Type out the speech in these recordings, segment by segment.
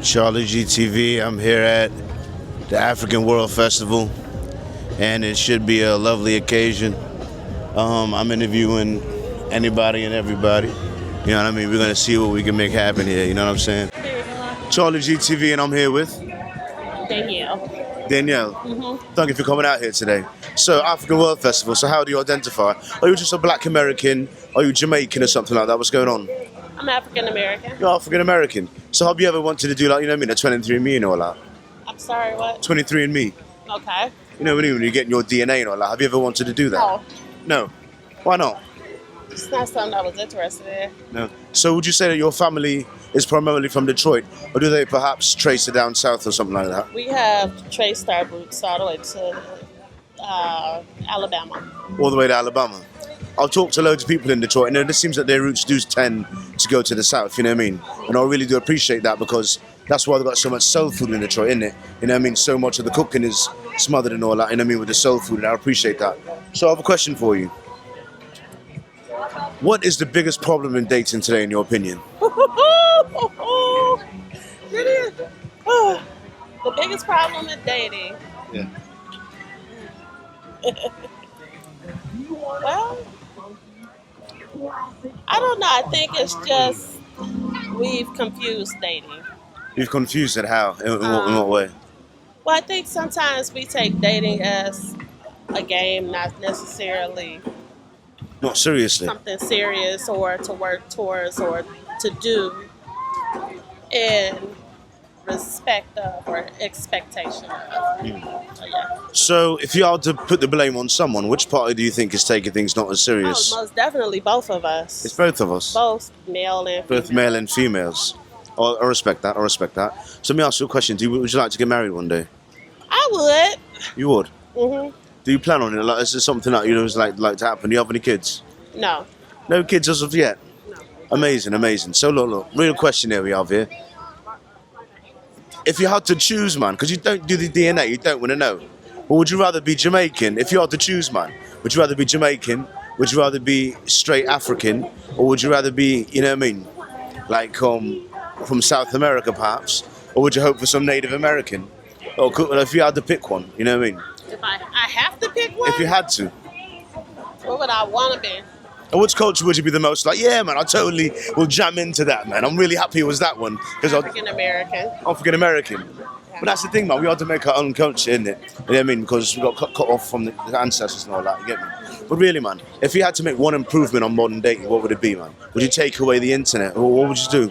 CharlieGtv. I'm here at the African World Festival, and it should be a lovely occasion. I'm interviewing anybody and everybody. You know what I mean? We're gonna see what we can make happen here. You know what I'm saying? CharlieGtv, and I'm here with Danielle. Thank you for coming out here today. So, African World Festival. So, how do you identify? Are you just a Black American? Are you Jamaican or something like that? What's going on? I'm African American. You're African American. So, have you ever wanted to do, like, you know what I mean, a 23andMe and all that? I'm sorry, what? 23andMe. Okay. You know what I mean? When you're getting your DNA and all that. Have you ever wanted to do that? No. No. Why not? It's not something I was interested in. No. So, would you say that your family is primarily from Detroit, or do they perhaps trace it down south or something like that? We have traced our roots all the way to Alabama. All the way to Alabama. I've talked to loads of people in Detroit, and it seems that their roots do tend to go to the south, you know what I mean? And I really do appreciate that, because that's why they've got so much soul food in Detroit, isn't it? You know what I mean? So much of the cooking is smothered and all that, you know what I mean, with the soul food, and I appreciate that. So I have a question for you. What is the biggest problem in dating today, in your opinion? The biggest problem in dating? Yeah. Well, I don't know. I think it's just we've confused dating. You've confused it how? In what way? Well, I think sometimes we take dating as a game, not necessarily Not seriously. something serious or to work towards or to do in respect of or expectation of. So, yeah. So, if you had to put the blame on someone, which party do you think is taking things not as serious? Oh, most definitely both of us. It's both of us. Both male and female. Both male and females. I respect that. I respect that. So let me ask you a question. Would you like to get married one day? I would. You would? Mhm. Do you plan on it? Like, is this something that you know is like to happen? Do you have any kids? No. No kids as of yet? No. Amazing, amazing. So look, real question here we have here. If you had to choose, man, because you don't do the DNA, you don't want to know. But would you rather be Jamaican? If you had to choose, man, would you rather be Jamaican? Would you rather be straight African? Or would you rather be, you know what I mean, like from South America perhaps? Or would you hope for some Native American? Or if you had to pick one, you know what I mean? If I have to pick one? If you had to. What would I want to be? And which culture would you be the most like, yeah, man, I totally will jam into that, man. I'm really happy it was that one. African American. African American. But that's the thing, man. We have to make our own culture, innit? You know what I mean? Because we got cut off from the ancestors and all that, you get me? But really, man, if you had to make one improvement on modern dating, what would it be, man? Would you take away the internet? Or what would you do?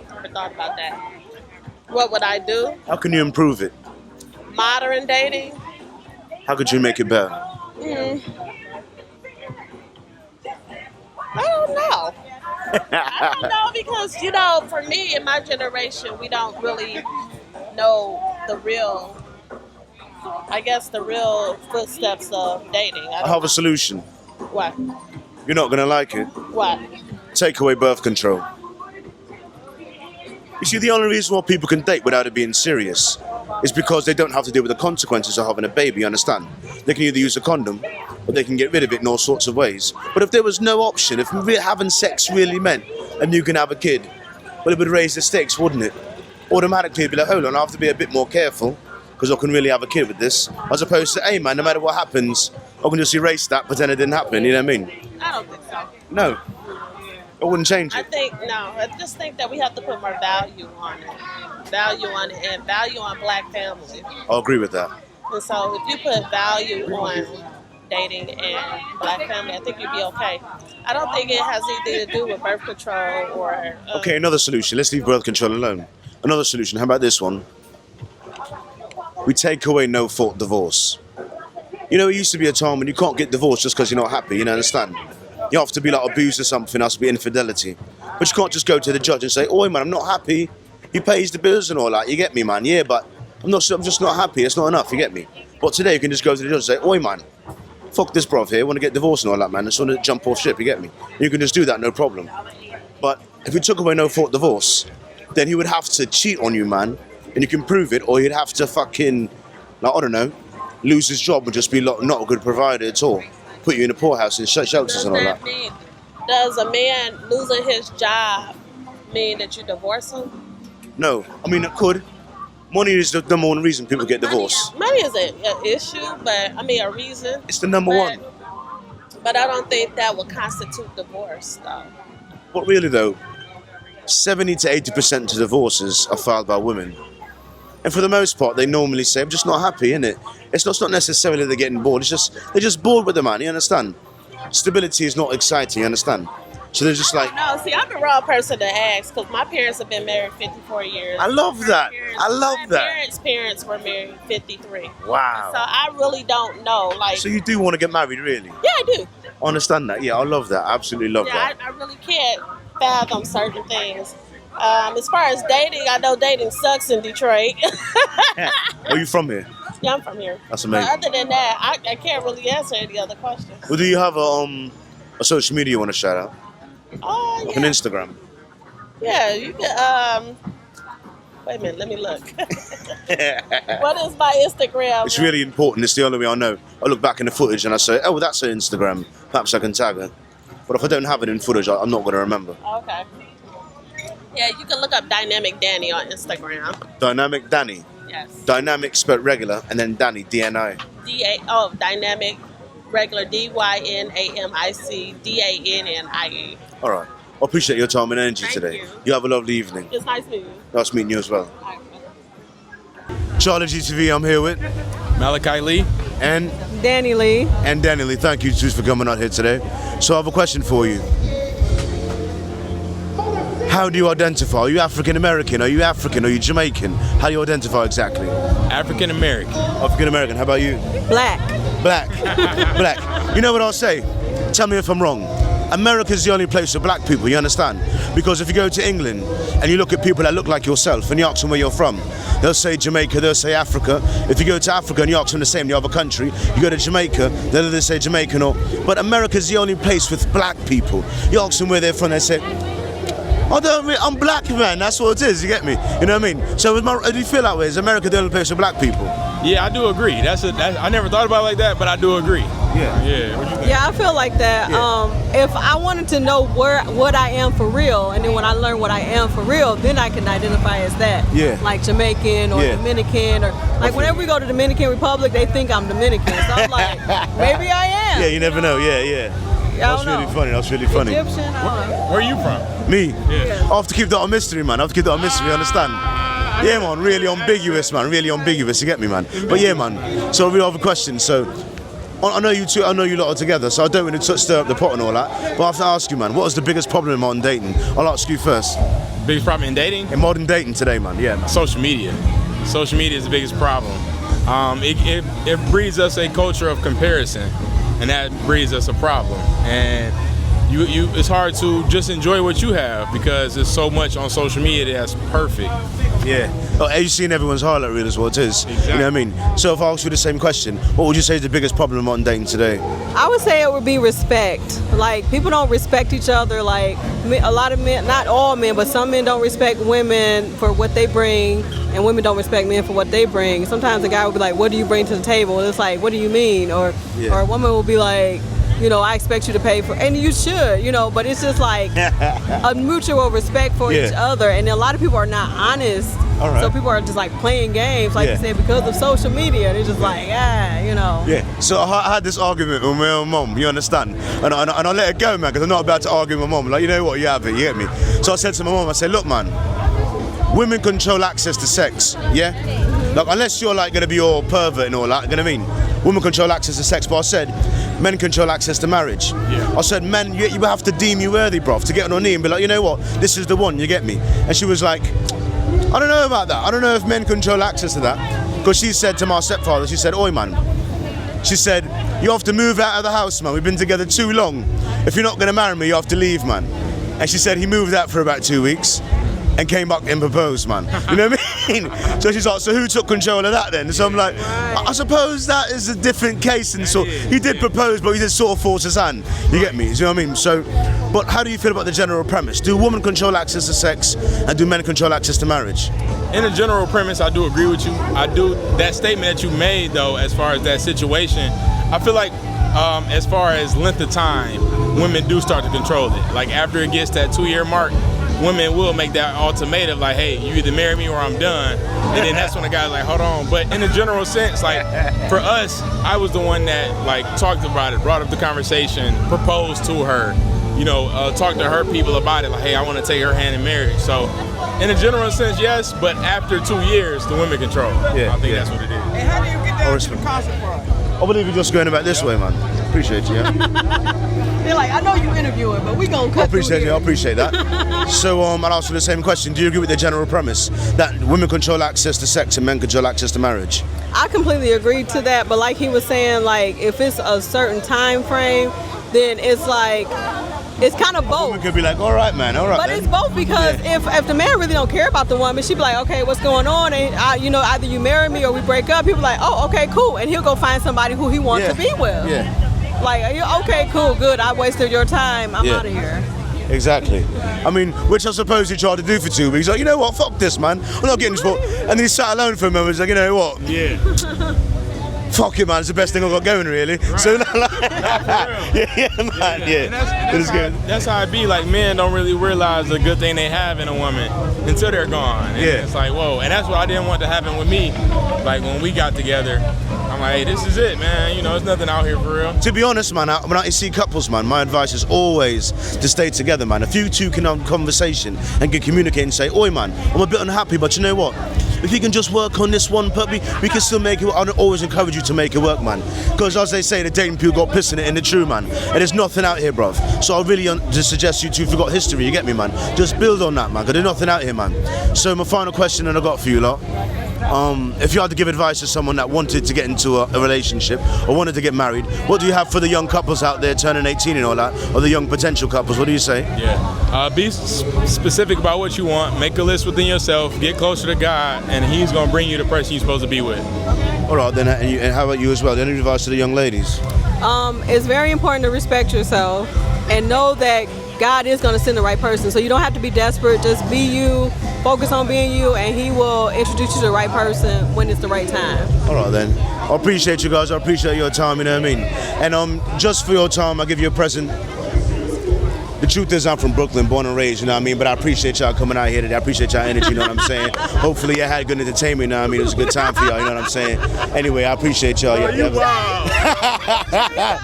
Never thought about that. What would I do? How can you improve it? Modern dating? How could you make it better? I don't know. I don't know because, you know, for me in my generation, we don't really know the real footsteps of dating. I have a solution. What? You're not going to like it. What? Take away birth control. You see, the only reason why people can date without it being serious is because they don't have to deal with the consequences of having a baby, you understand? They can either use a condom, or they can get rid of it in all sorts of ways. But if there was no option, if having sex really meant and you can have a kid, well, it would raise the stakes, wouldn't it? Automatically, it'd be like, hold on, I have to be a bit more careful, because I can really have a kid with this, as opposed to, hey, man, no matter what happens, I can just erase that, pretend it didn't happen, you know what I mean? I don't think so. No. I wouldn't change it. I just think that we have to put more value on it. Value on Black families. I agree with that. And so if you put value on dating and Black family, I think you'd be okay. I don't think it has anything to do with birth control or... Okay, another solution. Let's leave birth control alone. Another solution. How about this one? We take away no-fault divorce. You know, it used to be a time when you can't get divorced just because you're not happy, you know, understand? You have to be like abuse or something, has to be infidelity. But you can't just go to the judge and say, "Oi, man, I'm not happy. He pays the bills and all that." You get me, man? Yeah, but I'm just not happy. It's not enough, you get me? But today you can just go to the judge and say, "Oi, man, fuck this bruv here. I want to get divorced and all that, man. I just want to jump off ship," you get me? You can just do that, no problem. But if you took away no-fault divorce, then he would have to cheat on you, man. And you can prove it, or he'd have to fucking, like, I don't know, lose his job and just be not a good provider at all. Put you in a poorhouse and shelters and all that. Does a man losing his job mean that you divorce them? No, I mean it could. Money is the number one reason people get divorced. Money is an issue, but I mean a reason. It's the number one. But I don't think that will constitute divorce, though. But really though, 70 to 80% of divorces are filed by women. And for the most part, they normally say, I'm just not happy, innit? It's not necessarily they're getting bored, they're just bored with the man, you understand? Stability is not exciting, you understand? So they're just like... No, see, I'm the wrong person to ask, because my parents have been married 54 years. I love that. My parents were married 53. Wow. So I really don't know, like... So you do want to get married, really? Yeah, I do. I understand that. Yeah, I love that. I absolutely love that. I really can't fathom certain things. As far as dating, I know dating sucks in Detroit. Are you from here? Yeah, I'm from here. That's amazing. But other than that, I can't really answer any other questions. Well, do you have a social media you want to shout out? Oh, yeah. Like an Instagram? Yeah, you can, wait a minute, let me look. What is my Instagram? It's really important. It's the only way I know. I look back in the footage and I say, oh, that's her Instagram. Perhaps I can tag her. But if I don't have it in footage, I'm not going to remember. Okay. Yeah, you can look up Dynamic Danny on Instagram. Dynamic Danny? Yes. Dynamic spelled regular, and then Danny, D-N-I. Dynamic regular, D-Y-N-A-M-I-C, D-A-N-N-I-E. All right. I appreciate your time and energy today. You have a lovely evening. It's nice meeting you. Nice meeting you as well. CharlieGtv, I'm here with Malachi Lee and Danny Lee. And Danny Lee. Thank you two for coming out here today. So I have a question for you. How do you identify? Are you African American? Are you African? Are you Jamaican? How do you identify exactly? African American. African American. How about you? Black. Black. Black. You know what I'll say? Tell me if I'm wrong. America's the only place for black people, you understand? Because if you go to England and you look at people that look like yourself and you ask them where you're from, they'll say Jamaica, they'll say Africa. If you go to Africa and you ask them the same in the other country, you go to Jamaica, they'll either say Jamaican or... But America's the only place with black people. You ask them where they're from, they say, I'm black, man, that's what it is, you get me? You know what I mean? So do you feel that way? Is America the only place for black people? Yeah, I do agree. I never thought about it like that, but I do agree. Yeah. Yeah. What you think? Yeah, I feel like that. Yeah. If I wanted to know what I am for real, and then when I learn what I am for real, then I can identify as that. Yeah. Like Jamaican or Dominican, or like whenever we go to Dominican Republic, they think I'm Dominican. So I'm like, maybe I am. Yeah, you never know. Yeah. That's really funny. That's really funny. Egyptian. I don't know. Where are you from? Me? Yeah. I have to keep that a mystery, man. I have to keep that a mystery, you understand? Yeah, man, really ambiguous, man. Really ambiguous, you get me, man? But yeah, man. So we have a question. So I know you two, I know you lot are together, so I don't want to stir up the pot and all that. But I have to ask you, man, what is the biggest problem in modern dating? I'll ask you first. Biggest problem in dating? In modern dating today, man. Yeah, man. Social media. Social media is the biggest problem. It breeds us a culture of comparison, and that breeds us a problem. And it's hard to just enjoy what you have because there's so much on social media that's perfect. Yeah. Oh, you've seen everyone's highlight reel is what it is. Exactly. You know what I mean? So if I ask you the same question, what would you say is the biggest problem in modern dating today? I would say it would be respect. Like, people don't respect each other. Like, a lot of men, not all men, but some men don't respect women for what they bring, and women don't respect men for what they bring. Sometimes a guy will be like, what do you bring to the table? And it's like, what do you mean? Or a woman will be like, you know, I expect you to pay for, and you should, you know, but it's just like a mutual respect for each other. And a lot of people are not honest. All right. So people are just like playing games, like you said, because of social media. They're just like, you know. Yeah. So I had this argument with my own mum, you understand? And I let it go, man, because I'm not about to argue with my mum. Like, you know what, you have it, you get me? So I said to my mum, I said, look, man, women control access to sex, yeah? Like, unless you're like going to be all pervert and all that, you know what I mean? Women control access to sex, but I said, men control access to marriage. Yeah. I said, men, you have to deem you worthy, bruv, to get on her knee and be like, you know what, this is the one, you get me? And she was like, I don't know about that. I don't know if men control access to that. Because she said to my stepfather, she said, oi, man. She said, you have to move out of the house, man. We've been together too long. If you're not going to marry me, you have to leave, man. And she said he moved out for about 2 weeks and came back and proposed, man. You know what I mean? So she's like, so who took control of that then? So I'm like, I suppose that is a different case. And so he did propose, but he did sort of force his hand. You get me? You know what I mean? So, but how do you feel about the general premise? Do women control access to sex and do men control access to marriage? In the general premise, I do agree with you. I do. That statement that you made, though, as far as that situation, I feel like as far as length of time, women do start to control it. Like after it gets that 2-year mark, women will make that ultimatum, like, hey, you either marry me or I'm done. And then that's when the guy's like, hold on. But in a general sense, like, for us, I was the one that, like, talked about it, brought up the conversation, proposed to her, you know, talked to her people about it, like, hey, I want to take her hand in marriage. So, in a general sense, yes, but after 2 years, the women control. Yeah, I think that's what it is. And how do you get down to the concert part? I believe you're just going about this way, man. Appreciate you, yeah? They're like, I know you interviewing, but we gonna cut I appreciate through it, I appreciate that. So I'll ask you the same question. Do you agree with the general premise that women control access to sex and men control access to marriage? I completely agree to that, but like he was saying, like, if it's a certain time frame, then it's like, it's kind of both. Women could be like, all right, man, all right. But then. it's both, because if the man really don't care about the woman, she'd be like, okay, what's going on? And you know, either you marry me or we break up. People like, oh, okay, cool, and he'll go find somebody who he wants to be with. Yeah. Like, are you okay, cool, good? I wasted your time. I'm out of here. Exactly. I mean, which I suppose he tried to do for 2 weeks. Like, you know what? Fuck this, man. I'm not getting this for. And then he sat alone for a moment. He's like, you know what? Yeah. Fuck it, man. It's the best thing I've got going, really. Right. So, like, yeah, man. Yeah. That's how it be. Like, men don't really realize the good thing they have in a woman until they're gone. And it's like, whoa. And that's what I didn't want to happen with me. Like, when we got together, I'm like, hey, this is it, man. You know, there's nothing out here for real. To be honest, man, when I see couples, man, my advice is always to stay together, man. If you two can have a conversation and can communicate and say, oi, man, I'm a bit unhappy, but you know what? If you can just work on this one puppy, we can still make it. I'd always encourage you to make it work, man. Because as they say, the dating pool got piss in it in the true, man. And there's nothing out here, bruv. So I really just suggest you two forgot history, you get me, man? Just build on that, man, because there's nothing out here, man. So my final question that I got for you lot. If you had to give advice to someone that wanted to get into a relationship or wanted to get married, what do you have for the young couples out there turning 18 and all that, or the young potential couples? What do you say? Yeah, be specific about what you want. Make a list within yourself. Get closer to God, and He's gonna bring you the person you're supposed to be with. All right, then. And how about you as well? Any advice to the young ladies? It's very important to respect yourself and know that God is going to send the right person. So you don't have to be desperate. Just be you, focus on being you, and He will introduce you to the right person when it's the right time. All right, then. I appreciate you guys. I appreciate your time, you know what I mean? And just for your time, I'll give you a present. The truth is, I'm from Brooklyn, born and raised, you know what I mean? But I appreciate y'all coming out here today. I appreciate y'all energy, you know what I'm saying? Hopefully you had good entertainment, you know what I mean? It was a good time for y'all, you know what I'm saying? Anyway, I appreciate y'all. Oh, you wow.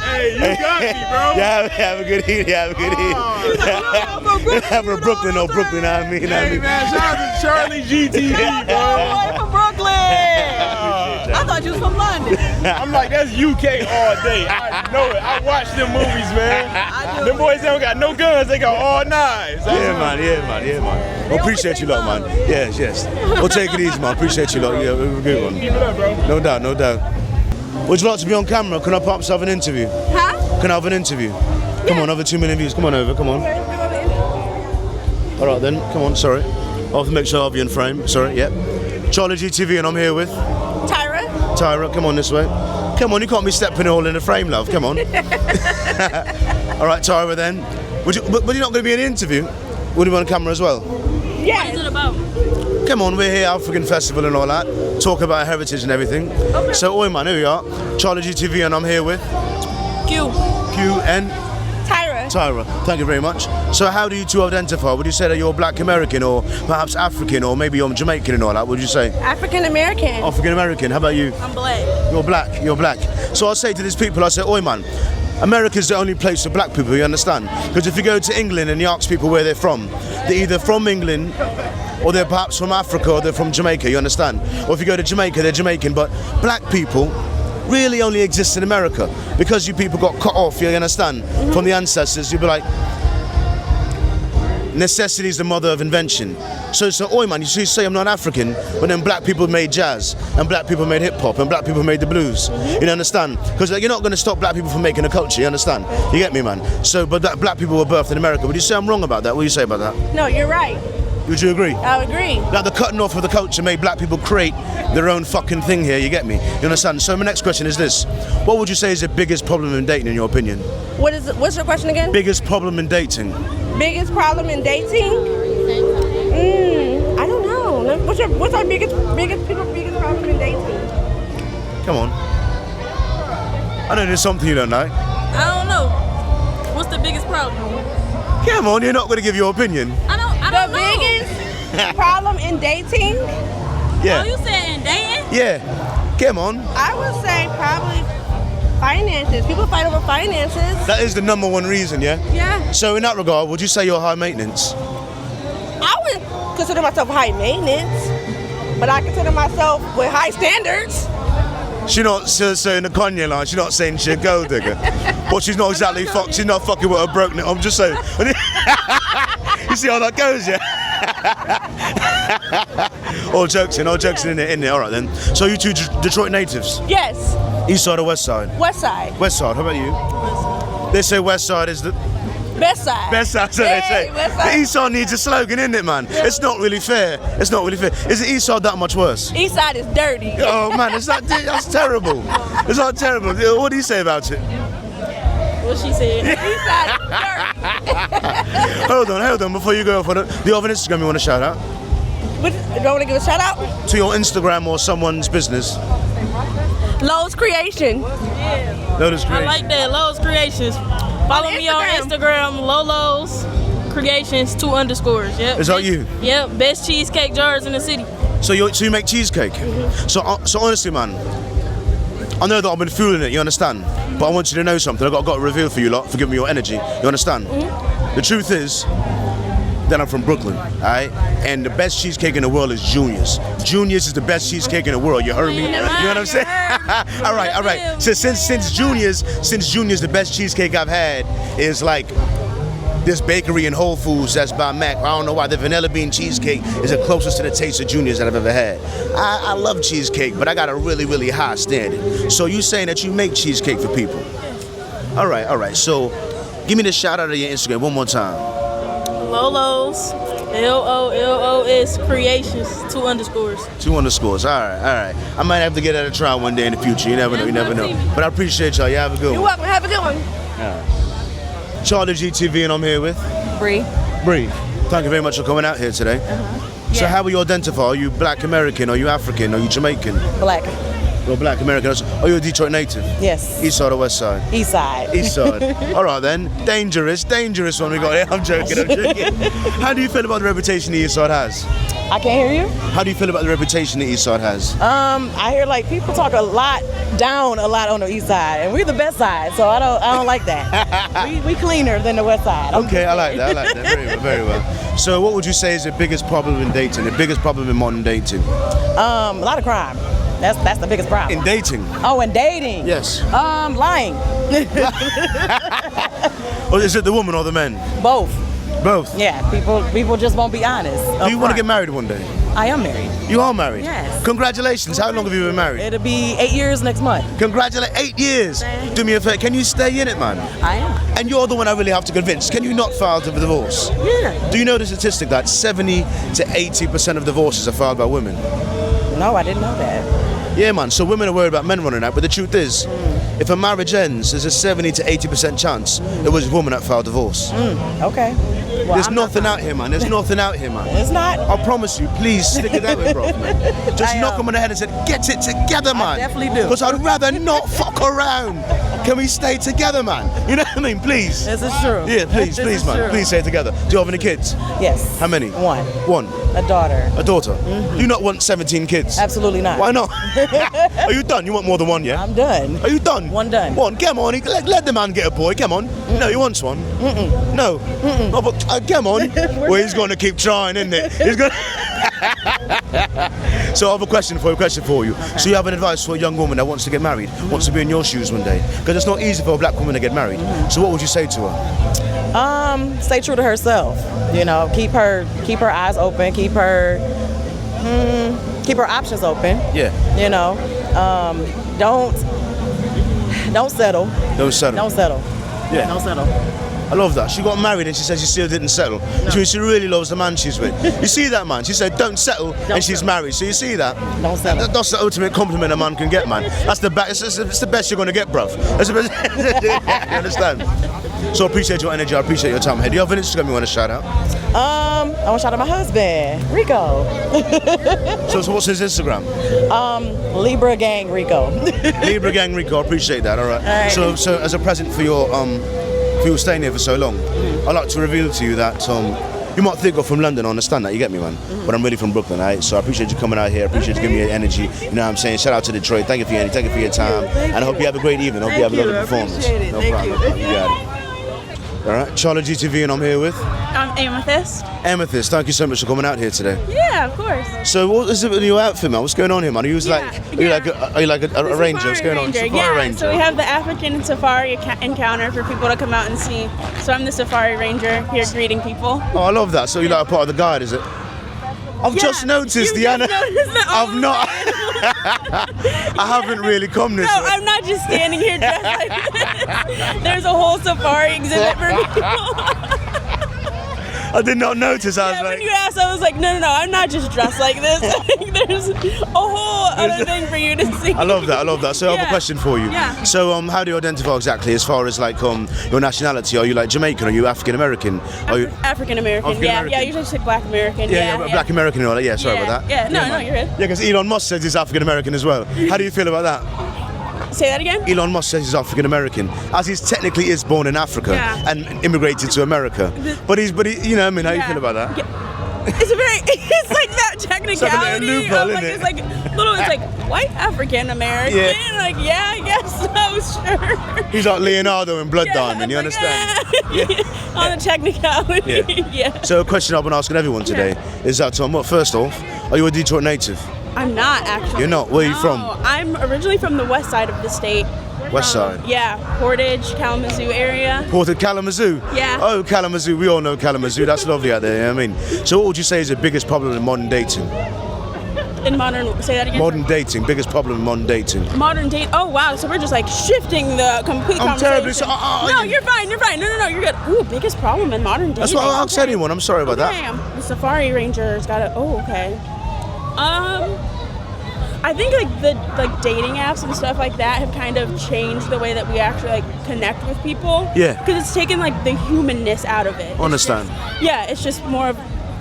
Hey, you got me, bro. Yeah, have a good evening. Have a good evening. I'm from Brooklyn, no Brooklyn, you know what I mean? Hey, man, shout out to CharlieGtv, bro. I'm from Brooklyn. I thought you was from London. I'm like, that's UK all day. I know it. I watch them movies, man. Them boys don't got no guns, they got all knives. Yeah, man. Well, appreciate you lot, man. Yes. Well, take it easy, man. Appreciate you lot. Yeah, we're a good one. Keep it up, bro. No doubt. Would you like to be on camera? Can I perhaps have an interview? Huh? Can I have an interview? Come on, over 2 million views. Come on over, come on. All right then, come on, sorry. I'll have to make sure I have you in frame. Sorry, yeah. CharlieGtv, and I'm here with Tyra, come on this way. Come on, you can't be stepping all in the frame, love. Come on. All right, Tyra, then. But you're not going to be in an interview? Would you be on camera as well? Yeah. What is it about? Come on, we're here, African Festival and all that. Talk about heritage and everything. Okay. So, oi man, here we are. CharlieGtv, and I'm here with Q and Tyra. Thank you very much. So how do you two identify? Would you say that you're Black American or perhaps African or maybe you're Jamaican and all that? What would you say? African American. African American. How about you? I'm black. You're black. So I say to these people, I say, oi man, America's the only place for black people, you understand? Because if you go to England and you ask people where they're from, they're either from England or they're perhaps from Africa or they're from Jamaica, you understand? Or if you go to Jamaica, they're Jamaican. But black people really only exist in America because you people got cut off, you understand, from the ancestors. You'd be like, necessity is the mother of invention. So oi man, you say I'm not African, but then black people made jazz and black people made hip hop and black people made the blues. You understand? Because you're not going to stop black people from making a culture, you understand? You get me, man? So, but that black people were birthed in America. Would you say I'm wrong about that? What do you say about that? No, you're right. Would you agree? I agree. Like the cutting off of the culture made black people create their own fucking thing here, you get me? You understand? So my next question is this. What would you say is the biggest problem in dating in your opinion? What's your question again? Biggest problem in dating? Biggest problem in dating? I don't know. What's our biggest problem in dating? Come on. I know there's something you don't know. I don't know. What's the biggest problem? Come on, you're not going to give your opinion. I don't dating, Yeah. You saying dating? Yeah. Come on. I would say probably finances. People fight over finances. That is the number one reason, yeah? Yeah. So in that regard, would you say you're high maintenance? I wouldn't consider myself high maintenance, but I consider myself with high standards. She's not so in the Kanye line. She's not saying she's a gold digger, but she's not exactly she's not fucking with a broken. I'm just saying. You see how that goes, yeah? All jokes in there. All right then. So you two Detroit natives? Yes. East side or west side? West side. West side. How about you? They say west side is the Best side. best side. So Hey, they say. west side. The east side needs a slogan, isn't it, man? It's not really fair. It's not really fair. Is the east side that much worse? East side is dirty. Oh man, that's terrible. It's not terrible. What do you say about it? What she said? East side is dirty. Hold on. Before you go for the other Instagram you want to shout out Do you want to give a shout out? to your Instagram or someone's business. Lowe's Creation. Lotus I Creation. like that. Lowe's Creations. Follow me on Instagram, Lolo's Creations 2_. Yep. Is that you? Yep. Best cheesecake jars in the city. So you make cheesecake. So honestly, man, I know that I've been fooling it. You understand? But I want you to know something. I've got a reveal for you lot. Forgive me your energy. You understand? The truth is that I'm from Brooklyn, alright? And the best cheesecake in the world is Junior's. Junior's is the best cheesecake in the world. You heard me? You know what I'm saying? all right. So since Junior's, the best cheesecake I've had is like this bakery in Whole Foods that's by Mac. I don't know why the vanilla bean cheesecake is the closest to the taste of Junior's that I've ever had. I love cheesecake, but I got a really, really high standard. So you saying that you make cheesecake for people? All right. So give me the shout out of your Instagram one more time. Lolo's LOLOS Creations 2_. 2_. All right. I might have to get at a try one day in the future. You never know. But I appreciate y'all. You have a good You're one. welcome. Have a good one. CharlieGtv, and I'm here with Bree. Bree. Thank you very much for coming out here today. So how will you identify? Are you Black American? Are you African? Are you Jamaican? Black. You're Black American. Are you a Detroit native? Yes. East side or west side? East side. East side. All right then. Dangerous one we got here. I'm joking. How do you feel about the reputation the East side has? I can't hear you. How do you feel about the reputation the East side has? I hear like people talk a lot on the east side, and we're the best side, so I don't like that. we cleaner than the west side. Okay, I like that. Very well. So what would you say is the biggest problem in dating? The biggest problem in modern dating? A lot of crime. That's the biggest problem. In dating? Oh, and dating. Yes. Lying. Or is it the woman or the men? Both. Both? Yeah, people just won't be honest. Do you want to get married one day? I am married. You are married? Yes. Congratulations. How long have you been married? It'll be 8 years next month. Congratulations. 8 years. Do me a favor. Can you stay in it, man? I am. And you're the one I really have to convince. Can you not file for divorce? Yeah. Do you know the statistic that 70 to 80% of divorces are filed by women? No, I didn't know that. Yeah, man. So women are worried about men running out. But the truth is, if a marriage ends, there's a 70 to 80% chance it was a woman that filed divorce. Okay. Well, There's nothing out here, man. There's nothing out here, man. It's not. I promise you, please stick it that way, bro, man. Just knock him on the head and say, get it together, man. definitely do. Because I'd rather not fuck around. Can we stay together, man? You know what I mean? Please. This is true. Yeah, please, This is man. true. Please stay together. Do you have any kids? Yes. How many? One. One. A daughter. A daughter? Do you not want 17 kids? Absolutely not. Why not? Are you done? You want more than one, yeah? I'm done. Are you done? One done. One. Come on. Let the man get a boy. Come on. No, he wants one. No. No, but come on. Well, he's going to keep trying, isn't it? He's going. So I have a question for you. Okay. So you have an advice for a young woman that wants to get married, wants to be in your shoes one day, because it's not easy for a black woman to get married. So what would you say to her? Stay true to herself. You know, keep her eyes open, keep her options open. Yeah. You know, don't settle. Don't settle. Don't settle. Yeah. Don't settle. I love that. She got married and she said she still didn't settle. No. Which means she really loves the man she's with. You see that, man? She said, don't settle, and she's married. So you see that? Don't settle. That's the ultimate compliment a man can get, man. That's the best. It's the best you're going to get, bruv. That's the best. You understand? So I appreciate your energy. I appreciate your time. Hey, do you have an Instagram you want to shout out? I want to shout out my husband, Rico. So what's his Instagram? Libra Gang Rico. Libra Gang Rico. I appreciate that. All right. So as a present for your staying here for so long, I'd like to reveal to you that You might think I'm from London, I understand that, you get me, man. But I'm really from Brooklyn, alright? So I appreciate you coming out here, I appreciate you giving me your energy. You know what I'm saying? Shout out to Detroit, thank you for your energy, thank you for your time. And I hope you have a great evening, I hope you have a lovely performance. Appreciate it. No Thank problem. you. You got it. Alright, CharlieGtv, and I'm here with I'm Amethyst. Amethyst. Thank you so much for coming out here today. Yeah, of course. So what is it with your outfit, man? What's going on here, man? Are you like a ranger? What's going on? Ranger. Safari Yeah, ranger. so we have the African Safari encounter for people to come out and see. So I'm the Safari Ranger here greeting people. Oh, I love that. So you're like a part of the guide, is it? I've just noticed, Deanna. I've not. I haven't really come this No, way. I'm not just standing here dressed like this. There's a whole safari exhibit for people. I did not notice. I was Yeah, like, when you asked, I was like, no, I'm not just dressed like this. There's a whole other thing for you to see. I love that. So I have a Yeah. question for you. Yeah. So how do you identify exactly as far as like your nationality? Are you like Jamaican? Are you African American? Are you African American. African-American. Yeah, usually just like Black American. yeah, Black American and all that? Yeah, sorry Yeah. about that. Yeah, no, man. you're good. Yeah, because Elon Musk says he's African American as well. How do you feel about that? Say that again? Elon Musk says he's African American, as he technically is born in Africa Yeah. and immigrated to America. But he, you know, what I mean, how you Yeah. feel about that? It's like that technicality loophole, of like, isn't it's like little, it's like white African American. Yeah. Like, yeah, I guess so, sure. He's like Leonardo in Blood Diamond, you like, understand? On the technicality. Yeah. So a question I've been asking everyone today is that, well, first off, are you a Detroit native? I'm not actually. You're not? Where are you from? I'm originally from the west side of the state. West side? Yeah, Portage, Kalamazoo area. Port of Kalamazoo? Yeah. Oh, Kalamazoo, we all know Kalamazoo, that's lovely out there, you know what I mean? So what would you say is the biggest problem in modern dating? In modern, say that again. Modern dating, biggest problem in modern dating. Modern date. Oh wow! So we're just like shifting the complete I'm terribly conversation. No, you're fine. You're fine. No, you're good. Ooh, biggest problem in modern dating. That's what I'll ask anyone, I'm sorry about Okay, that. the Safari Ranger's got it. Oh, okay. I think like the dating apps and stuff like that have kind of changed the way that we actually like connect with people. Yeah. Because it's taken like the humanness out of it. Understand. It's just more of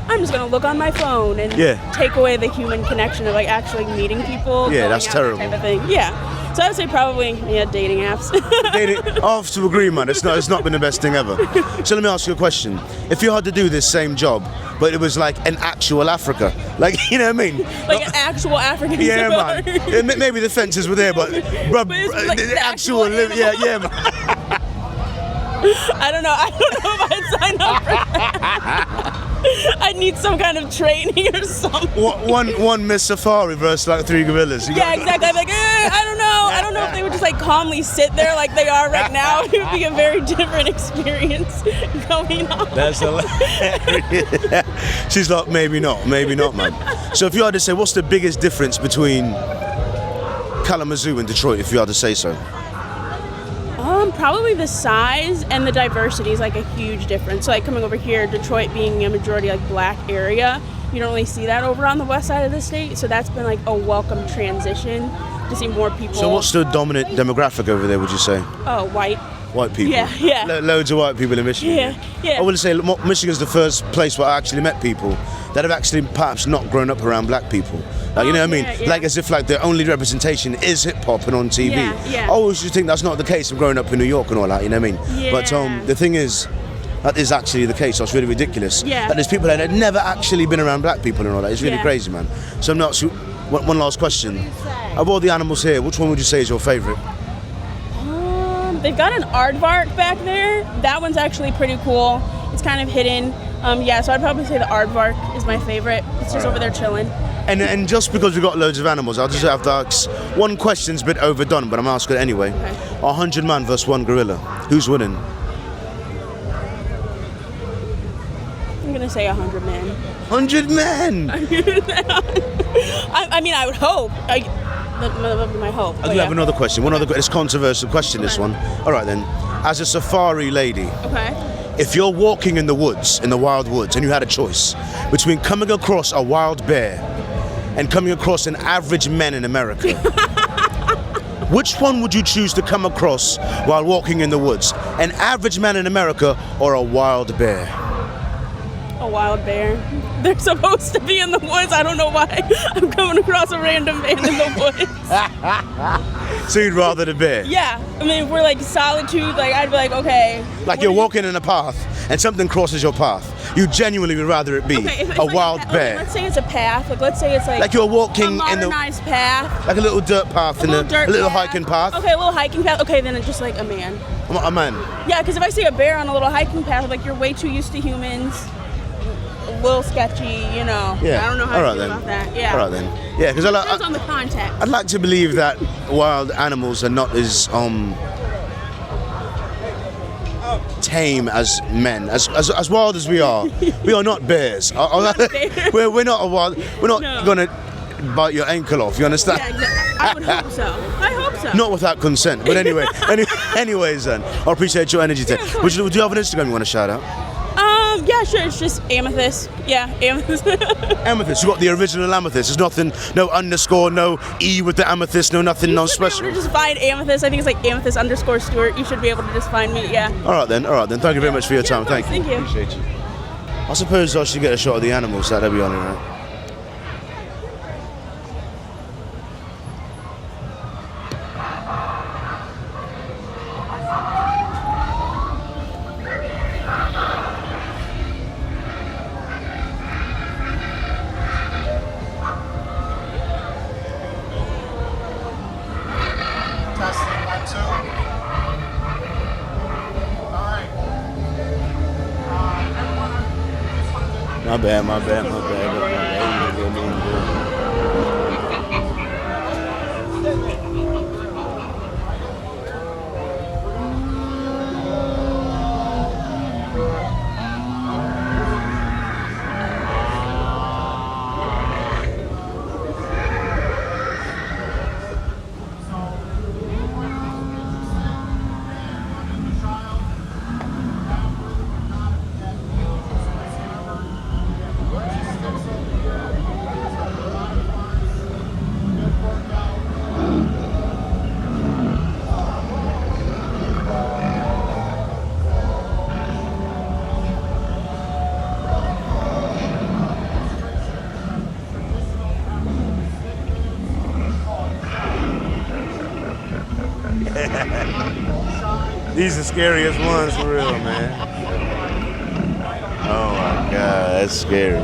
I'm just gonna look on my phone and take away the human connection of like actually meeting people. Yeah, going that's out, terrible. That type of thing. Yeah. So I would say probably dating apps. I have to agree, man. It's not been the best thing ever. So let me ask you a question. If you had to do this same job, but it was like an actual Africa, like, you know what I mean? Like an actual African Yeah, safari. man. Yeah, maybe the fences were there, but bruh, it's like the the actual, actual yeah, man. I don't know if I'd sign up for that. I'd need some kind of training or something. One Miss Safari versus like 3 gorillas. Yeah, exactly. I'm like, I don't know. I don't know if they would just like calmly sit there like they are right now. It would be a very different experience going on. That's hilarious. She's like, maybe not, man. So if you had to say, what's the biggest difference between Kalamazoo and Detroit, if you had to say so? Probably the size and the diversity is like a huge difference. So like coming over here, Detroit being a majority like black area, you don't really see that over on the west side of the state. So that's been like a welcome transition to see more people. So what's the dominant demographic over there, would you say? Oh, white. White people? Yeah. Loads of white people in Michigan. Yeah. I would say Michigan's the first place where I actually met people that have actually perhaps not grown up around black people. Like, you know what I mean? Yeah. Like as if like the only representation is hip hop and on TV. Yeah. I always used to think that's not the case of growing up in New York and all that, you know what I mean? Yeah. But the thing is, that is actually the case. That's really ridiculous. Yeah. That there's people that have never actually been around black people and all that. It's really Yeah. crazy, man. So I'm not. One last question. Of all the animals here, which one would you say is your favourite? They've got an aardvark back there. That one's actually pretty cool. It's kind of hidden. So I'd probably say the aardvark is my favorite. It's just over there chilling. And just because we've got loads of animals, I'll just have to ask, one question's a bit overdone, but I'm asking it anyway. Okay. 100 man versus 1 gorilla. Who's winning? I'm gonna say 100 men. 100 men! I mean, I would hope. That would be my hope. I do have another question. It's a controversial question, this one. All right then. As a safari lady, Okay. if you're walking in the woods, in the wild woods, and you had a choice between coming across a wild bear and coming across an average man in America, which one would you choose to come across while walking in the woods? An average man in America or a wild bear? A wild bear. They're supposed to be in the woods. I don't know why. I'm coming across a random man in the woods. So you'd rather the bear? Yeah. I mean, if we're like solitude, like I'd be like, okay. Like you're walking in a path and something crosses your path. You genuinely would rather it be if a like wild bear. Let's say it's a path. Like let's say it's like You're walking a in modernized path. like a little dirt path, A little hiking path. Okay, a little hiking path. Okay, then it's just like a man. A man. Yeah, because if I see a bear on a little hiking path, like you're way too used to humans. A little sketchy, you know. Yeah. I don't know how to feel about that. Yeah. All right then. Yeah, because Depends on the context. I'd like to believe that wild animals are not as tame as men, as wild as we are. We are not bears. We're not a wild. We're not gonna bite your ankle off. You understand? Yeah, exactly. I would hope so. I hope so. Not without consent. But anyway, anyways then, I appreciate your energy today. Yeah, Would you have an Instagram you want to shout out? Yeah, sure. It's just amethyst. Yeah, amethyst. Amethyst. You got the original amethyst. There's nothing, no underscore, no E with the amethyst, no nothing, no special. You should be able to just find amethyst. I think it's like amethyst _ Stewart. You should be able to just find me. Yeah. All right then. Thank you very much for your time. Of course, Thank you. thank you. Appreciate you. I suppose I should get a shot of the animals. That'd be on it, right? My bad. These are the scariest ones for real, man. Oh my God, that's scary.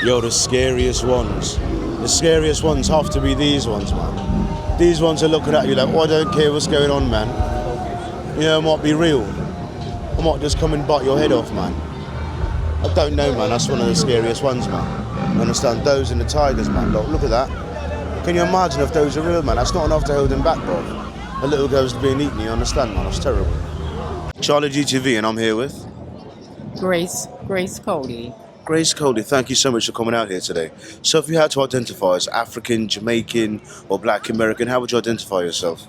Yo, the scariest ones. The scariest ones have to be these ones, man. These ones are looking at you like, oh, I don't care what's going on, man. You know, it might be real. I might just come and bite your head off, man. I don't know, man. That's one of the scariest ones, man. You understand? Those and the tigers, man. Look at that. Can you imagine if those are real, man? That's not enough to hold them back, bro. A little girl's being eaten, you understand, man? That's terrible. CharlieGtv, and I'm here with Grace Cody. Grace Cody, thank you so much for coming out here today. So if you had to identify as African, Jamaican, or Black American, how would you identify yourself?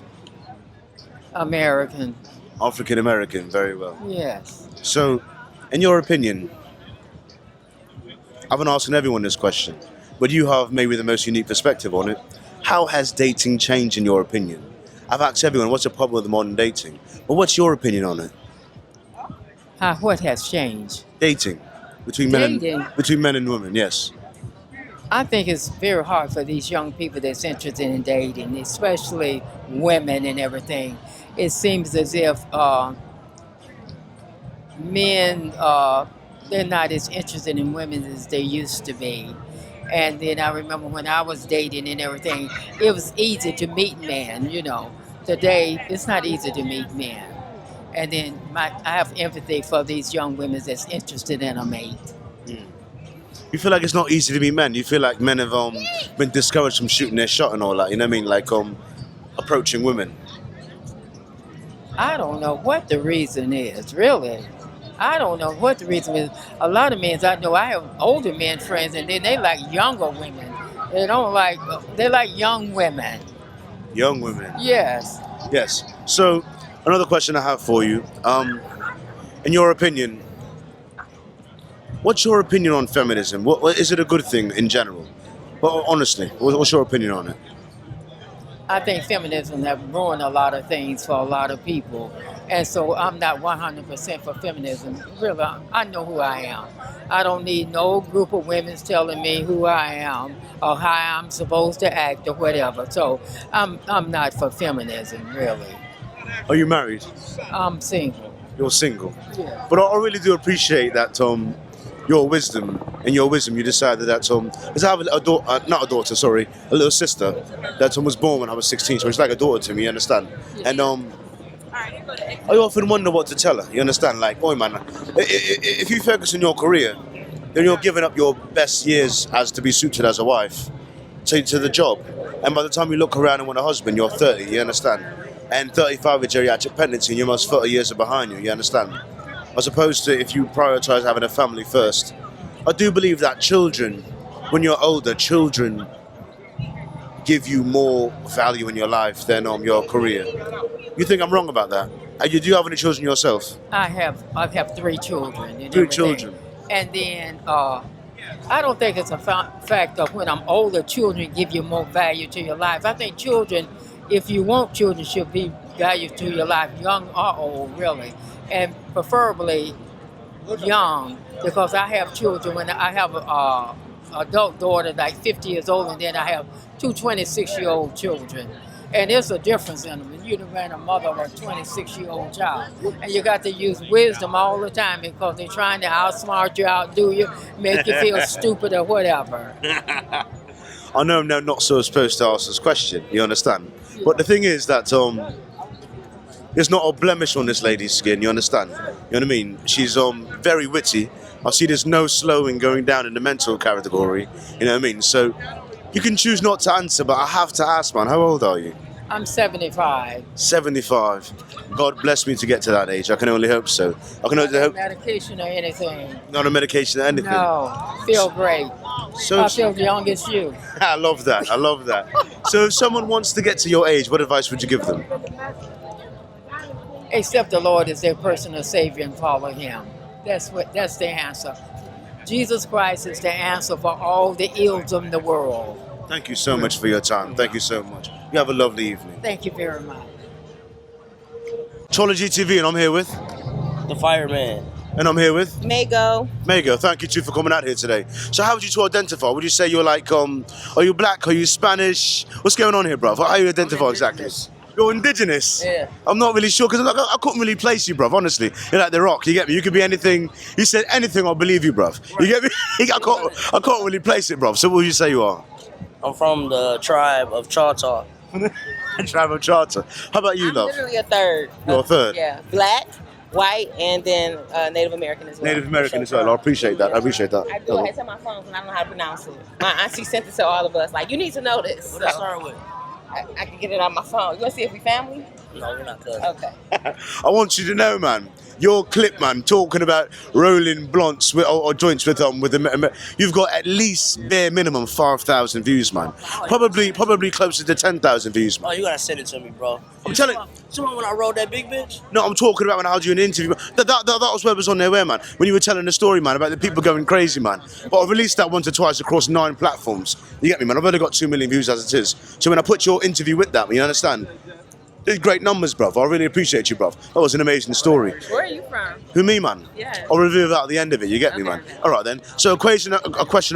American. African American, very well. Yes. So, in your opinion, I've been asking everyone this question, but you have maybe the most unique perspective on it. How has dating changed in your opinion? I've asked everyone, what's the problem with modern dating? But what's your opinion on it? What has changed? Dating. Between men and women, yes. I think it's very hard for these young people that's interested in dating, especially women and everything. It seems as if men, they're not as interested in women as they used to be. And then I remember when I was dating and everything, it was easy to meet men, you know. Today, it's not easy to meet men. And then I have empathy for these young women that's interested in a mate. You feel like it's not easy to be men? You feel like men have been discouraged from shooting their shot and all that, you know what I mean? Like approaching women. I don't know what the reason is, really. I don't know what the reason is. A lot of men I know, I have older men friends, and then they like younger women. They like young women. Young women. Yes. Yes. So, another question I have for you. In your opinion, what's your opinion on feminism? What is it a good thing in general? Well, honestly, what's your opinion on it? I think feminism have ruined a lot of things for a lot of people. And so I'm not 100% for feminism. Really, I know who I am. I don't need no group of women telling me who I am or how I'm supposed to act or whatever. So I'm not for feminism, really. Are you married? I'm single. You're single. Yeah. But I really do appreciate that your wisdom, you decided that because I have a little sister that was born when I was 16, so she's like a daughter to me, you understand? And I often wonder what to tell her, you understand? Like, boy man, if you focus on your career, then you're giving up your best years as to be suited as a wife to the job. And by the time you look around and want a husband, you're 30, you understand? And 35 is geriatric pregnancy and you're almost 30 years behind you understand? As opposed to if you prioritize having a family first. I do believe that children, when you're older, children give you more value in your life than your career. You think I'm wrong about that? Do you have any children yourself? I have 3 children. And 3 everything. children. And then I don't think it's a fact of when I'm older, children give you more value to your life. I think children, if you want children, should be value to your life, young or old, really. And preferably young, because I have children. When I have an adult daughter like 50 years old, and then I have 2 26-year-old children. And there's a difference in them. You'd have been a mother of a 26-year-old child. And you got to use wisdom all the time because they're trying to outsmart you, outdo you, make you feel stupid or whatever. I know I'm not so supposed to ask this question, you understand? But the thing is that there's not a blemish on this lady's skin, you understand? You know what I mean? She's very witty. I see there's no slowing going down in the mental category, you know what I mean? So you can choose not to answer, but I have to ask, man, how old are you? I'm 75. 75. God bless me to get to that age. I can only hope so. I can only hope. Medication or anything? Not a medication or anything. No, feel great. So I feel young as you. I love that. So if someone wants to get to your age, what advice would you give them? Accept the Lord as their personal Savior and follow Him. That's the answer. Jesus Christ is the answer for all the ills of the world. Thank you so much for your time. Thank you so much. You have a lovely evening. Thank you very much. CharlieGtv, and I'm here with The Fireman. And I'm here with Mago. Mago. Thank you two for coming out here today. So how would you two identify? Would you say you're like, are you black? Are you Spanish? What's going on here, bruv? How do you identify exactly? You're indigenous? Yeah. I'm not really sure, because I couldn't really place you, bruv, honestly. You're like The Rock, you get me? You could be anything. You said anything, I'll believe you, bruv. You get me? I can't really place it, bruv. So what would you say you are? I'm from the tribe of Choctaw. Tribe of Charter. How about you, I'm love? literally a third. You're a third? Yeah. Black, white, and then Native American as well. Native American as well. I appreciate that. I do. I had to my phone because I don't know how to pronounce it. My auntie sent it to all of us. Like, you need to know this. What does it start with? I can get it on my phone. You want to see if we family? No, we're not cousins. Okay. I want you to know, man, your clip, man, talking about rolling blunts or joints with you've got at least bare minimum 5,000 views, man. Probably closer to 10,000 views, man. Oh, you gotta send it to me, bro. I'm telling you. Remember when I rode that big bitch? No, I'm talking about when I had you in an interview. That was what was on there, man. When you were telling the story, man, about the people going crazy, man. But I've released that once or twice across 9 platforms. You get me, man? I've only got 2 million views as it is. So when I put your interview with that, you understand? There's great numbers, bruv. I really appreciate you, bruv. That was an amazing story. Where are you from? Who, me, man? Yeah. I'll reveal that at the end of it, you get me, man? All right, then. So a question I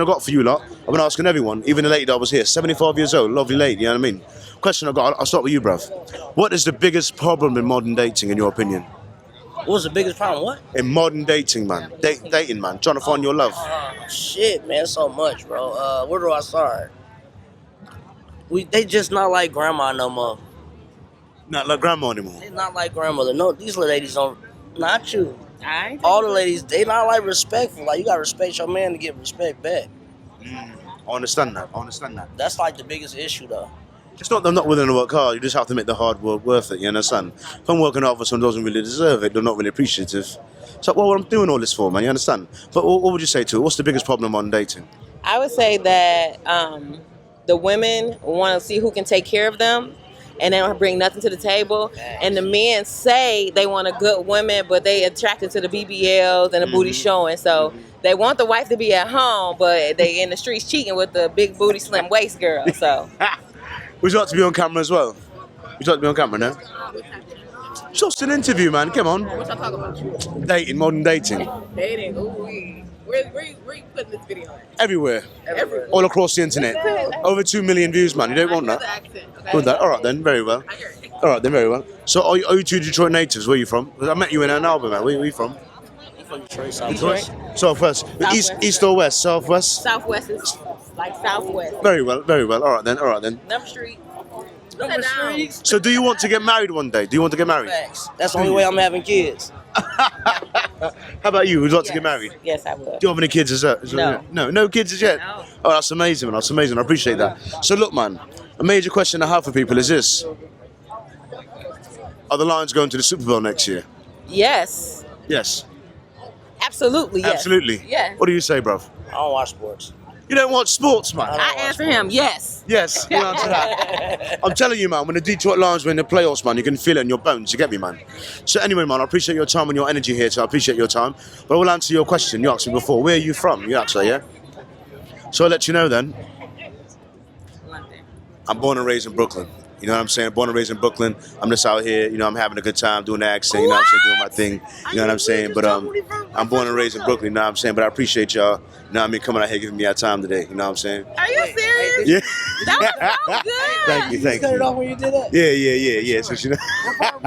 got for you lot, I've been asking everyone, even the lady that was here, 75 years old, lovely lady, you know what I mean? Question I got, I'll start with you, bruv. What is the biggest problem in modern dating, in your opinion? What's the biggest problem? What? In modern dating, man. Dating, man. Trying to find your love. Shit, man, so much, bro. Where do I start? They just not like grandma no more. Not like grandma anymore. They're not like grandmother. No, these ladies don't. Not you. I All the ladies, they not like respectful. Like you gotta respect your man to get respect back. I understand that. I understand that. That's like the biggest issue though. It's not they're not willing to work hard. You just have to make the hard work worth it. You understand? If I'm working hard for someone who doesn't really deserve it, they're not really appreciative. So, well, what I'm doing all this for, man. You understand? But what would you say to it? What's the biggest problem on dating? I would say that the women want to see who can take care of them, and they don't bring nothing to the table. And the men say they want a good woman, but they attracted to the BBLs and the booty showing. So they want the wife to be at home, but they in the streets cheating with the big booty, slim waist girl. So Would you like to be on camera as well? Would you like to be on camera now? It's just an interview, man. Come on. What y'all talking about? Dating, modern dating. Dating. Ooh, where you putting this video on? Everywhere. Everywhere. All across the internet. Over 2 million views, man. You don't want that. Good that. All right then. Very well. All right then. Very well. So are you two Detroit natives? Where are you from? 'Cause I met you in Ann Arbor, man. Where are you from? From Detroit, Detroit. Southwest. East or west? Southwest. Southwest is like Southwest. Very well. Very well. All right then. All right then. Number Street. Number streets. So do you want to get married one day? Do you want to get married? Facts. That's the only way I'm having kids. How about you? Would you like to get married? Yes, I would. Do you have any kids as yet? No kids as yet? No. Oh, that's amazing, man. That's amazing. I appreciate that. So look, man, a major question I have for people is this. Are the Lions going to the Super Bowl next year? Yes. Yes. Absolutely, yes. Absolutely. Yes. What do you say, bruv? I don't watch sports. You don't watch sports, man? I answer him, yes. Yes, you answer that. I'm telling you, man, when the Detroit Lions win the playoffs, man, you can feel it in your bones. You get me, man? So anyway, man, I appreciate your time and your energy here, so I appreciate your time. But I will answer your question you asked me before. Where are you from? You actually, yeah? So I'll let you know then. London. I'm born and raised in Brooklyn. You know what I'm saying? Born and raised in Brooklyn. I'm just out here, you know, I'm having a good time doing the accent, you know what I'm saying, doing my thing. You know what I'm saying? But I'm born and raised in Brooklyn, you know what I'm saying? But I appreciate y'all, you know what I mean, coming out here giving me your time today, you know what I'm saying? Are you serious? Yeah. That was so good. Thank you, thank Cut it you. off when you did that. Yeah. So, you know. What part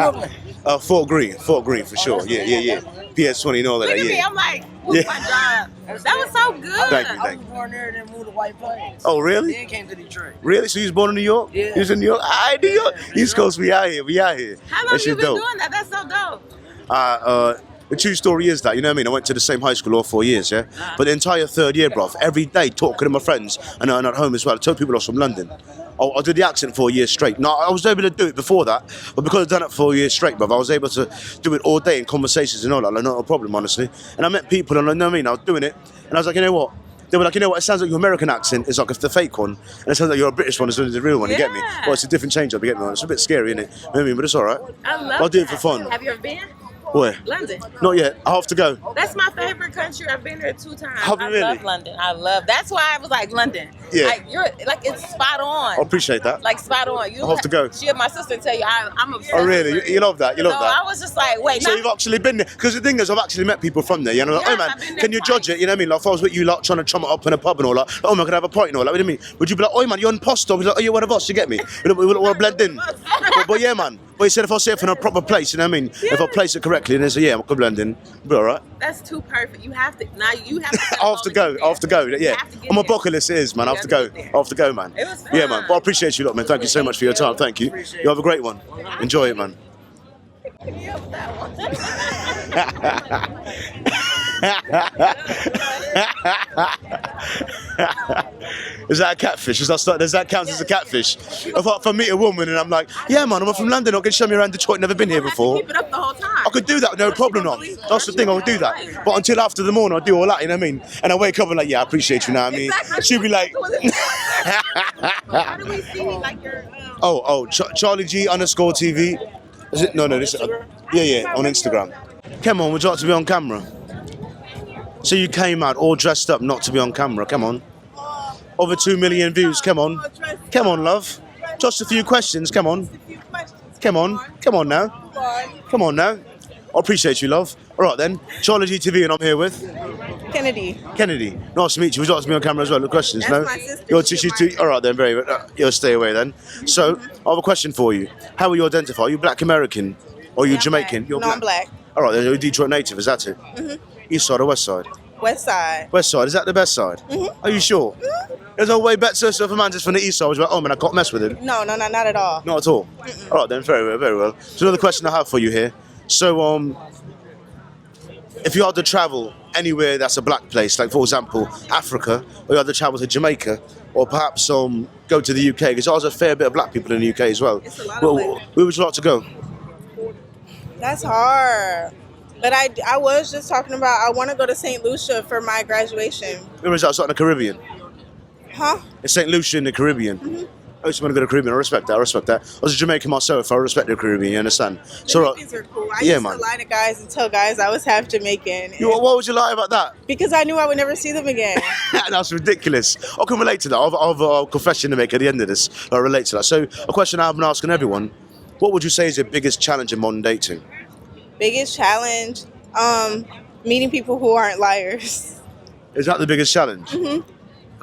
of Brooklyn? Fort Green for sure. Yeah. PS20 and all that, Look at me, yeah. I'm like, what's my job? That was so good. Thank you, I thank was you. born there and then moved to White Plains. Oh, really? Then came to Detroit. Really? So you was born in New York? Yeah. You was in New York? New York. East Coast, we out here. How long That you shit been dope. doing that? That's so dope. The true story is that, you know what I mean, I went to the same high school all 4 years, yeah? But the entire third year, bruv, every day talking to my friends, and at home as well, I told people I was from London. I did the accent for 4 years straight. Now, I was able to do it before that, but because I've done it for 4 years straight, bruv, I was able to do it all day in conversations and all that, like, not a problem, honestly. And I met people, and you know what I mean, I was doing it, and I was like, you know what? They were like, you know what, it sounds like your American accent is like the fake one, and it sounds like your British one is the real one, you get me? Yeah. Well, it's a different change up, you get me? It's a bit scary, innit? You know what I mean? But it's alright. I love I'll do it that. for fun. Have you ever been? Where? London. Not yet. I have to go. That's my favorite country. I've been there 2 times. Have you I really? love London. That's why I was like London. Yeah. Like it's spot on. I appreciate that. Like spot on. You I'll have to go. She and my sister tell you I'm obsessed. Oh, really? with it. You love that? You love So that? I was just like, wait, So not- you've actually been there? Because the thing is, I've actually met people from there. You know, like, Yes, oh man, I've been there can you judge twice. it? You know what I mean? Like if I was with you, like trying to chum it up in a pub and all that. Oh man, can I have a pint and all that? What do you mean? Would you be like, oh man, you're imposter? We'd be like, oh, you're one of us. You get me? We want to blend in. But yeah, man. But you said if I say it from a proper place, you know what I mean? If I place it correctly, and they say, yeah, I could blend in, be all right. That's too perfect. You have to now. You have to. I have to go. I have to go. Yeah. have to get On my there. bucket list, it is, man. I have to go. gotta get there. I have to go, man. It was Yeah, fun. man. But I appreciate you, lot, man. Thank you so much for your time. Thank you. You have a great one. Enjoy it, man. Is that a catfish? Does that count as a catfish? If I meet a woman and I'm like, yeah, man, I'm from London. I can show me around Detroit. Never been here before. Keep it up the whole time. I could do that, no problem. No, that's the thing. I would do that. But until after the morning, I do all that. You know what I mean? And I wake up and like, yeah, I appreciate you. Know what I mean? Exactly. She'll be like, How do we see like your? CharlieG_TV. Is it? No, this. Yeah, on Instagram. Come on, would you like to be on camera? So you came out all dressed up not to be on camera. Come on. Over 2 million views. Come on. Come on, love. Just a few questions. Come on. Come on. Come on now. Come on now. I appreciate you, love. All right then. CharlieGtv, and I'm here with Kennedy. Kennedy. Nice to meet you. Would you like to be on camera as well? No questions, That's no? my sister. You're too. All right then. Very well. You'll stay away then. So I have a question for you. How will you identify? Are you Black American or are you Jamaican? You're No, I'm black. All right then. You're a Detroit native. Is that it? East side or west side? West side. West side. Is that the best side? Are you sure? There's no way better. So if a man just from the east side was like, oh man, I can't mess with him. No, not at all. Not at all. All right then, very well, very well. So another question I have for you here. So if you had to travel anywhere that's a black place, like for example Africa, or you had to travel to Jamaica, or perhaps go to the UK, because there's a fair bit of black people in the UK as well. It's a lot of Where would you like to go? That's hard. But I was just talking about I want to go to St. Lucia for my graduation. Where is that? It's like in the Caribbean. Huh? It's St. Lucia in the Caribbean. I just want to go to the Caribbean. I respect that. I respect that. I was a Jamaican myself. I respect the Caribbean. You understand? So, Jamaicans are cool. I used to lie to guys and tell guys I was half Jamaican. What would you lie about that? Because I knew I would never see them again. That's ridiculous. I can relate to that. I've a confession to make at the end of this. I relate to that. So, a question I've been asking everyone: what would you say is your biggest challenge in modern dating? Biggest challenge, meeting people who aren't liars. Is that the biggest challenge?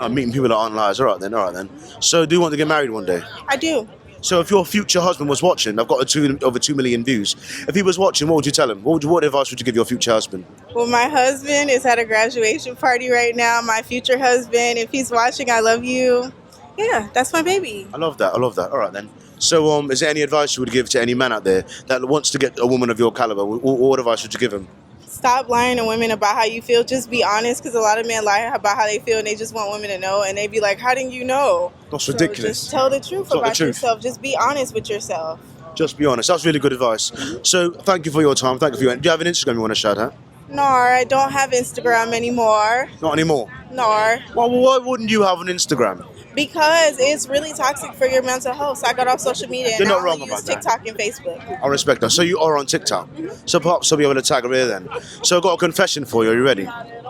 Meeting people that aren't liars. All right then. So, do you want to get married one day? I do. So, if your future husband was watching, I've got over 2 million views. If he was watching, what would you tell him? What advice would you give your future husband? Well, my husband is at a graduation party right now. My future husband, if he's watching, I love you. Yeah, that's my baby. I love that. All right then. So, is there any advice you would give to any man out there that wants to get a woman of your caliber? What advice would you give him? Stop lying to women about how you feel. Just be honest, because a lot of men lie about how they feel, and they just want women to know. And they be like, "How didn't you know?" That's ridiculous. Just tell the truth about yourself. Just be honest with yourself. Just be honest. That's really good advice. So, thank you for your time. Thank you for your. Do you have an Instagram you want to shout out? No, I don't have Instagram anymore. Not anymore. No. Well, why wouldn't you have an Instagram? Because it's really toxic for your mental health. So I got off social media. You're and not I wrong only about use that. TikTok and Facebook. I respect that. So you are on TikTok. So perhaps I'll be able to tag her here then. So I've got a confession for you. Are you ready?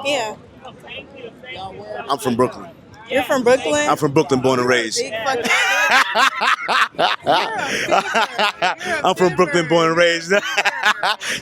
Yeah. I'm from Brooklyn. You're from Brooklyn? I'm from Brooklyn, born and raised. Big fucking I'm from Brooklyn, born and raised.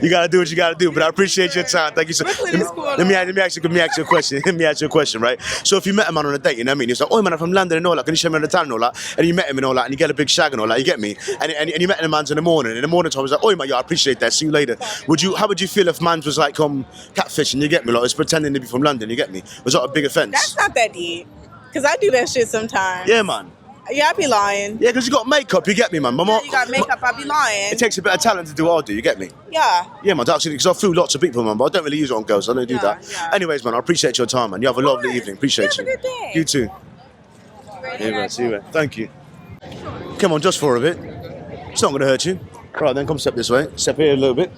You gotta do what you gotta do, but I appreciate your time. Thank you so much. Let me ask you a question. Let me ask you a question, right? So if you met a man on a date, you know what I mean? He's like, oh man, I'm from London and all that. Can you show me around the town and all that? And you met him and all that, and you get a big shag and all that. You get me? And you met the man's in the morning. In the morning time, he's like, oh man, yeah, I appreciate that. See you later. How would you feel if man's was like catfishing? You get me? Like, was pretending to be from London. You get me? Was that a big offence? That's not that deep. Because I do that shit sometimes. Yeah, man. Yeah, I be lying. Yeah, because you got makeup, you get me, man. You got makeup, I be lying. It takes a bit of talent to do what I do, you get me? Yeah. Yeah, man, actually, because I fool lots of people, man, but I don't really use it on girls, I don't do that. Yeah. Anyways, man, I appreciate your time, man. You have a lovely evening, appreciate you. Have a good day. You too. Yeah, man, see you, man. Thank you. Come on, just for a bit. It's not going to hurt you. Right, then come step this way. Step here a little bit.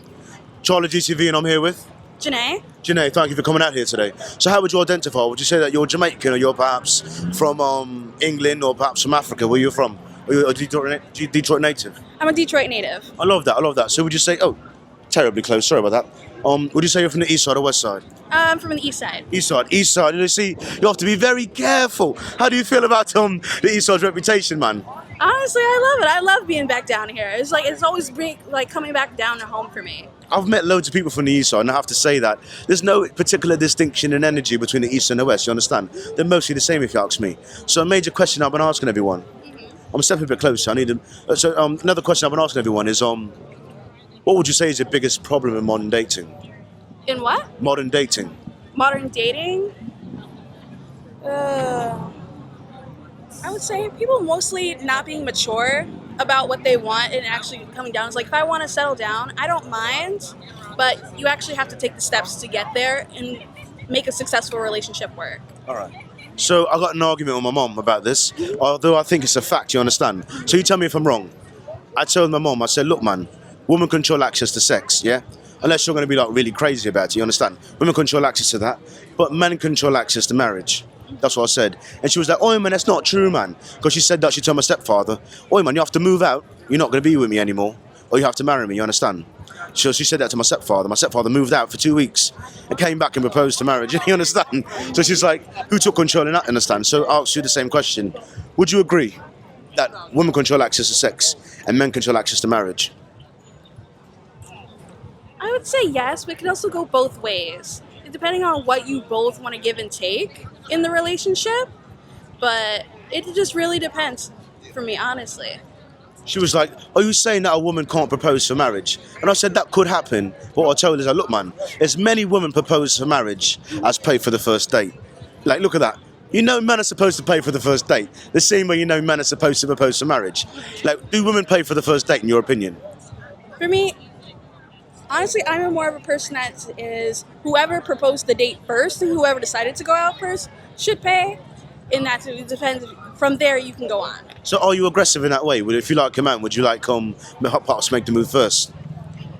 CharlieGtv, and I'm here with? Janae. Janae, thank you for coming out here today. So how would you identify? Would you say that you're Jamaican or you're perhaps from England or perhaps from Africa? Where you're from? Are you a Detroit native? I'm a Detroit native. I love that. So would you say, terribly close, sorry about that. Would you say you're from the east side or west side? I'm from the east side. East side. You see, you have to be very careful. How do you feel about the east side's reputation, man? Honestly, I love it. I love being back down here. It's always coming back down to home for me. I've met loads of people from the east side, and I have to say that there's no particular distinction in energy between the east and the west, you understand? They're mostly the same, if you ask me. So a major question I've been asking everyone, I'm stepping a bit closer, I need them. Another question I've been asking everyone is, what would you say is the biggest problem in modern dating? In what? Modern dating. Modern dating? I would say people mostly not being mature about what they want and actually coming down. It's like, if I want to settle down, I don't mind, but you actually have to take the steps to get there and make a successful relationship work. All right. So I got an argument with my mom about this, although I think it's a fact, you understand? So you tell me if I'm wrong. I told my mom, I said, look man, women control access to sex, yeah? Unless you're going to be like really crazy about it, you understand? Women control access to that, but men control access to marriage. That's what I said. And she was like, oh man, that's not true, man. Because she said that, she told my stepfather, oh man, you have to move out. You're not going to be with me anymore. Or you have to marry me, you understand? So she said that to my stepfather. My stepfather moved out for 2 weeks and came back and proposed to marriage. You understand? So she's like, who took control in that, understand? So I'll ask you the same question. Would you agree that women control access to sex and men control access to marriage? I would say yes, but it can also go both ways. Depending on what you both want to give and take in the relationship, but it just really depends for me, honestly. She was like, are you saying that a woman can't propose for marriage? And I said, that could happen. But what I told her is, like, look man, as many women propose for marriage as pay for the first date. Like, look at that. You know men are supposed to pay for the first date. The same way you know men are supposed to propose for marriage. Like, do women pay for the first date in your opinion? For me, honestly, I'm more of a person that is whoever proposed the date first and whoever decided to go out first should pay. And that it depends. From there, you can go on. So are you aggressive in that way? If you like a man, would you like perhaps make the move first?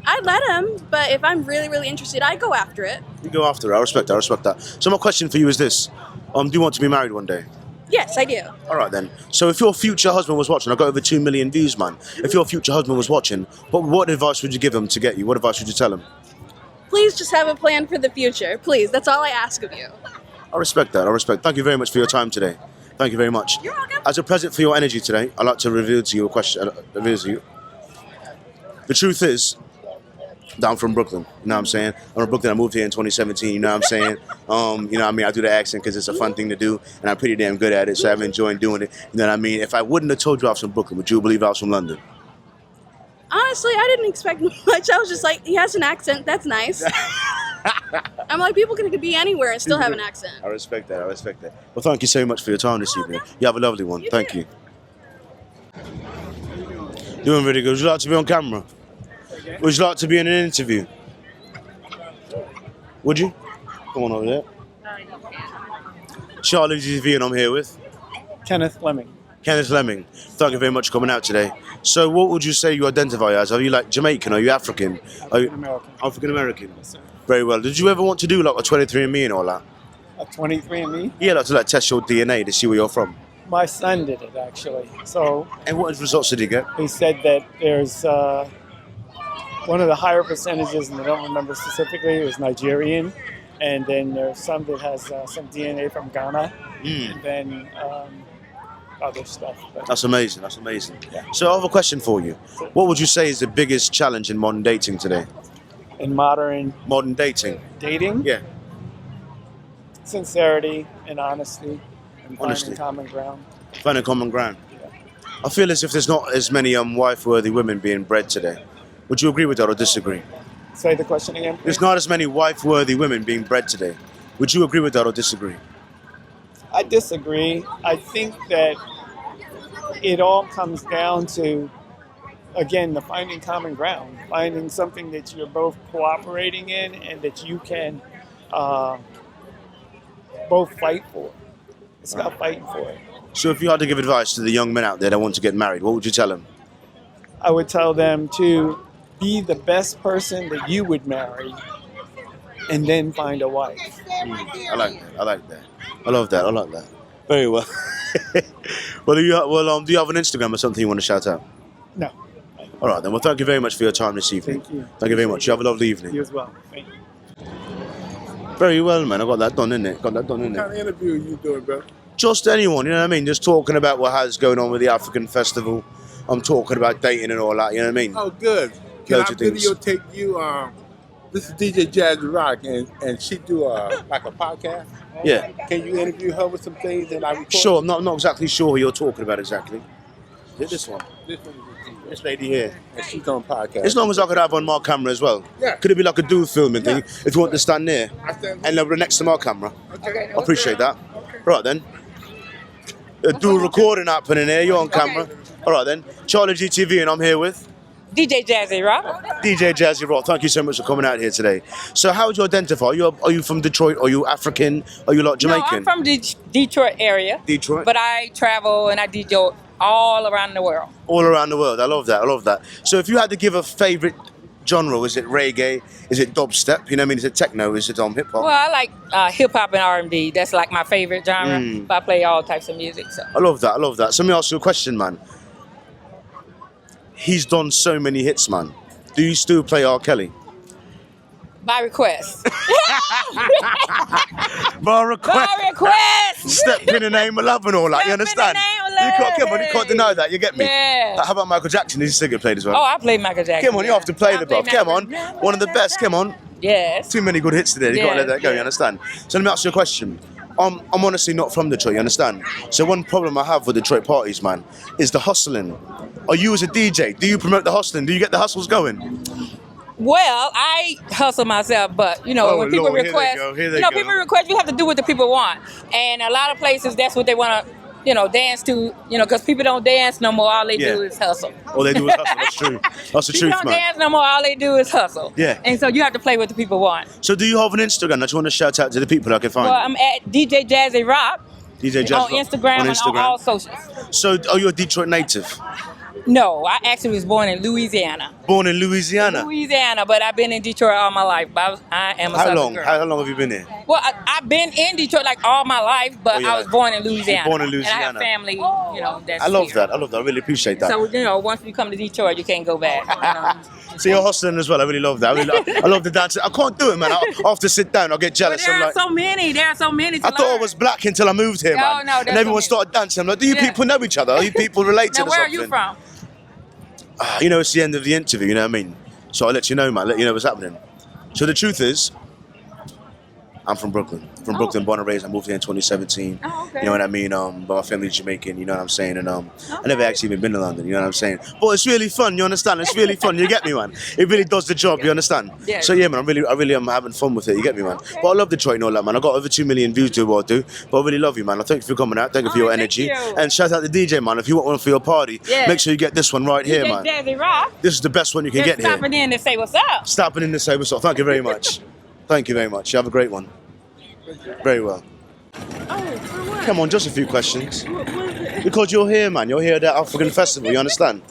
I'd let him, but if I'm really, really interested, I'd go after it. You go after it. I respect that. I respect that. So my question for you is this. Do you want to be married one day? Yes, I do. All right then. So if your future husband was watching, I got over 2 million views, man. If your future husband was watching, what advice would you give him to get you? What advice would you tell him? Please just have a plan for the future. Please, that's all I ask of you. I respect that. I respect. Thank you very much for your time today. Thank you very much. You're welcome. As a present for your energy today, I'd like to reveal to you a question. Reveal to you. The truth is that I'm from Brooklyn. You know what I'm saying? I'm from Brooklyn. I moved here in 2017. You know what I'm saying? You know what I mean? I do the accent because it's a fun thing to do, and I'm pretty damn good at it, so I've enjoyed doing it. You know what I mean? If I wouldn't have told you I was from Brooklyn, would you believe I was from London? Honestly, I didn't expect much. I was just like, he has an accent. That's nice. I'm like, people could be anywhere and still have an accent. I respect that. I respect that. Well, thank you so much for your time this evening. You have a lovely one. Thank you. Doing really good. Would you like to be on camera? Would you like to be in an interview? Would you? Come on over there. CharlieGtv, and I'm here with Kenneth Fleming. Kenneth Fleming. Thank you very much for coming out today. So what would you say you identify as? Are you like Jamaican? Are you African? Are you American. African American? Yes, sir. Very well. Did you ever want to do like a 23andMe and all that? A 23andMe? Yeah, like to test your DNA to see where you're from. My son did it, actually. So. And what results did he get? He said that there's one of the higher percentages, and I don't remember specifically, it was Nigerian. And then there's some that has some DNA from Ghana. And then other stuff. But That's amazing. That's amazing. Yeah. So I have a question for you. What would you say is the biggest challenge in modern dating today? in modern dating? Yeah. Sincerity and honesty and finding common ground. Finding common ground. I feel as if there's not as many wife-worthy women being bred today. Would you agree with that or disagree? Say the question again, please. There's not as many wife-worthy women being bred today. Would you agree with that or disagree? I disagree. I think that it all comes down to, again, the finding common ground, finding something that you're both cooperating in and that you can both fight for. It's about fighting for it. So if you had to give advice to the young men out there that want to get married, what would you tell them? I would tell them to be the best person that you would marry and then find a wife. I like that. I like that. I love that. I like that. Very well. Do you have an Instagram or something you want to shout out? No. All right, then. Well, thank you very much for your time this evening. Thank you. Thank you very much. You have a lovely evening. You as well. Thank you. Very well, man. I got that done, innit? What kind of interview are you doing, bro? Just anyone, you know what I mean? Just talking about what has going on with the African festival. I'm talking about dating and all that, you know what I mean? Oh, good. Can Loads I of things. videotape you? This is DJ Jazz Rock, and she do like a podcast. Yeah. Can you interview her with some things and I record? Sure, I'm not exactly sure who you're talking about exactly. Is it this one? This one is this lady here. And she's on podcast. As long as I could have on my camera as well. Yeah. Could it be like a dual filming thing? If you want to stand there I stand and they're next to my camera. Okay. I appreciate that. Right then. A dual recording happening here. You're on camera. All right then. CharlieGtv, and I'm here with DJ Jazzy Rock. DJ Jazzy Rock. Thank you so much for coming out here today. So how would you identify? Are you from Detroit? Are you African? Are you like Jamaican? No, I'm from Detroit area. Detroit. But I travel and I DJ all around the world. All around the world. I love that. I love that. So if you had to give a favorite genre, is it reggae? Is it dubstep? You know what I mean? Is it techno? Is it hip hop? Well, I like hip hop and R&B. That's like my favorite genre. But I play all types of music. So. I love that. I love that. So let me ask you a question, man. He's done so many hits, man. Do you still play R. Kelly? By request. By request. By request. Step in the name of love and all that. You understand? You can't deny that. You get me? Yeah. How about Michael Jackson? He's still played as well. Oh, I play Michael Jackson. Come on, you have to play the bruv. Come on. One of the best. Come on. Yes. Too many good hits today. You can't let that go. Yeah. You understand? So let me ask you a question. I'm honestly not from Detroit. You understand? So one problem I have with Detroit parties, man, is the hustling. Are you as a DJ? Do you promote the hustling? Do you get the hustles going? Well, I hustle myself, but when people Lord, request, people request, we have to do what the people want. And a lot of places, that's what they want to, dance to, because people don't dance no more. All they do is hustle. All they do is hustle. That's true. That's the People truth, don't man. dance no more. All they do is hustle. Yeah. And so you have to play what the people want. So do you have an Instagram? I just want to shout out to the people I can find. Well, I'm at DJ Jazzy Rock. DJ Jazzy on Rock. Instagram On and on all socials. So are you a Detroit native? No, I actually was born in Louisiana. Born in Louisiana? Louisiana, but I've been in Detroit all my life. I am a How Southern long? girl. How long have you been here? Well, I've been in Detroit like all my life, but I was born in Louisiana. You're born in Louisiana. And I have family, that's I love here. that. I love that. I really appreciate that. So, once we come to Detroit, you can't go back. So you're hustling as well. I really love that. I love the dance. I can't do it, man. I have to sit down. I'll get jealous. There are so many. There are so many to I thought I was black until I moved here, man. No, and everyone started dancing. I'm like, do you people know each other? Are you people related Now, or where something? are you from? It's the end of the interview, you know what I mean? So I'll let you know, man. Let you know what's happening. So the truth is, I'm from Brooklyn. From Brooklyn, born and raised. I moved here in 2017. Oh, okay. You know what I mean? But my family's Jamaican, you know what I'm saying? And I never actually even been to London, you know what I'm saying? But it's really fun, you understand? It's really fun, you get me, man? It really does the job, you understand? Yeah. So yeah, man, I really am having fun with it, you get me, man? But I love Detroit and all that, man. I got over 2 million views to what I do, but I really love you, man. I thank you for coming out, thank you for your energy. And shout out to DJ, man. If you want one for your party, make sure you get this one right here, man. Jazzy Rock. This is the best one you can get here. Stopping in to say what's up. Stopping in to say what's up. Thank you very much. Thank you very much. You have a great one. Very well. Come on, just a few questions. Because you're here, man. You're here at the African Festival, you understand?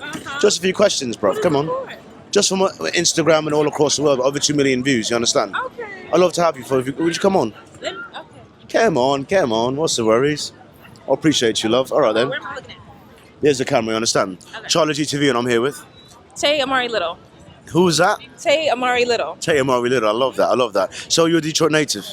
Just a few questions, bruv. Come on. Just from Instagram and all across the world, over 2 million views, you understand? Okay. I'd love to have you for. Would you come on? Okay. Come on. What's the worries? I appreciate you, love. All right, then. Where am I looking at? Here's the camera, you understand? CharlieGtv, and I'm here with. Tay Amari Little. Who's that? Tay Amari Little. Tay Amari Little. I love that. So you're a Detroit native?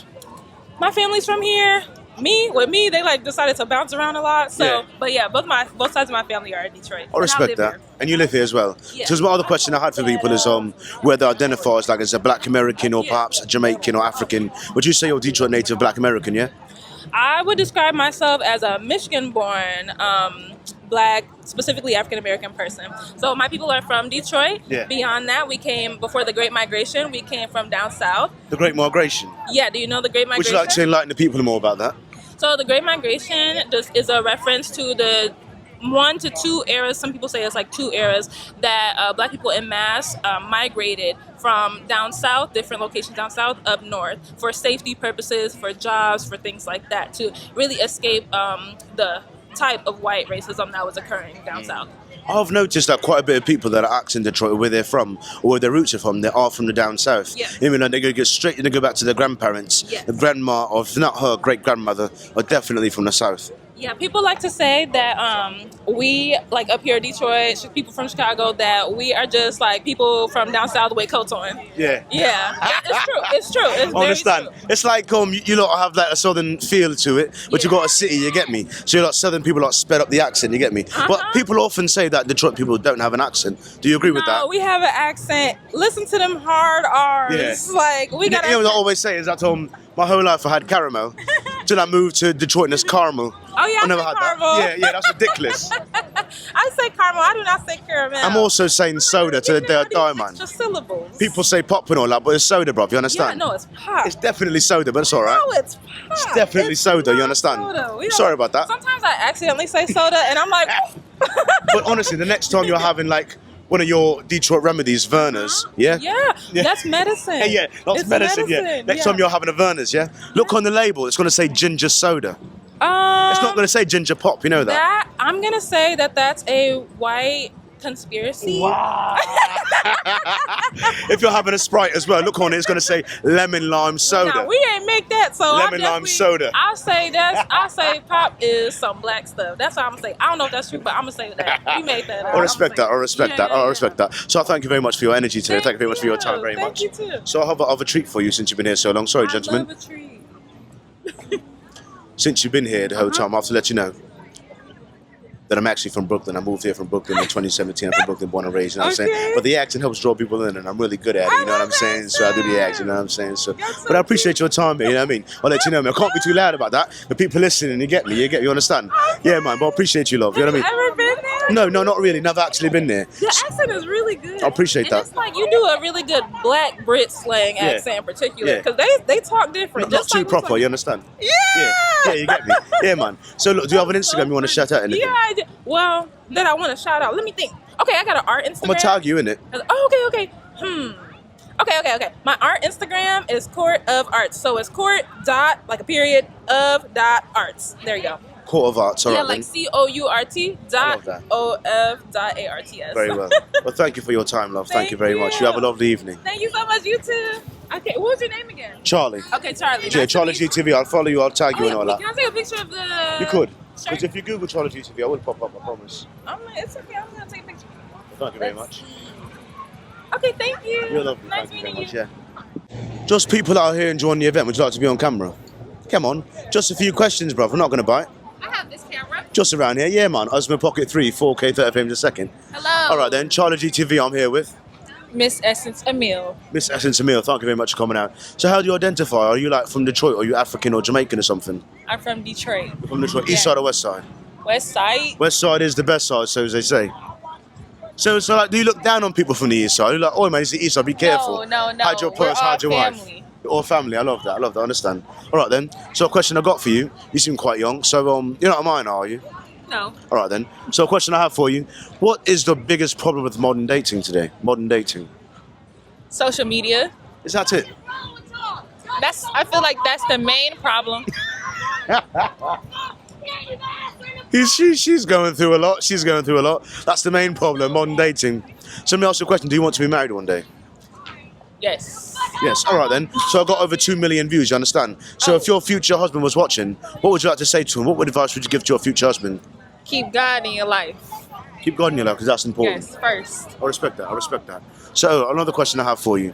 My family's from here. With me, they decided to bounce around a lot. So, Yeah. but yeah, both sides of my family are in Detroit. I respect that. And you live here as well. Yeah. So my other question I had for people is whether they identify as a black American or perhaps a Jamaican or African. Would you say you're Detroit native black American, yeah? I would describe myself as a Michigan-born black, specifically African-American person. So my people are from Detroit. Yeah. Beyond that, we came before the Great Migration. We came from down south. The Great Migration. Yeah, do you know the Great Would Migration? you like to enlighten the people more about that? So the Great Migration is a reference to the 1 to 2 eras. Some people say it's 2 eras that black people en masse migrated from down south, different locations down south, up north for safety purposes, for jobs, for things like that, to really escape the type of white racism that was occurring down south. I've noticed that quite a bit of people that are acting Detroit, where they're from or where their roots are from, they are from the down south. Yeah. Even though they go straight and they go back to their grandparents. Yes. The grandma, or if not her great grandmother, are definitely from the south. Yeah, people like to say that we, up here in Detroit, people from Chicago, that we are just people from down south with coats on. Yeah. Yeah, it's true. It's true. It's I understand. Very true. It's like you lot have a southern feel to it, but you got a city, you get me? So you're southern people sped up the accent, you get me? But people often say that Detroit people don't have an accent. Do you agree with that? No, we have an accent. Listen to them hard R's. Yeah. We got. You know what I always say is that my whole life I had caramel. Till I moved to Detroit and it's caramel. Oh yeah, I never had caramel. that. Yeah, that's ridiculous. I say caramel. I do not say caramel. I'm also saying soda to the day I die, man. Extra syllables. People say pop and all that, but it's soda, bruv. You understand? Yeah, no, it's pop. It's definitely soda, but it's all right. No, it's pop. It's definitely soda. You understand? Soda. Sorry about that. Sometimes I accidentally say soda, and I'm like. But honestly, the next time you're having one of your Detroit remedies, Verner's, yeah? Yeah, that's medicine. Yeah, that's It's medicine, yeah. Next time you're having a Verner's, yeah? Look on the label, it's going to say ginger soda. It's not going to say ginger pop, you know that? I'm going to say that that's a white conspiracy. Wow. If you're having a Sprite as well, look on it, it's going to say lemon lime soda. Nah, we ain't make that, so lemon lime soda. I'll say pop is some black stuff. That's what I'm gonna say. I don't know if that's true, but I'm gonna say that. We made that up. I respect that. I respect that. So I thank you very much for your energy today. Thank you very much for your time very much. Thank you too. So I have a treat for you since you've been here so long. Sorry, gentlemen. I love a treat. Since you've been here the whole time, I have to let you know that I'm actually from Brooklyn. I moved here from Brooklyn in 2017. I'm from Brooklyn, born and raised, you know what I'm saying? But the accent helps draw people in, and I'm really good at it, you know what I'm saying? So I do the accent, you know what I'm saying? So, but I appreciate your time, man, you know what I mean? I'll let you know, man. I can't be too loud about that. The people listening, you get me, you understand? Yeah, man, but I appreciate you, love, you know what I mean? Ever been there? No, not really. Never actually been there. Your accent is really good. I appreciate and that. It's like you do a really good Black Brit slang Yeah. accent in particular, Yeah. because they talk different. Not just too like we proper, talk- you understand? Yeah. Yeah, you get me. Yeah, man. So look, do you have an Instagram you want to shout out anything? Yeah, I do. Well, that I want to shout out. Let me think. Okay, I got an art Instagram. I'm gonna tag you in it. Oh, okay. Okay. My art Instagram is Court of Arts. So it's court dot like a period of dot arts. There you go. Court of Arts, all Yeah, right like then. COURT dot that. OF dot ARTS. Very well. Well, thank you for your time, love. Thank you very much. You have a lovely evening. Thank you so much. You too. Okay, what was your name again? Charlie. Okay, Charlie. Yeah, CharlieGtv. I'll follow you. I'll tag you and all that. Can I take a picture of the? You could. Sure. Because if you Google CharlieGtv, I will pop up. I promise. It's okay. I'm gonna take a picture. Thank you very much. Okay, thank you. You're lovely. Nice Thank you very meeting much. Yeah. Just people out here enjoying the event. Would you like to be on camera? Come on. Just a few questions, bruv. We're not going to bite. I have this camera. Just around here. Yeah, man. Osmo Pocket 3, 4K, 30 frames a second. Hello. All right then. CharlieGtv. I'm here with Miss Essence Emil. Miss Essence Emil. Thank you very much for coming out. So how do you identify? Are you like from Detroit? Or are you African or Jamaican or something? I'm from Detroit. You're from Detroit. East side or west side? West Side. West side is the best side, so as they say. So like, do you look down on people from the east side? You're like, oh man, it's the east side, be careful. No. Hide your We're purse, all hide your wife. family. You're all family. I love that. I understand. All right then. So a question I got for you. You seem quite young, so you're not a minor, are you? No. All right then. So a question I have for you. What is the biggest problem with modern dating today? Modern dating. Social media. Is that it? I feel like that's the main problem. She's going through a lot. She's going through a lot. That's the main problem, modern dating. So let me ask you a question. Do you want to be married one day? Yes. Yes. All right then. So I got over 2 million views, you understand? So if your future husband was watching, what would you like to say to him? What advice would you give to your future husband? Keep God in your life. Keep God in your life, because that's important. Yes, first. I respect that. So another question I have for you.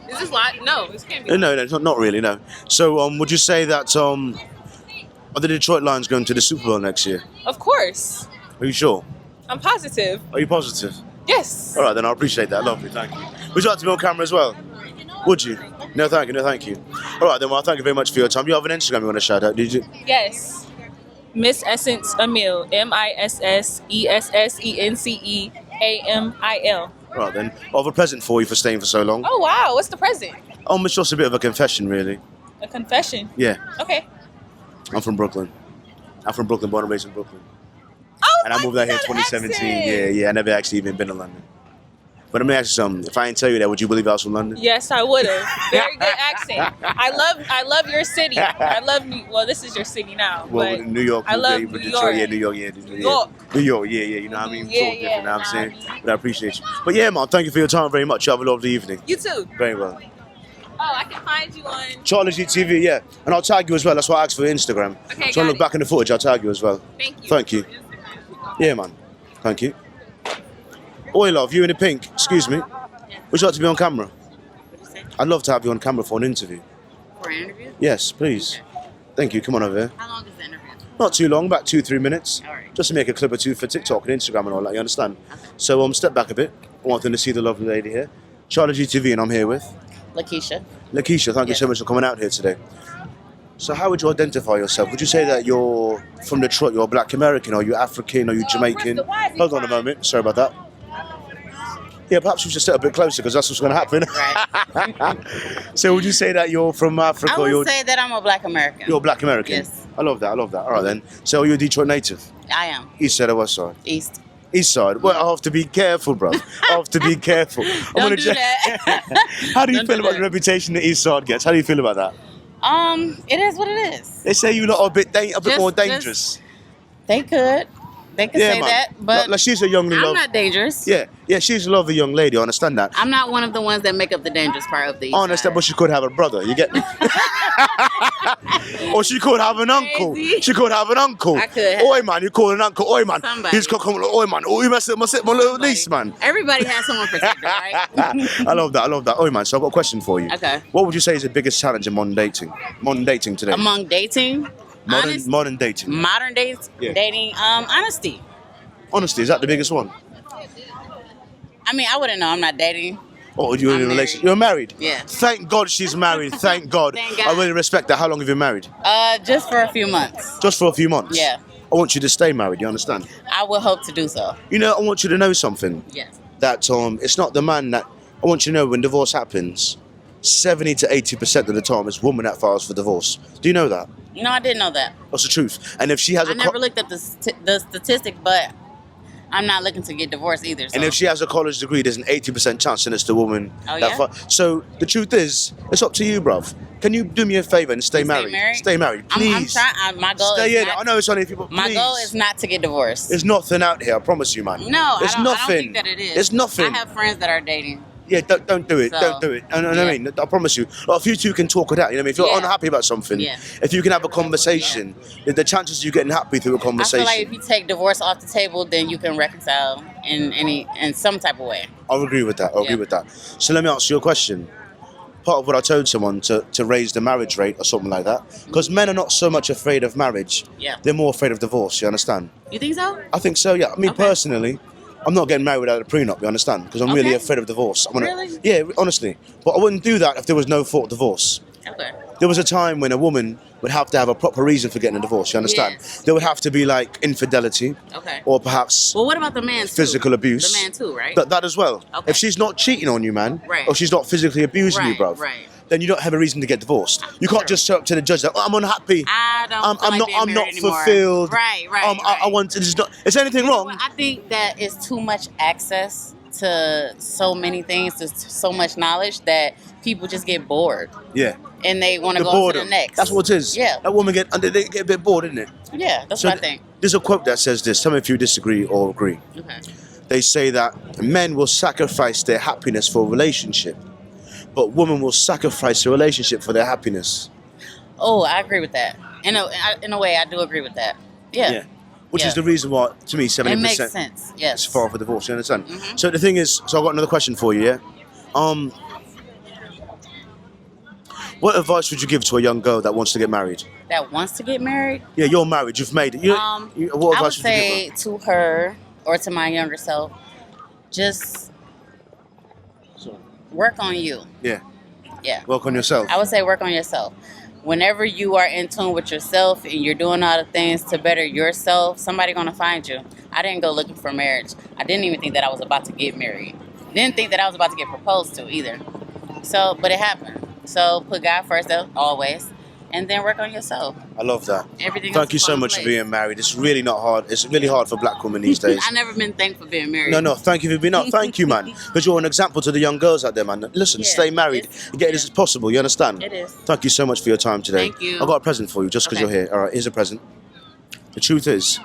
Is this live? No, this can't be. No, not really, no. So would you say that are the Detroit Lions going to the Super Bowl next year? Of course. Are you sure? I'm positive. Are you positive? Yes. All right, then I appreciate that. Lovely, thank you. Would you like to be on camera as well? Would you? No, thank you. All right, then, well, thank you very much for your time. You have an Instagram you want to shout out, did you? Yes. Miss Essence Emil. MISSESSENCEAMIL. All right, then. I have a present for you for staying for so long. Oh, wow. What's the present? It's just a bit of a confession, really. A confession. Yeah, Okay. I'm from Brooklyn. Born and raised in Brooklyn. Oh, And I moved out here in 2017. Yeah, I never actually even been to London. But let me ask you something. If I didn't tell you that, would you believe I was from London? Yes, I would have. Very good accent. I love your city. I love this is your city now. Well, but New York. I love but New Detroit, York. New York. New York. Yeah. You know what I mean? Yeah, Talk different, you know what I'm saying? I mean. But I appreciate you. But yeah, man, thank you for your time very much. You have a lovely evening. You too. Very well. Oh, I can find you on. CharlieGtv, yeah. And I'll tag you as well. That's why I asked for Instagram. Okay, So I got look it. back in the footage, I'll tag you as well. Thank you. Yeah, man. Thank you. Oi, love, you in the pink. Excuse me. Would you like to be on camera? I'd love to have you on camera for an interview. For an interview? Yes, please. Thank you. Come on over here. How long is the interview? Not too long, about 2-3 minutes. All right. Just to make a clip or two for TikTok and Instagram and all that, you understand? So step back a bit. I want them to see the lovely lady here. CharlieGtv, and I'm here with Lakeisha. Lakeisha. Thank you so much for coming out here today. So how would you identify yourself? Would you say that you're from Detroit, you're Black American, or you're African, or you're Jamaican? Hold on a moment, sorry about that. Yeah, perhaps we should step a bit closer because that's what's going to happen. Right. So would you say that you're from Africa? I or would you're, say that I'm a Black American. you're Black American? Yes. I love that. All right then. So are you a Detroit native? I am. East side or west side? East. East side. Well, I have to be careful, bro. I have to be careful. Don't do that. How do you feel about the reputation the East side gets? How do you feel about that? It is what it is. They say you lot are a bit more Just- dangerous. They could. They could say man. that, but like she's a young I'm love. not dangerous. Yeah, she's a lovely young lady. I understand that. I'm not one of the ones that make up the dangerous part of the East I understand, but she could have a brother. You get me? Or she could have an uncle. She could have an uncle. I could have. Oi, man, you call an uncle. Oi, man. Somebody. He's come. Oi, man. Oh, you must my little niece, man. Everybody has someone protected, right? I love that. Oi, man. So I've got a question for you. Okay. What would you say is the biggest challenge in modern dating? Modern dating today. Among dating, Modern dating. modern days, Yeah. dating, honesty. Honesty, is that the biggest one? I mean, I wouldn't know. I'm not dating. Or you're in a relationship? You're married? Yeah. Thank God she's married. Thank God. Thank God. I really respect that. How long have you been married? Just for a few months. Just for a few months? Yeah. I want you to stay married, you understand? I would hope to do so. You know, I want you to know something. Yes. That it's not the man that, I want you to know when divorce happens, 70 to 80% of the time it's woman that files for divorce. Do you know that? No, I didn't know that. That's the truth. And if she has I never looked up the statistic, but I'm not looking to get divorced either. So. And if she has a college degree, there's an 80% chance that it's the woman. Oh, that yeah? So the truth is, it's up to you, bruv. Can you do me a favor and stay married? Stay married, please. I'm trying. My goal stay is in. not, I know it's only people. My goal is not to get divorced. There's nothing out here, I promise you, man. No, there's I don't nothing. think that it is. There's nothing. I have friends that are dating. Yeah, don't do it. So, Don't do it. I mean, I promise you. Like, if you two can talk it out, you know what I mean? If you're unhappy about something, if you can have a conversation, the chances of you getting happy through a conversation. I feel like if you take divorce off the table, then you can reconcile in some type of way. I'll agree with that. I'll agree with that. So let me ask you a question. Part of what I told someone to raise the marriage rate or something like that, because men are not so much afraid of marriage. Yeah. They're more afraid of divorce. You understand? You think so? I think so. Yeah. I mean, personally, I'm not getting married without a prenup. You understand? Because I'm really afraid of divorce. Really? Yeah, honestly. But I wouldn't do that if there was no fault divorce. Okay. There was a time when a woman would have to have a proper reason for getting a divorce. You understand? Yes. There would have to be like infidelity. Okay. Or perhaps. Well, what about the man? Physical abuse. The man too, right? That as well. Okay. If she's not cheating on you, man, Right. or she's not physically abusing you, bruv, Right. then you don't have a reason to get divorced. You can't just show up to the judge like, oh, I'm unhappy. I'm not fulfilled. Right. I want to. Is anything wrong? I think that it's too much access to so many things, to so much knowledge that people just get bored Yeah. and they want to The go to boredom. the next. That's what it is. Yeah. That woman they get a bit bored, isn't it? Yeah, that's So what I think. There's a quote that says this. Tell me if you disagree or agree. Okay. They say that men will sacrifice their happiness for a relationship, but women will sacrifice a relationship for their happiness. Oh, I agree with that. In a way, I do agree with that. Yeah. Which is the reason why, to me, 70% It makes sense. Yes. is far for divorce. You understand? So the thing is, so I've got another question for you. Yeah. What advice would you give to a young girl that wants to get married? That wants to get married. Yeah, you're married. You've made it. What I advice would would you say give to her or to my younger self, just work on you. her? Yeah. Yeah. Work on yourself. I would say work on yourself. Whenever you are in tune with yourself and you're doing all the things to better yourself, somebody gonna find you. I didn't go looking for marriage. I didn't even think that I was about to get married. Didn't think that I was about to get proposed to either. So, but it happened. So put God first always, and then work on yourself. I love that. Everything else Thank you will so fall in much for place. being married. It's really not hard. It's really hard for black women these days. I've never been thankful for being married. No, thank you for being up. Thank you, man. Because you're an example to the young girls out there, man. Listen, stay married and get it as possible. You understand? It is. Thank you so much for your time today. Thank you. I got a present for you just because you're here. All right, here's a present. The truth is,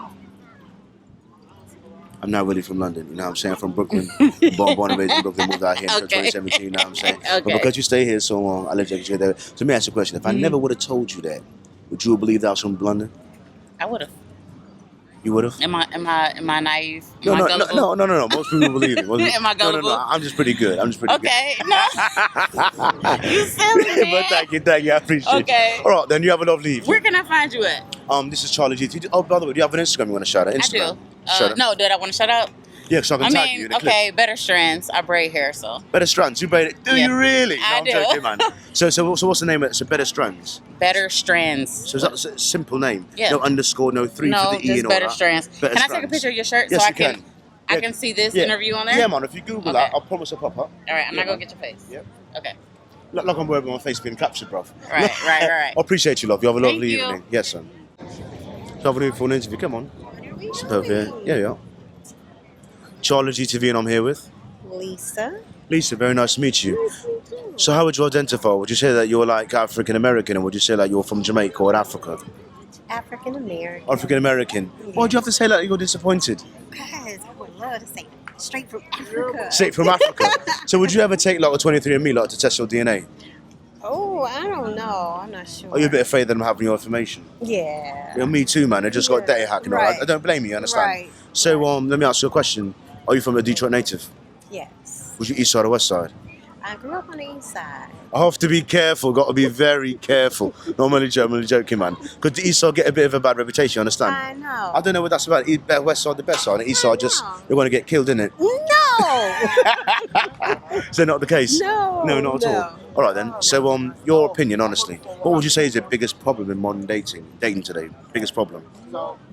I'm not really from London. You know what I'm saying? I'm from Brooklyn. Born and raised in Brooklyn, moved out here in 2017. You know what I'm saying? But because you stay here so long, I let you there. So let me ask you a question. If I never would have told you that, would you have believed I was from London? I would have. You would have? Am I naive? No. Most people believe it. Am I gullible? No. I'm just pretty good. Okay. No. You silly man. But thank you. I appreciate it. Okay. All right, then you have a lovely evening. Where can I find you at? This is CharlieGtv. Oh, by the way, do you have an Instagram you want to shout out? Instagram. I do. No, did I want to shout out? Yeah, so I can tag you in the clip. Okay, Better Strands. I braid hair, so. Better Strands. You braid it. Do you really? No, I'm do. joking, man. So what's the name of it? So Better Strands. Better Strands. So is that a simple name? Yeah. No underscore, no 3 for the E just and all Better that? Strands. Better Can I Strands. take a picture of your shirt Yes, so you can. I can see this interview on there? Yeah, man. If you Google that, I promise I'll pop up. All right, I'm not going to get your face. Yep. Okay. Look like I'm wearing my face being captured, bruv. Right. I appreciate you, love. You have a Thank lovely you. evening. Yes, son. So I'm for an interview. Come on. It's perfect. Yeah. CharlieGtv, and I'm here with Lisa. Lisa. Very nice to meet you. So how would you identify? Would you say that you're like African American, or would you say like you're from Jamaica or Africa? African American. African American. Why do you have to say that you're disappointed? Because I would love to say straight from Africa. Straight from Africa. So would you ever take like a 23andMe like to test your DNA? Oh, I don't know. I'm not sure. Are you a bit afraid that I'm having your information? Yeah. Yeah, me too, man. I just got data hacking. Right. I don't blame you. Understand? Right. So let me ask you a question. Are you from a Detroit native? Yes. Was you east side or west side? I grew up on the east side. I have to be careful. Got to be very careful. No, I'm only joking, man. Because the east side get a bit of a bad reputation. You understand? I know. I don't know what that's about. West side, the best side. The east side, just you're going to get killed, innit? No, Is that not the case? No, not at all. All right then. So, your opinion, honestly, what would you say is the biggest problem in modern dating today? Biggest problem?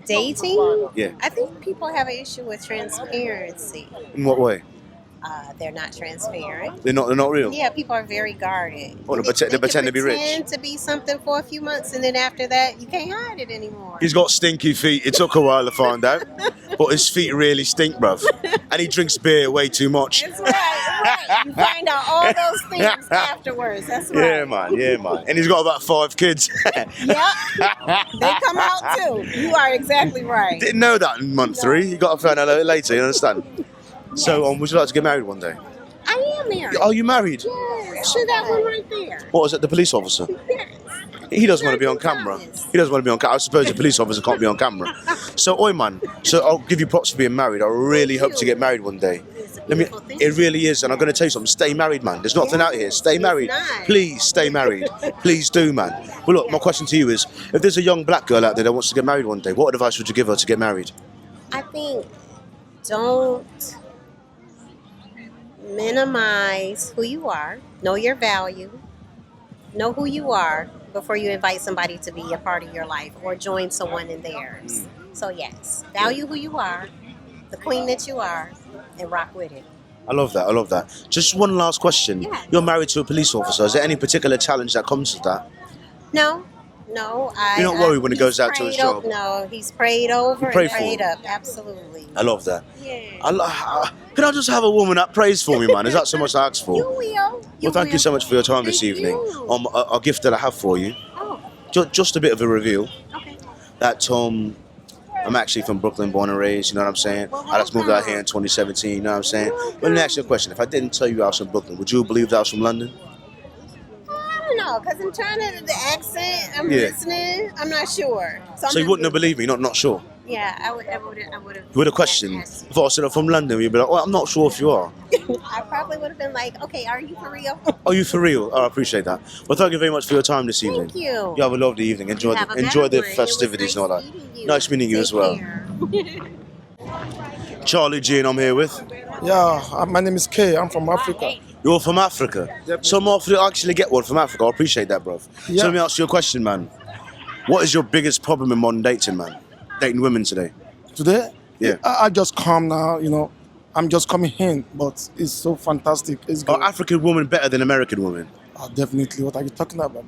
Dating? Yeah. I think people have an issue with transparency. In what way? They're not transparent. They're not real. Yeah, people are very guarded. Oh, they pretend to be rich. Pretend to be something for a few months, and then after that, you can't hide it anymore. He's got stinky feet. It took a while to find out, but his feet really stink, bruv. And he drinks beer way too much. That's right. You find out all those things afterwards. That's right. Yeah, man. And he's got about 5 kids. Yep. They come out too. You are exactly right. Didn't know that in month 3. You got to find out later. You understand? Yes. So, would you like to get married one day? I am married. Are you married? Yes. See that one right there? What was it? The police officer? Yes. He doesn't want to be on camera. He doesn't want to be on camera. I suppose a police officer can't be on camera. So, oi, man. So, I'll give you props for being married. I really hope to get married one day. It really is, and I'm going to tell you something. Stay married, man. There's nothing out here. Stay married. Please stay married. Please do, man. Well, look, my question to you is, if there's a young black girl out there that wants to get married one day, what advice would you give her to get married? I think don't minimize who you are. Know your value. Know who you are before you invite somebody to be a part of your life or join someone in theirs. So yes, value who you are, the queen that you are, and rock with it. I love that. Just one last question. Yeah. You're married to a police officer. Is there any particular challenge that comes with that? No. You're not worried when he goes out to his job? No, he's prayed over and prayed up. Absolutely. I love that. Yeah. Can I just have a woman that prays for me, man? Is that so much to ask for? You will. Well, thank you so much for your time this evening. A gift that I have for you. Oh. Just a bit of a reveal. Okay. That I'm actually from Brooklyn, born and raised, you know what I'm saying? I just moved out here in 2017, you know what I'm saying? But let me ask you a question. If I didn't tell you I was from Brooklyn, would you believe that I was from London? I don't know, because I'm trying to, the accent, I'm listening, I'm not sure. So you wouldn't have believed me, not sure? Yeah, I would have. You would have questioned. If I said I'm from London, you'd be like, oh, I'm not sure if you are. I probably would have been like, okay, are you for real? Are you for real? Oh, I appreciate that. Well, thank you very much for your time this evening. Thank you. You have a lovely evening. Enjoy the festivities and all that. Nice meeting you as well. Charlie G, and I'm here with. Yeah, my name is Kay. I'm from Africa. You're from Africa? Yep. So I'm off to actually get one from Africa. I appreciate that, bro. Yeah. So let me ask you a question, man. What is your biggest problem in modern dating, man? Dating women today? Today? Yeah. I just come now, you know. I'm just coming in, but it's so fantastic. It's good. Are African women better than American women? Definitely. What are you talking about?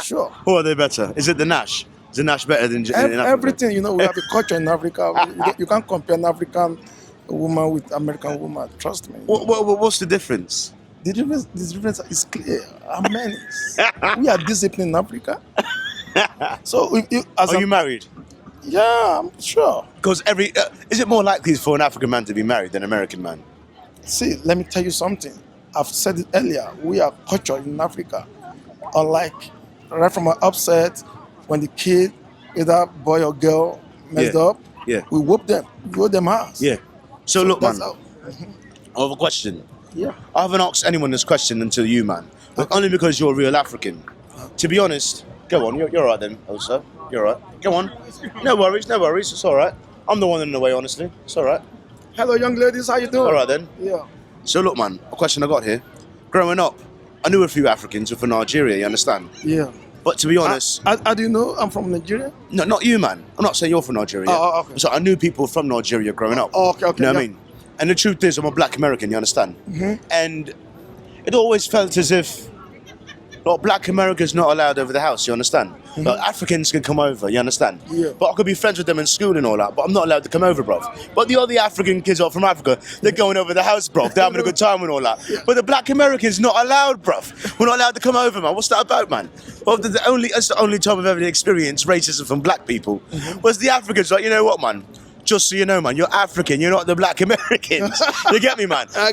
Sure. Who are they better? Is it the Nash? Is the Nash better than in Africa? Everything, you know, we have a culture in Africa. You can't compare an African woman with American woman. Trust me. What's the difference? The difference is clear. We are disciplined in Africa. So, are you married? Yeah, I'm sure. Because is it more likely for an African man to be married than an American man? See, let me tell you something. I've said it earlier. We are cultured in Africa. Unlike right from an upset, when the kid, either boy or girl, messed up, we whoop them, ass. Yeah. So look, man, I have a question. Yeah. I haven't asked anyone this question until you, man. But only because you're a real African. To be honest, go on, you're all right then, also. You're all right. Go on. No worries. It's all right. I'm the one in the way, honestly. It's all right. Hello, young ladies. How you doing? All right, then. Yeah. So, look, man, a question I got here. Growing up, I knew a few Africans who were from Nigeria, you understand? Yeah. But to be honest... How do you know I'm from Nigeria? No, not you, man. I'm not saying you're from Nigeria. Oh, okay. So I knew people from Nigeria growing up. Oh, okay. You know what I mean? And the truth is, I'm a black American, you understand? Mm-hmm. And it always felt as if black America's not allowed over the house, you understand? Mm-hmm. Like, Africans can come over, you understand? Yeah. But I could be friends with them in school and all that, but I'm not allowed to come over, bruv. But the other African kids are from Africa, they're going over the house, bruv. They're having a good time and all that. Yeah. But the black Americans not allowed, bruv. We're not allowed to come over, man. What's that about, man? Well, that's the only time I've ever experienced racism from black people. Mm-hmm. Was the Africans like, you know what, man? Just so you know, man, you're African. You're not the black Americans. You get me, man? I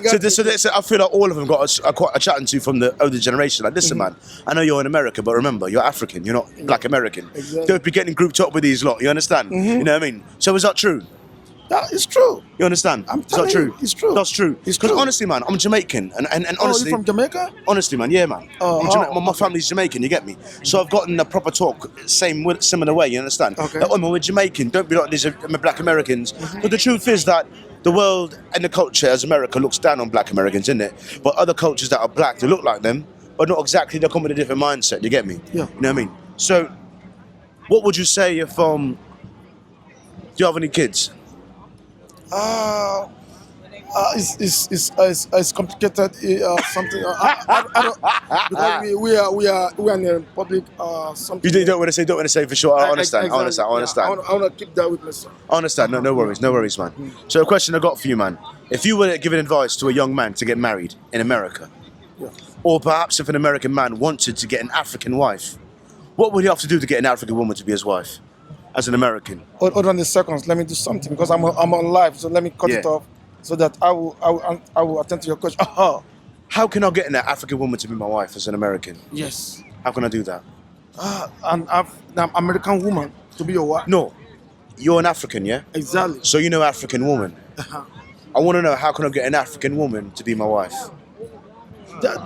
feel like all of them got a chatting to from the older generation. Like, listen, man, I know you're in America, but remember, you're African. You're not black American. Exactly. Don't be getting grouped up with these lot. You understand? Mm-hmm. You know what I mean? So is that true? That is true. You understand? I'm is that true? It's true. That's true. Because honestly, man, I'm Jamaican, and honestly, you from Jamaica? Honestly, man, yeah, man. My family's Jamaican. You get me? So I've gotten a proper talk, similar way. You understand? Okay. Like, we're Jamaican. Don't be like these black Americans. Mm-hmm. But the truth is that the world and the culture as America looks down on black Americans, isn't it? But other cultures that are black, they look like them, but not exactly, they come with a different mindset, you get me? Yeah. You know what I mean? So, what would you say if, do you have any kids? It's complicated. Something I don't, because we are in a public something. You don't want to say for sure. I understand. Exactly. I understand. I want to keep that with myself. I understand. No worries, man. So a question I got for you, man. If you were giving advice to a young man to get married in America, or perhaps if an American man wanted to get an African wife, what would he have to do to get an African woman to be his wife, as an American? Hold on a second. Let me do something because I'm on live. So let me cut it off so that I will attend to your question. How can I get an African woman to be my wife as an American? Yes. How can I do that? An American woman to be your wife. No, you're an African, yeah? Exactly. So you know African woman. I want to know, how can I get an African woman to be my wife?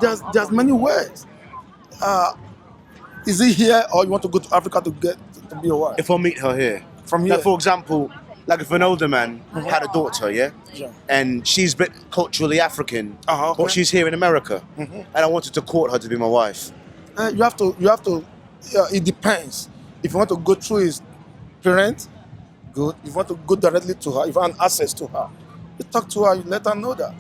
There's many ways. Is it here or you want to go to Africa to be your wife? If I meet her here. From here? Like for example, like if an older man had a daughter, yeah? And she's a bit culturally African, but she's here in America, and I wanted to court her to be my wife. You have to, it depends. If you want to go through his parents, good. If you want to go directly to her, if you want access to her, you talk to her, you let her know that.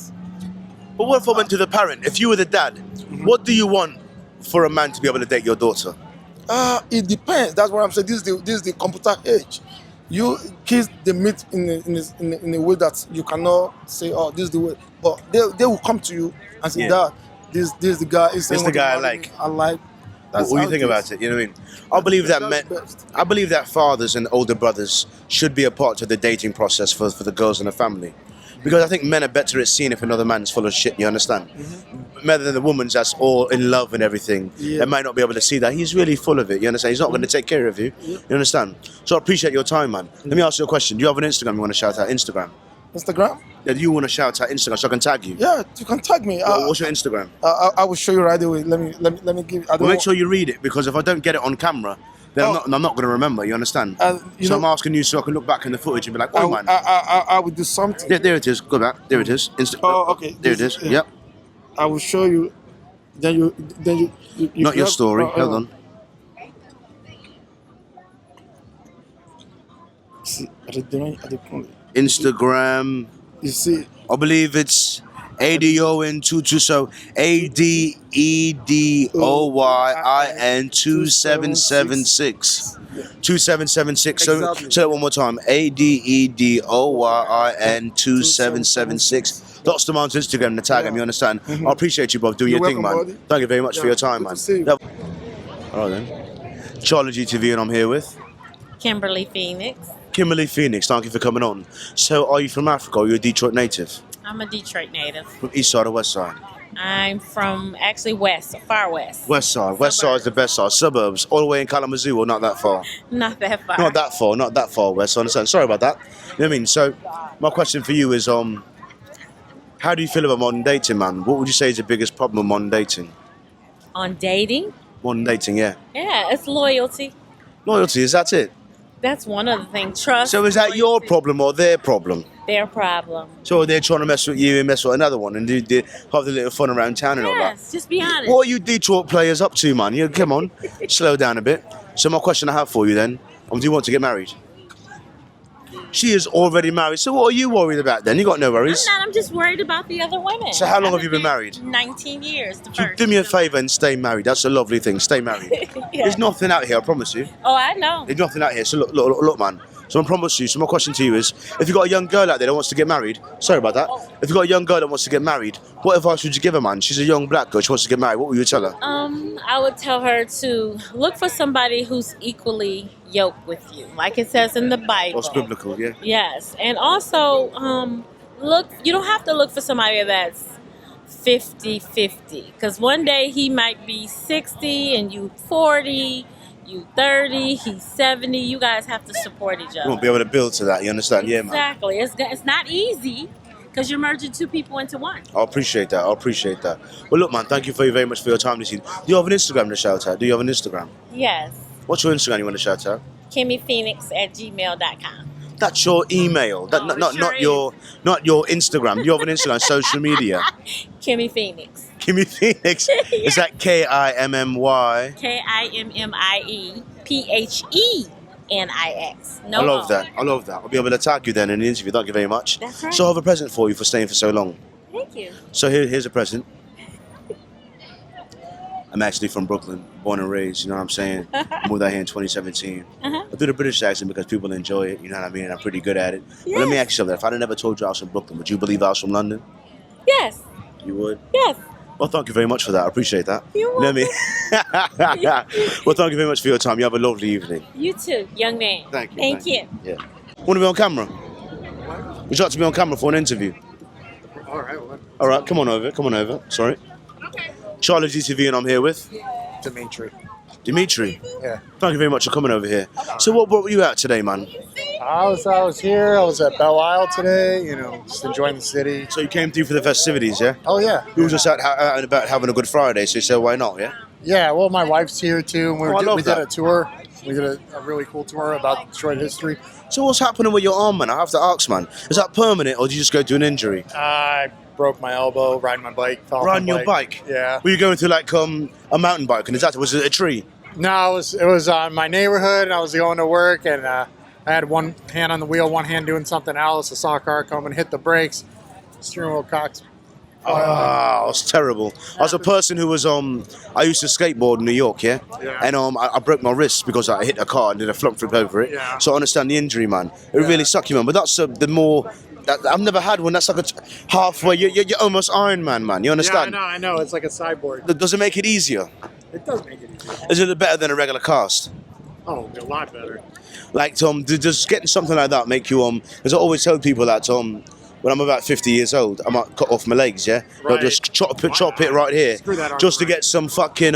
But what if I went to the parent? If you were the dad, what do you want for a man to be able to date your daughter? It depends. That's what I'm saying. This is the computer age. You kids, they meet in a way that you cannot say, oh, this is the way. But they will come to you and say, Dad, this is the guy. This is the guy I like. I like. What do you think about it? You know what I mean? I believe that fathers and older brothers should be a part of the dating process for the girls in the family. Because I think men are better at seeing if another man's full of shit, you understand? Rather than the woman's that's all in love and everything. They might not be able to see that. He's really full of it, you understand? He's not going to take care of you, you understand? So I appreciate your time, man. Let me ask you a question. Do you have an Instagram you want to shout out? Instagram? Instagram? Yeah, do you want to shout out Instagram so I can tag you? Yeah, you can tag me. What's your Instagram? I will show you right away. Let me give. Well, make sure you read it, because if I don't get it on camera, then I'm not going to remember. You understand? So I'm asking you so I can look back in the footage and be like, "Oh man, I will do something." Yeah, there it is. Go back. There it is. Okay. There it is. Yep. I will show you. Then you not your story. Hold on. See, Instagram. You see, I believe it's ADON22, so ADEDOYIN 2776. 2776. So say that one more time. ADEDOYIN 2776. Lots of man's Instagram to tag him, you understand? I appreciate you, Bob. Do your thing, man. Buddy. Thank you very much for your time, man. All right then. CharlieGtv, and I'm here with Kimberly Phoenix. Kimberly Phoenix, thank you for coming on. So, are you from Africa? Are you a Detroit native? I'm a Detroit native. From east side or west side? I'm from actually west, far west. West side. West side is the best side. Suburbs, all the way in Kalamazoo, or not that far? Not that far. Not that far west. I understand. Sorry about that. You know what I mean? So, my question for you is, how do you feel about modern dating, man? What would you say is the biggest problem with modern dating? On dating? Modern dating, yeah. Yeah, it's loyalty. Loyalty, is that it? That's one of the things. Trust. So is that your problem or their problem? Their problem. So they're trying to mess with you and mess with another one and do have the little fun around town and all that? Yes, just be honest. What are you Detroit players up to, man? You come on, slow down a bit. So my question I have for you then, do you want to get married? She is already married, so what are you worried about then? You got no worries. I'm just worried about the other women. So how long have you been married? 19 years. The first. Do me a favour and stay married. That's a lovely thing. Stay married. Yeah. There's nothing out here, I promise you. Oh, I know. There's nothing out here. So look, man. So I promise you. So my question to you is, if you've got a young girl out there that wants to get married, sorry about that. If you've got a young girl that wants to get married, what advice would you give her, man? She's a young black girl. She wants to get married. What would you tell her? I would tell her to look for somebody who's equally yoked with you, like it says in the Bible. That's biblical, yeah. Yes, and also look. You don't have to look for somebody that's 50-50, because one day he might be 60 and you 40. You 30, he's 70. You guys have to support each other. You won't be able to build to that. You understand? Yeah, man. Exactly. It's not easy because you're merging two people into one. I appreciate that. Well, look, man. Thank you very much for your time this evening. Do you have an Instagram to shout out? Do you have an Instagram? Yes. What's your Instagram you want to shout out? KimmyPhoenix@gmail.com. That's your email. That, not your Instagram. You have an Instagram, social media. Kimmy Phoenix. Kimmy Phoenix. Is that Kimmie? KIMMIEPHENIX. No. I love that. I love that. I'll be able to tag you then in the interview. Thank you very much. That's right. So I have a present for you for staying for so long. Thank you. So here's a present. I'm actually from Brooklyn, born and raised, you know what I'm saying? Moved out here in 2017. I do the British accent because people enjoy it, you know what I mean? And I'm pretty good at it. But let me ask you something. If I had never told you I was from Brooklyn, would you believe I was from London? Yes. You would? Yes. Well, thank you very much for that. I appreciate that. You're You know what I mean? Well, thank you very much for your time. You have a lovely evening. You too, young man. Thank you. Thank you. Yeah. Want to be on camera? Would you like to be on camera for an interview? All right. Well, All right, come on over. Come on over. Sorry. CharlieGtv, and I'm here with Dimitri. Yeah. Thank you very much for coming over here. So what brought you out today, man? I was here. I was at Belle Isle today. You know, just enjoying the city. So you came through for the festivities, yeah? Oh yeah. We were just out and about having a good Friday, so you said why not, yeah? Yeah. Well, my wife's here too. And I love we that. did a tour. We did a really cool tour about Detroit history. So what's happening with your arm, man? I have to ask, man. Is that permanent, or did you just go through an injury? I broke my elbow riding my bike. fell off Riding my your bike? Yeah. Were you going through like a mountain bike, and was it a tree? No, it was on my neighborhood, and I was going to work, and I had one hand on the wheel, one hand doing something else. I saw a car come and hit the brakes. Steering wheel cocks. Oh, it's terrible. I was a person who was I used to skateboard in New York, yeah, and I broke my wrist because I hit a car and did a flump flip over it. Yeah. So I understand the injury, man. It really sucked you, man. But that's the more. I've never had one. That's like a halfway. You're almost Iron Man. You understand? Yeah, I know. It's like a cyborg. Does it make it easier? It does make it easier. Is it better than a regular cast? Oh, a lot better. Like does getting something like that make you Because I always tell people that when I'm about 50 years old, I might cut off my legs, yeah? But Right. just chop it right here. Screw that arm Just to get some fucking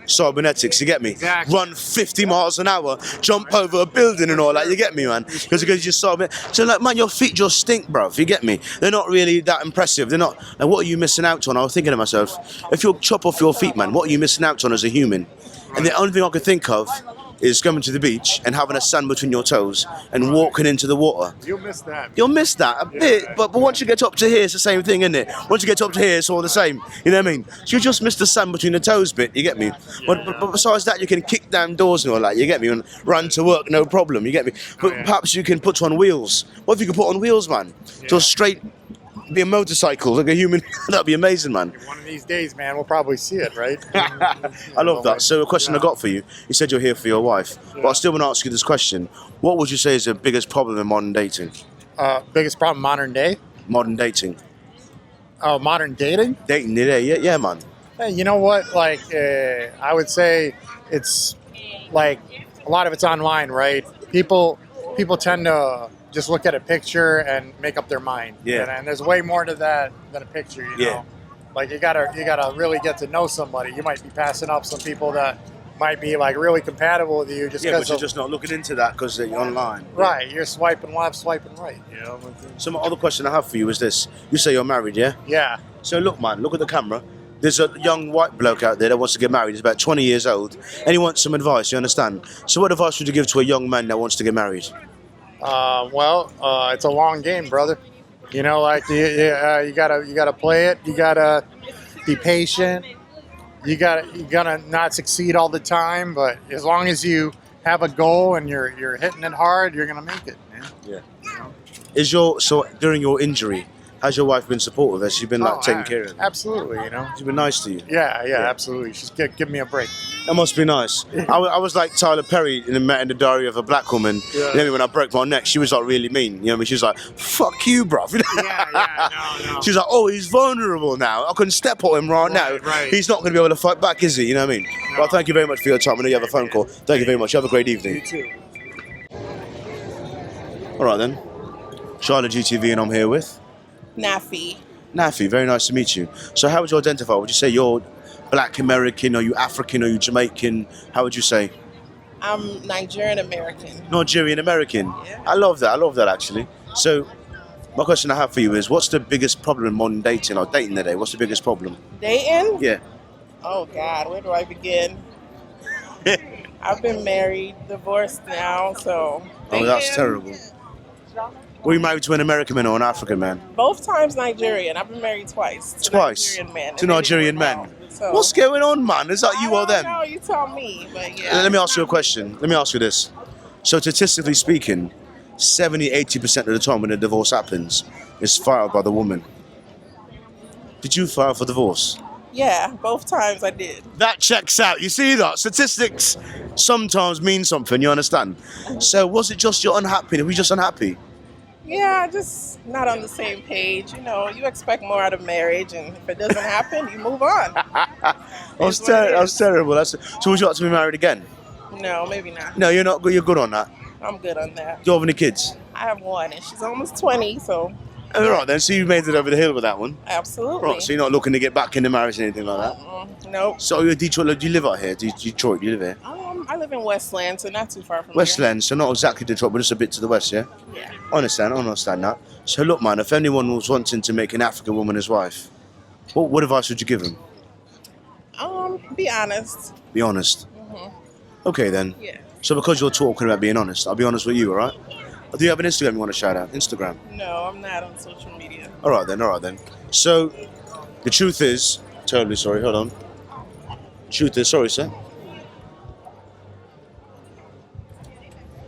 cybernetics, you get me? Exactly. Run 50 miles an hour, jump over a building and all that, you get me, man? Because you're so like, man, your feet just stink, bruv, you get me? They're not really that impressive. They're not, like, what are you missing out on? I was thinking to myself, if you chop off your feet, man, what are you missing out on as a human? And the only thing I could think of is going to the beach and having a sand between your toes and walking into the water. You'll miss that. You'll miss that a bit, but once you get up to here, it's the same thing, isn't it? Once you get up to here, it's all the same. You know what I mean? So you just miss the sand between the toes bit, you get me? But besides that, you can kick down doors and all that, you get me? And run to work, no problem, you get me? But perhaps you can put on wheels. What if you could put on wheels, man? Just straight, be a motorcycle, like a human. That'd be amazing, man. One of these days, man, we'll probably see it, right? I love that. So a question I got for you, you said you're here for your wife, but I still want to ask you this question. What would you say is the biggest problem in modern dating? Biggest problem modern day? Modern dating. Oh, modern dating? Dating, yeah, man. Hey, you know what? Like, I would say it's like a lot of it's online, right? People tend to just look at a picture and make up their mind. Yeah. And there's way more to that than a picture, you know? Like you gotta really get to know somebody. You might be passing up some people that might be like really compatible with you just Yeah, because but you're just not looking into that because you're online. Right, you're swiping left, swiping right, you know? So my other question I have for you is this. You say you're married, yeah? Yeah. So look, man, look at the camera. There's a young white bloke out there that wants to get married. He's about 20 years old and he wants some advice, you understand? So what advice would you give to a young man that wants to get married? It's a long game, brother. You know, like you gotta play it. You gotta be patient. You gotta not succeed all the time, but as long as you have a goal and you're hitting it hard, you're gonna make it, man. Yeah. So during your injury, has your wife been supportive? Has she been taking care of you? Absolutely, you know. She's been nice to you. Yeah, absolutely. She's give me a break. That must be nice. I was like Tyler Perry in the Diary of a Black Woman. Yeah. You know, when I broke my neck, she was like really mean. You know, what I mean, she was like, "Fuck you, bruv." No. She's like, "Oh, he's vulnerable now. I can step on him right now. Right. He's not going to be able to fight back, is he? You know what I mean?" Well, thank you very much for your time. I know you have a phone call. Thank you very much. You have a great evening. You too. All right then. CharlieGtv, and I'm here with Nafi. Nafi. Very nice to meet you. So, how would you identify? Would you say you're Black American? Are you African? Are you Jamaican? How would you say? I'm Nigerian American. Nigerian American. I love that actually. So, my question I have for you is, what's the biggest problem in modern dating or dating today? What's the biggest problem? Dating? Yeah. Oh God, where do I begin? I've been married, divorced now, so. Oh, that's terrible. Were you married to an American man or an African man? Both times Nigerian. I've been married twice. To Twice? Nigerian men. To Nigerian men? So. What's going on, man? Is that you or them? No, you tell me, but yeah. Let me ask you a question. Let me ask you this. So statistically speaking, 70-80% of the time when a divorce happens, it's filed by the woman. Did you file for divorce? Yeah, both times I did. That checks out. You see that? Statistics sometimes mean something, you understand? So was it just you're unhappy? Were you just unhappy? Yeah, just not on the same page. You know, you expect more out of marriage, and if it doesn't happen, you move on. That was terrible. So would you like to be married again? No, maybe not. No, you're not good. You're good on that. I'm good on that. Do you have any kids? I have one, and she's almost 20, so. All right then, so you made it over the hill with that one. Absolutely. Right, so you're not looking to get back into marriage or anything like that? Nope. So you're Detroit, do you live out here? Detroit, you live here? I live in Westland, so not too far from Westland, so not exactly Detroit, but just a bit to the west, yeah? Yeah. I understand that. So look, man, if anyone was wanting to make an African woman his wife, what advice would you give them? Be honest. Be honest. Mm-hmm. Okay then. Yeah. So because you're talking about being honest, I'll be honest with you, all right? Do you have an Instagram you want to shout out? Instagram? No, I'm not on social media. All right then. So the truth is, terribly sorry, hold on. Truth is, sorry sir.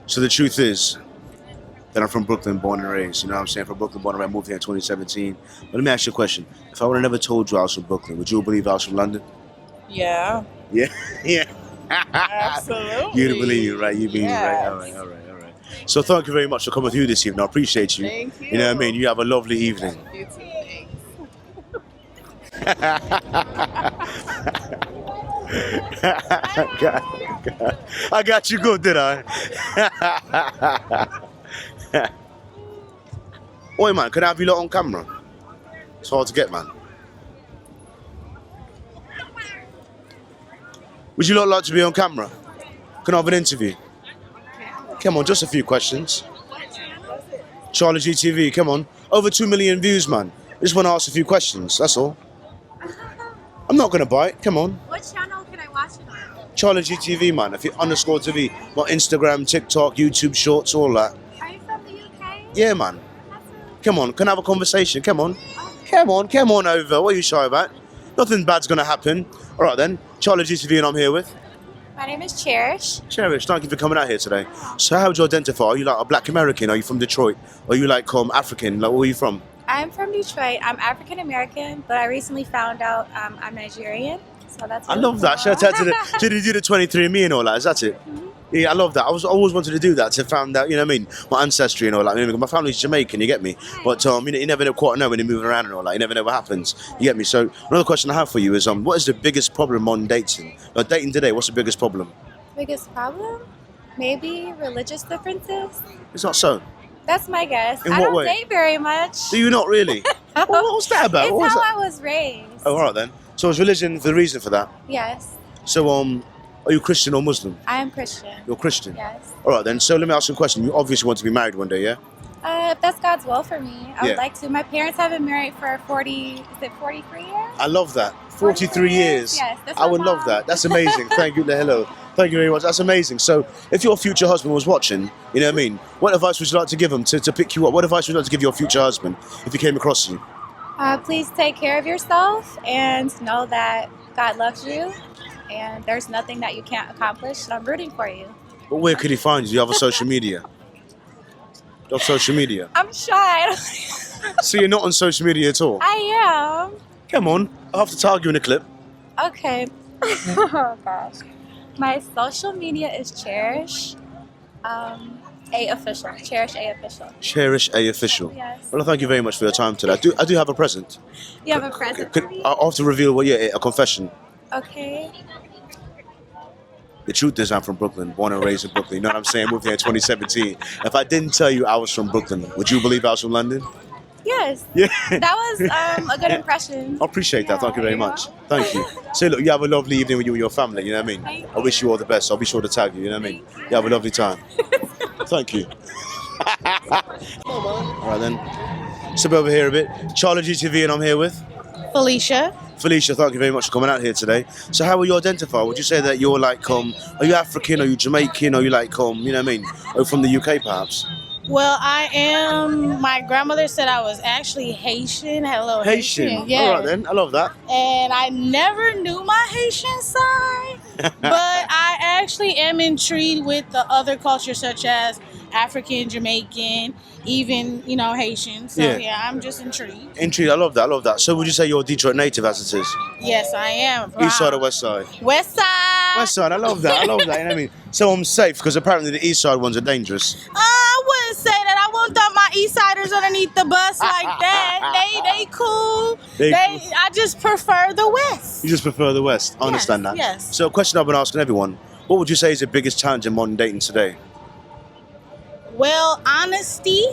So the truth is that I'm from Brooklyn, born and raised. You know what I'm saying? From Brooklyn, born and raised, moved here in 2017. But let me ask you a question. If I would have never told you I was from Brooklyn, would you believe I was from London? Yeah. Yeah, yeah. Absolutely. You'd believe it, right? You believe it, right? All right. So thank you very much for coming through this evening. I appreciate you. Thank you. You know what I mean? You have a lovely evening. You too. I got you good, did I? Oi, man, can I have you lot on camera? It's hard to get, man. Would you lot like to be on camera? Can I have an interview? Come on, just a few questions. CharlieGtv, come on. Over 2 million views, man. Just want to ask a few questions, that's all. I'm not going to bite, come on. What channel can I watch it on? CharlieGtv, man. If you _TV, my Instagram, TikTok, YouTube Shorts, all that. Are you from the UK? Yeah, man. Come on, can I have a conversation? Come on. Come on over. What are you shy about? Nothing bad's going to happen. All right, then. CharlieGtv, and I'm here with? My name is Cherish. Cherish, thank you for coming out here today. So how would you identify? Are you like a black American? Are you from Detroit? Are you like African? Like, where are you from? I'm from Detroit. I'm African American, but I recently found out I'm Nigerian. So that's I love that. Shout out to the 23andMe and all that. Is that it? Yeah, I love that. I always wanted to do that to find out, you know what I mean, my ancestry and all that. I mean, my family's Jamaican, you get me? But you never quite know when you're moving around and all that. You never know what happens. You get me? So another question I have for you is, what is the biggest problem on dating? Like dating today, what's the biggest problem? Biggest problem? Maybe religious differences? It's not so. That's my guess. In I what don't way? date very much. Do you not really? What was that about? It's What was how that? I was raised. Oh, all right then. So is religion the reason for that? Yes. So are you Christian or Muslim? I am Christian. You're Christian? Yes. All right then. So let me ask you a question. You obviously want to be married one day, yeah? If that's God's will for me, I Yeah. would like to. My parents have been married for 43 years? I love that. 43 years. Yes, that's I my would love mom. that. That's amazing. Thank you. Hello. Thank you very much. That's amazing. So if your future husband was watching, you know what I mean, what advice would you like to give him to pick you up? What advice would you like to give your future husband if he came across you? Please take care of yourself and know that God loves you and there's nothing that you can't accomplish. And I'm rooting for you. But where could he find you? Do you have a social media? Do you have social media? I'm shy. So you're not on social media at all? I am. Come on. I'll have to tag you in a clip. Okay. Oh gosh. My social media is Cherish A Official. Cherish A Official. Cherish A Official. Yes. Well, thank you very much for your time today. I do have a present. You have a present for me? I'll have to reveal a confession. Okay. The truth is I'm from Brooklyn, born and raised in Brooklyn. You know what I'm saying? Moved here in 2017. If I didn't tell you I was from Brooklyn, would you believe I was from London? Yes. Yeah. That was a good impression. I appreciate that. Thank you very much. Thank you. So look, you have a lovely evening with you and your family, you know what I mean? I wish you all the best. I'll be sure to tag you, you know what I mean? You have a lovely time. Thank you. All right then. Step over here a bit. CharlieGtv, and I'm here with? Felicia. Felicia, thank you very much for coming out here today. So how will you identify? Would you say that you're like, are you African, are you Jamaican, are you like, you know what I mean, or from the UK perhaps? Well, I am. My grandmother said I was actually Haitian. Hello, Haitian. All right then, I love that. And I never knew my Haitian side, but I actually am intrigued with the other cultures such as African, Jamaican, even, Haitian. So yeah, I'm just intrigued. Intrigued, I love that. So would you say you're a Detroit native as it is? Yes, I am. East side or west side? West side. West side, I love that, you know what I mean? So I'm safe, because apparently the east side ones are dangerous. I wouldn't say that. I won't dump my East Siders underneath the bus like that. They cool. I just prefer the West. You just prefer the west, I understand that. Yes. So a question I've been asking everyone, what would you say is the biggest challenge in modern dating today? Well, honesty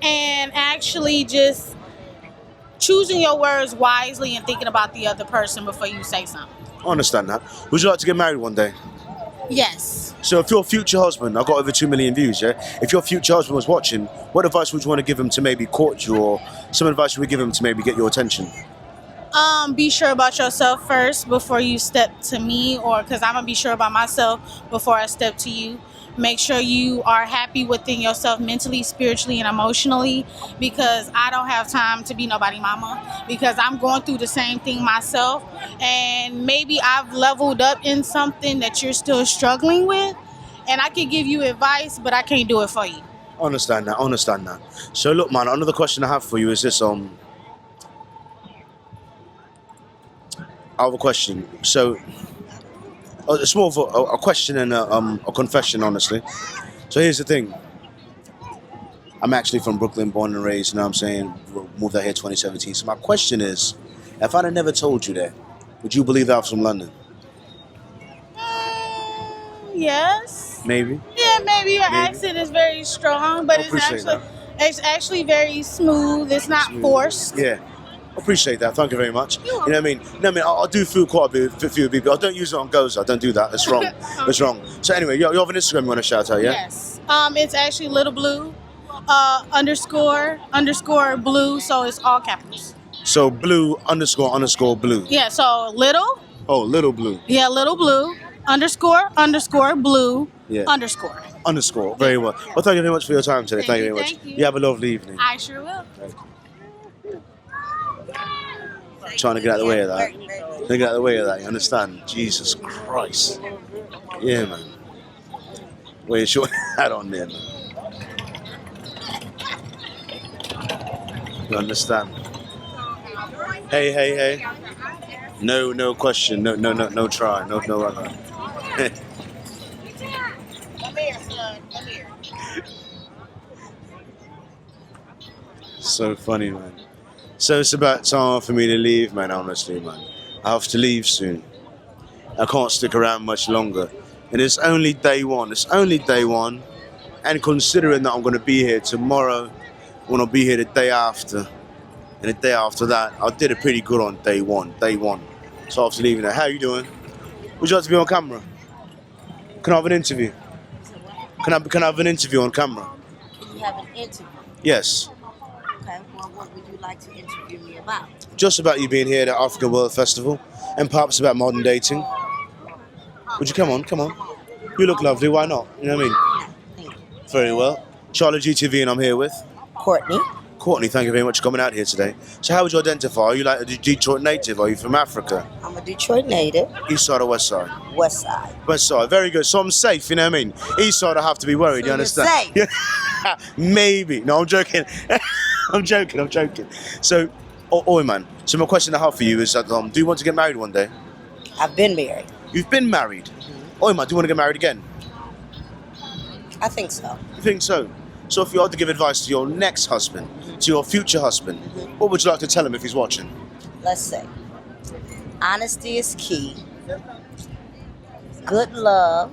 and actually just choosing your words wisely and thinking about the other person before you say something. I understand that. Would you like to get married one day? Yes. So if your future husband, I've got over 2 million views, yeah? If your future husband was watching, what advice would you want to give him to maybe court you, or some advice you would give him to maybe get your attention? Be sure about yourself first before you step to me, or because I'm going to be sure about myself before I step to you. Make sure you are happy within yourself mentally, spiritually, and emotionally, because I don't have time to be nobody mama, because I'm going through the same thing myself, and maybe I've leveled up in something that you're still struggling with, and I can give you advice, but I can't do it for you. I understand that. So look, man, another question I have for you is this, I have a question. So it's more of a question and a confession, honestly. So here's the thing. I'm actually from Brooklyn, born and raised, you know what I'm saying? Moved out here 2017. So my question is, if I'd have never told you that, would you believe that I was from London? Yes. Maybe? Yeah, maybe your accent is very strong, but it's actually very smooth. It's not forced. Yeah. I appreciate that. Thank you very much. You know what I mean? I do feel quite a bit for few people. I don't use it on Goza. I don't do that. It's wrong. It's wrong. So anyway, you have an Instagram you want to shout out, yeah? Yes. It's actually Little Blue, _ blue. So it's all capitals. So blue _ blue. Yeah. So little. Oh, Little Blue. Yeah, Little Blue _ blue. Yeah. _ Very well. Well, thank you very much for your time today. Thank you very much. Thank you. You have a lovely evening. I sure will. Trying to get out of the way of that. You understand? Jesus Christ. Yeah, man. Wear your short hat on there, man. You understand? Hey. No question. No try. No other. So funny, man. So it's about time for me to leave, man, honestly, man. I have to leave soon. I can't stick around much longer. And it's only day one. And considering that I'm going to be here tomorrow, I'm going to be here the day after, and the day after that, I did it pretty good on day one. So after leaving there, how you doing? Would you like to be on camera? Can I have an interview? Can I have an interview on camera? Can you have an interview? Yes. Okay, well, what would you like to interview me about? Just about you being here at the African World Festival, and perhaps about modern dating. Would you come on? You look lovely, why not? You know what I mean? Very well. CharlieGtv, and I'm here with? Courtney. Courtney, thank you very much for coming out here today. So how would you identify? Are you like a Detroit native? Are you from Africa? I'm a Detroit native. East side or west side? West side. West side, very good. So I'm safe, you know what I mean? East side I have to be worried, So you understand? you're Maybe. No, I'm joking. I'm joking. So, oi man, so my question I have for you is that, do you want to get married one day? I've been married. You've been married? Oi man, do you want to get married again? I think so. You think so? So if you had to give advice to your next husband, to your future husband, what would you like to tell him if he's watching? Let's say, honesty is key. Good love.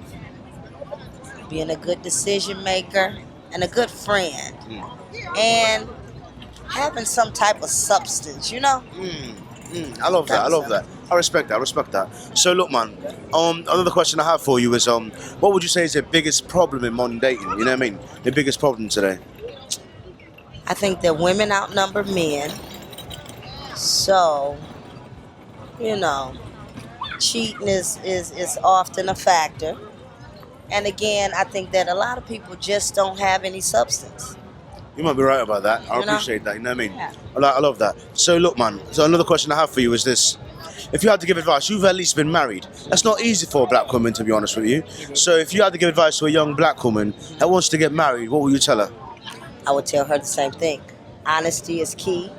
Being a good decision maker. And a good friend. And having some type of substance, you know? I love that. I respect that. So look, man, another question I have for you is, what would you say is the biggest problem in modern dating? You know what I mean? The biggest problem today? I think that women outnumber men. So you know, cheating is often a factor. And again, I think that a lot of people just don't have any substance. You might be right about that. I You know? appreciate that. You know what I mean? Yeah. I love that. So look, man. So another question I have for you is this: if you had to give advice, you've at least been married. That's not easy for a black woman, to be honest with you. So if you had to give advice to a young black woman that wants to get married, what would you tell her? I would tell her the same thing. Honesty is key.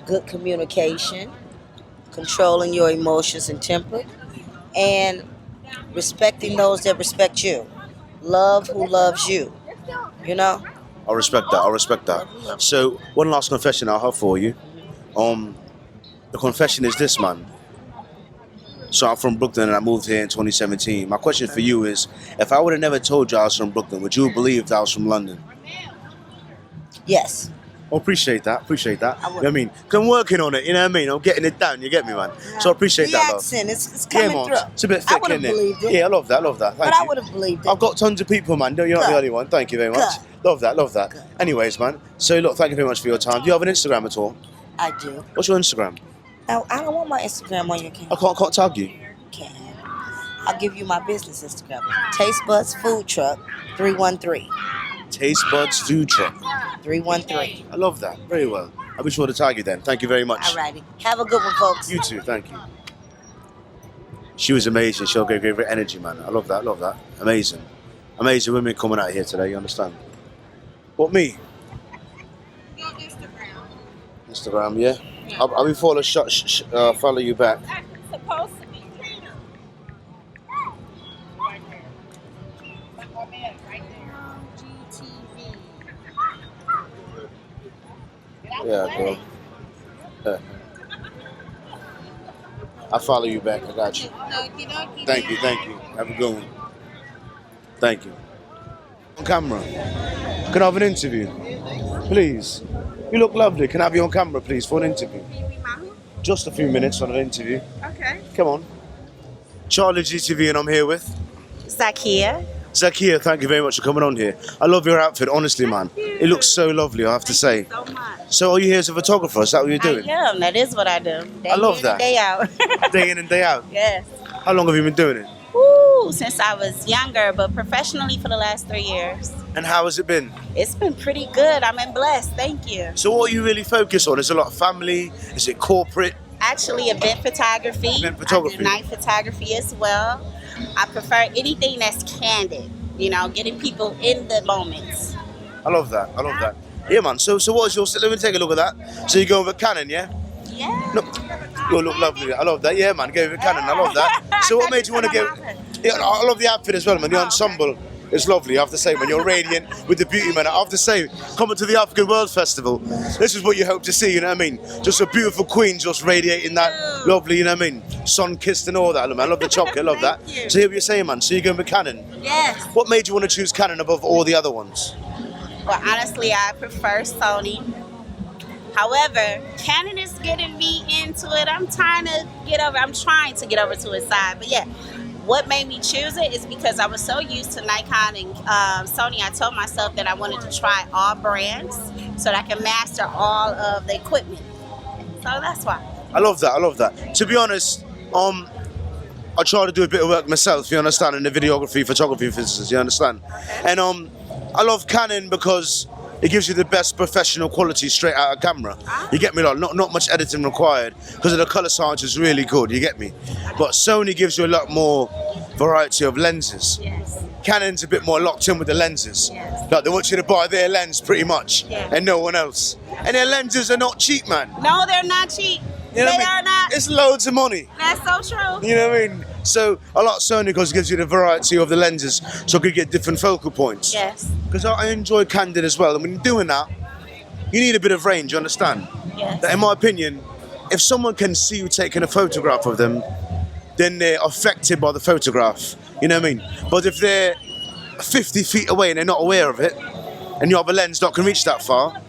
Good communication. Controlling your emotions and temper. And respecting those that respect you. Love who loves you. You know? I respect that. I respect that. So one last confession I'll have for you. The confession is this, man. So I'm from Brooklyn and I moved here in 2017. My question for you is, if I would have never told you I was from Brooklyn, would you have believed I was from London? Yes. I appreciate that. Appreciate that. You know what I mean? 'Cause I'm working on it. You know what I mean? I'm getting it down. You get me, man? So I appreciate The that, love. accent, it's coming man. through. It's a bit I thick, would have isn't believed it. Yeah, I love that. I love that. Thank But you. I would have believed it. I've got tons of people, man. You're not the only one. Thank you very much. Love that. Love that. Anyways, man. So look, thank you very much for your time. Do you have an Instagram at all? I do. What's your Instagram? Now, I don't want my Instagram on your camera. I can't tag you. I'll give you my business Instagram. Taste Buds Food Truck 313. Taste Buds Food Truck 313. I love that. Very well. I'll be sure to tag you then. Thank you very much. Alrighty. Have a good one, folks. You too. Thank you. She was amazing. She gave great energy, man. I love that. Love that. Amazing. Amazing women coming out here today. You understand? What, me? Instagram, yeah. I'll be follow you back. Supposed to be cleaner. Yeah, girl. I'll follow you back. I got you. Thank you. Thank you. Have a good one. Thank you. On camera. Can I have an interview? Please. You look lovely. Can I have you on camera, please, for an interview? Just a few minutes on an interview. Okay. Come on. CharlieGtv, and I'm here with Zakia. Zakia. Thank you very much for coming on here. I love your outfit, honestly, man. It looks so lovely, I have to say. So much. So are you here as a photographer? Is that what you're doing? I am. That is what I do. Day I love in that. and day out. Day in and day out. Yes. How long have you been doing it? Woo, since I was younger, but professionally for the last 3 years. And how has it been? It's been pretty good. I've been blessed. Thank you. So what are you really focused on? Is it a lot of family? Is it corporate? Actually, event photography. Event photography. I do night photography as well. I prefer anything that's candid. You know, getting people in the moments. I love that. I love that. Yeah, man. So what is your... Let me take a look at that. So you go with Canon, yeah? Yeah. No, you look lovely. I love that. Yeah, man. Go with Canon. I love that. So what made you want to go... Yeah, I love the outfit as well, man. The ensemble is lovely. I have to say, man. You're radiant with the beauty, man. I have to say, coming to the African World Festival, this is what you hope to see, you know what I mean? Just a beautiful queen just radiating that lovely, you know what I mean? Sun-kissed and all that, man. I love the chocolate. I love that. So hear what you're saying, man. So you're going with Canon? Yes. What made you want to choose Canon above all the other ones? Well, honestly, I prefer Sony. However, Canon is getting me into it. I'm trying to get over to its side. But yeah, what made me choose it is because I was so used to Nikon and Sony. I told myself that I wanted to try all brands so that I can master all of the equipment. So that's why. I love that. I love that. To be honest, I try to do a bit of work myself, you understand, in the videography, photography, for instance, you understand? And I love Canon because it gives you the best professional quality straight out of camera. You get me? Like, not much editing required because the color science is really good, you get me? But Sony gives you a lot more variety of lenses. Yes. Canon's a bit more locked in with the lenses. Yes. Like, they want you to buy their lens pretty much, and no one else. And their lenses are not cheap, man. No, they're not cheap. You know They what I are mean? not. It's loads of money. That's so true. You know what I mean? So I like Sony because it gives you the variety of the lenses, so you can get different focal points. Yes. Because I enjoy candid as well, and when you're doing that, you need a bit of range. You understand? Yes. That, in my opinion, if someone can see you taking a photograph of them, then they're affected by the photograph. You know what I mean? But if they're 50 feet away and they're not aware of it, and you have a lens that can reach that far,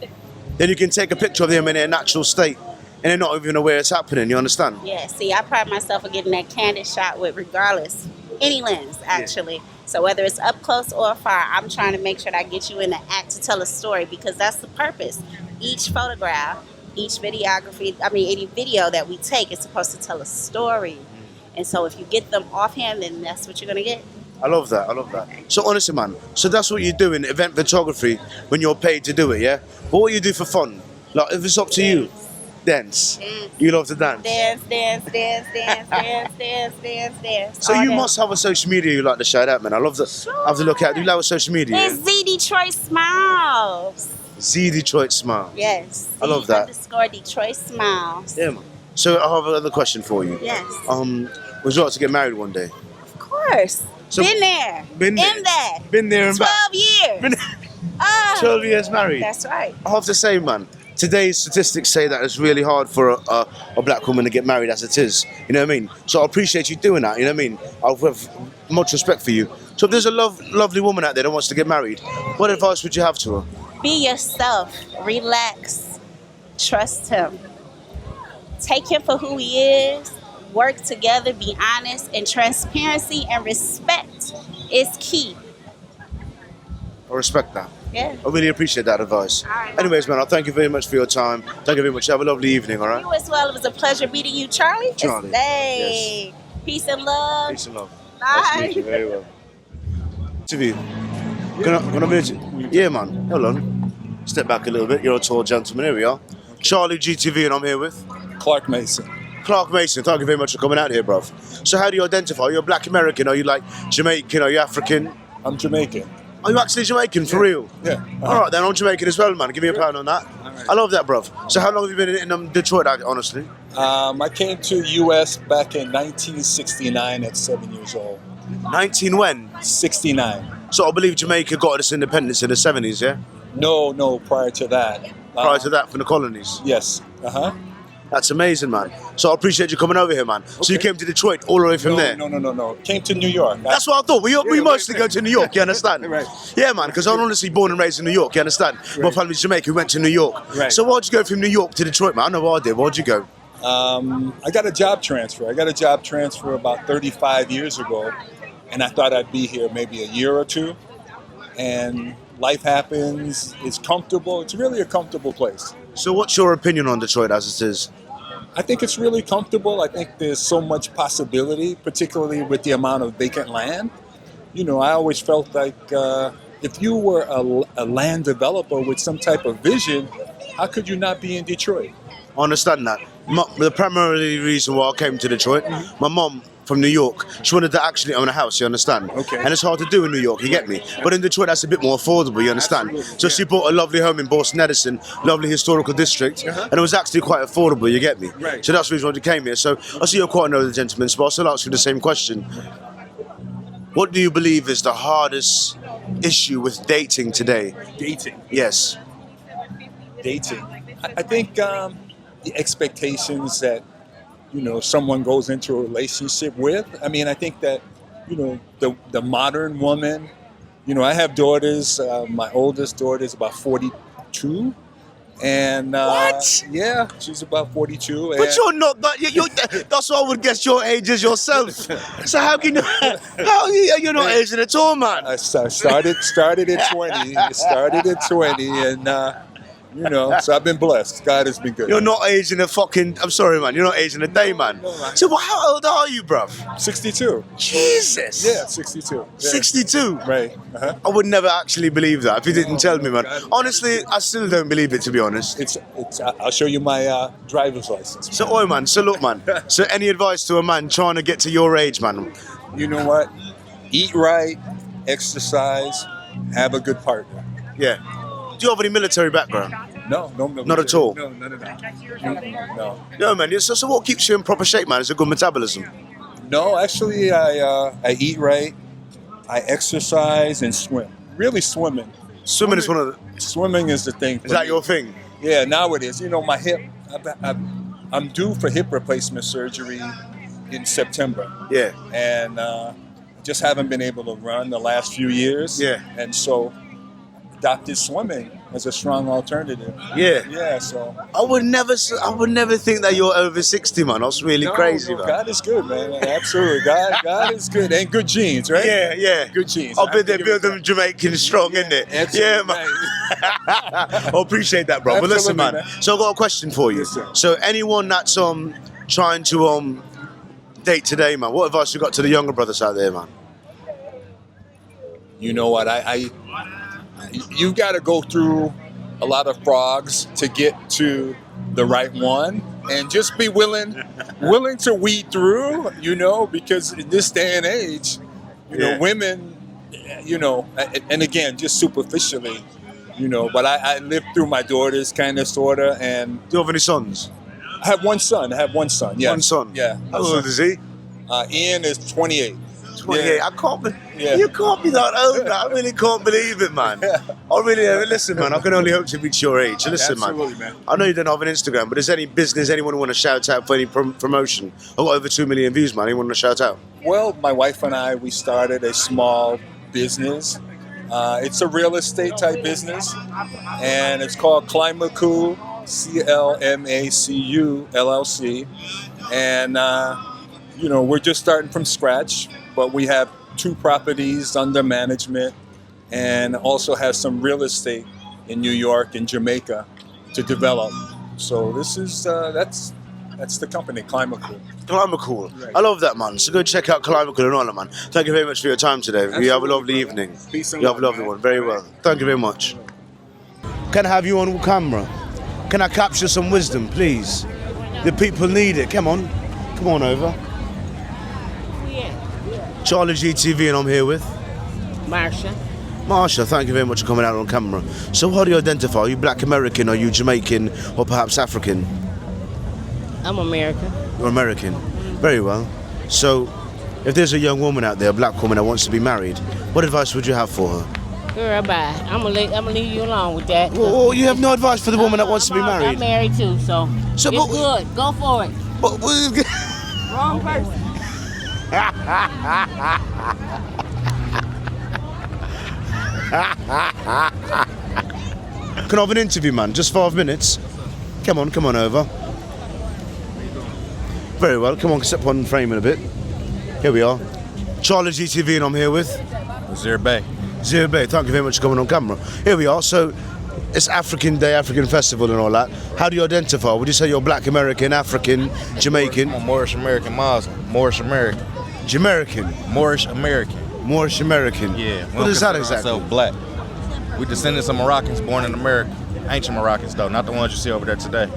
then you can take a picture of them in their natural state. And they're not even aware it's happening, you understand? Yeah, see, I pride myself on getting that candid shot with regardless, any lens, actually. Yeah. So whether it's up close or far, I'm trying to make sure that I get you in the act to tell a story because that's the purpose. Each photograph each any video that we take is supposed to tell a story. And so if you get them offhand, then that's what you're going to get. I love that. So honestly, man, so that's what you do in event photography when you're paid to do it, yeah? But what you do for fun? Like, if it's up to you, dance. You love to dance. Dance. So you must have a social media you like to shout out, man. I love that. I have to look at. Do you like social media? It's Z Detroit Smiles. Z Detroit Smile. Yes. I love that. _ Detroit Smiles. Yeah, man. So I have another question for you. Yes. Would you like to get married one day? Of course. So- Been there. Been there. In that. Been there and 12 back. years. 12 years married. That's right. I have to say, man, today's statistics say that it's really hard for a black woman to get married as it is. You know what I mean? So I appreciate you doing that. You know what I mean? I have much respect for you. So if there's a lovely woman out there that wants to get married, what advice would you have to her? Be yourself. Relax. Trust him. Take him for who he is. Work together. Be honest. And transparency and respect is key. I respect that. Yeah. I really appreciate that advice. Anyways, man, I thank you very much for your time. Thank you very much. Have a lovely evening, all right? You as well. It was a pleasure meeting you, Charlie. Charlie, Hey. Peace and love. Peace and love. Bye. Nice to meet you. Very well. Interview. Can I meet you? Yeah, man. Hold on. Step back a little bit. You're a tall gentleman. Here we are. CharlieGtv, and I'm here with Clark Mason. Clark Mason. Thank you very much for coming out here, bruv. So how do you identify? Are you a black American? Are you like Jamaican? Are you African? I'm Jamaican. Are you actually Jamaican, for real? Yeah. All right, then I'm Jamaican as well, man. Give me a pound on that. I love that, bruv. So how long have you been in Detroit, honestly? I came to U.S. back in 1969 at 7 years old. 19 when? 69. So I believe Jamaica got its independence in the 70s, yeah? No, prior to that. Prior to that, from the colonies? Yes. That's amazing, man. So I appreciate you coming over here, man. So you came to Detroit all the way from there? No. Came to New York. That's what I thought. We mostly go to New York, you understand? Right. Yeah, man, because I'm honestly born and raised in New York, you understand? My family's Jamaican, we went to New York. Right. So why'd you go from New York to Detroit, man? I know what I did. Why'd you go? I got a job transfer. About 35 years ago, and I thought I'd be here maybe a year or two. And life happens. It's comfortable. It's really a comfortable place. So what's your opinion on Detroit as it is? I think it's really comfortable. I think there's so much possibility, particularly with the amount of vacant land. You know, I always felt like if you were a land developer with some type of vision, how could you not be in Detroit? I understand that. The primary reason why I came to Detroit, my mom from New York, she wanted to actually own a house, you understand? Okay. And it's hard to do in New York, you get me? But in Detroit, that's a bit more affordable, you understand? So she bought a lovely home in Boston Edison, lovely historical district, and it was actually quite affordable, you get me? Right. So that's the reason why you came here. So I see you're quite an older gentleman, so I'll still ask you the same question. What do you believe is the hardest issue with dating today? Dating? Yes. Dating. I think the expectations that, you know, someone goes into a relationship with. I mean, I think that, you know, the modern woman, you know, I have daughters. My oldest daughter is about 42. And what? Yeah, she's about 42. But you're not that. That's what I would guess your age is yourself. So how can you? How you're not aging at all, man? I started at 20. Started at 20, and you know, so I've been blessed. God has been good. You're not aging a fucking. I'm sorry, man. You're not aging a day, man. So how old are you, bruv? 62. Jesus. Yeah, 62. Yeah. 62. Right. I would never actually believe that if you didn't tell me, man. Honestly, I still don't believe it, to be honest. It's. I'll show you my driver's license. So, oi, man. So, look, man. So, any advice to a man trying to get to your age, man? You know what? Eat right, exercise, have a good partner. Yeah. Do you have any military background? No. Not at all? No, none of that. No. No, man. So what keeps you in proper shape, man? It's a good metabolism. No, actually, I eat right, I exercise, and swim. Really swimming. Swimming is one of the... Swimming is the thing. Is that your thing? Yeah, now it is. You know, my hip, I'm due for hip replacement surgery in September. Yeah. And just haven't been able to run the last few years. Yeah. And so adopted swimming as a strong alternative. Yeah. Yeah. So I would never think that you're over 60, man. That's really crazy, man. God is good, man. Absolutely. God is good. And good genes, right? Yeah, yeah. Good genes. I bet they build them Jamaican strong, isn't it? Yeah, man. I appreciate that, bro. But listen, man. So I've got a question for you. So anyone that's trying to date today, man, what advice you got to the younger brothers out there, man? You know what? You've got to go through a lot of frogs to get to the right one, and just be willing to weed through, because in this day and age, women, and again, just superficially, but I lived through my daughters kind of, sort of, and... Do you have any sons? I have one son, yes. One son? Yeah. How old is he? Ian is 28. 28. Yeah. I can't You can't be that old, man. I really can't believe it, man. I really listen, man. I can only hope to reach your age. Listen, Absolutely, man. I know you don't have an Instagram, but is there any business anyone want to shout out for any promotion? I've got over 2 million views, man. Anyone want to shout out? Well, my wife and I, we started a small business. It's a real estate type business, and it's called Climacool, CLMACU LLC, and we're just starting from scratch, but we have 2 properties under management, and also have some real estate in New York and Jamaica to develop. So this is that's the company, Climacool. Climacool. Right. I love that, man. So go check out Climacool and all that, man. Thank you very much for your time today. Absolutely. You have a lovely evening. Peace and you have a lovely one. Very well. Thank you very much. Can I have you on camera? Can I capture some wisdom, please? The people need it. Come on. Come on over. CharlieGtv, and I'm here with Marsha. Marsha, thank you very much for coming out on camera. So how do you identify? Are you Black American, are you Jamaican, or perhaps African? I'm American. You're American. Very well. So if there's a young woman out there, a black woman that wants to be married, what advice would you have for her? Girl, bye. I'm gonna leave you alone with that. Well, you have no advice for the woman that wants to be married? I'm married too, so it's good. Go for it. Wrong person. Can I have an interview, man? Just 5 minutes. Come on over. Very well. Come on, step on frame in a bit. Here we are. CharlieGtv, and I'm here with Zero Bay. Zero Bay. Thank you very much for coming on camera. Here we are. So it's African Day, African Festival, and all that. How do you identify? Would you say you're Black American, African, Jamaican? I'm Moorish American Muslim. Moorish American. Jamaican. Moorish American. Moorish American. Yeah. What is that exactly? Black. We descendants of Moroccans born in America. Ancient Moroccans, though, not the ones you see over there today.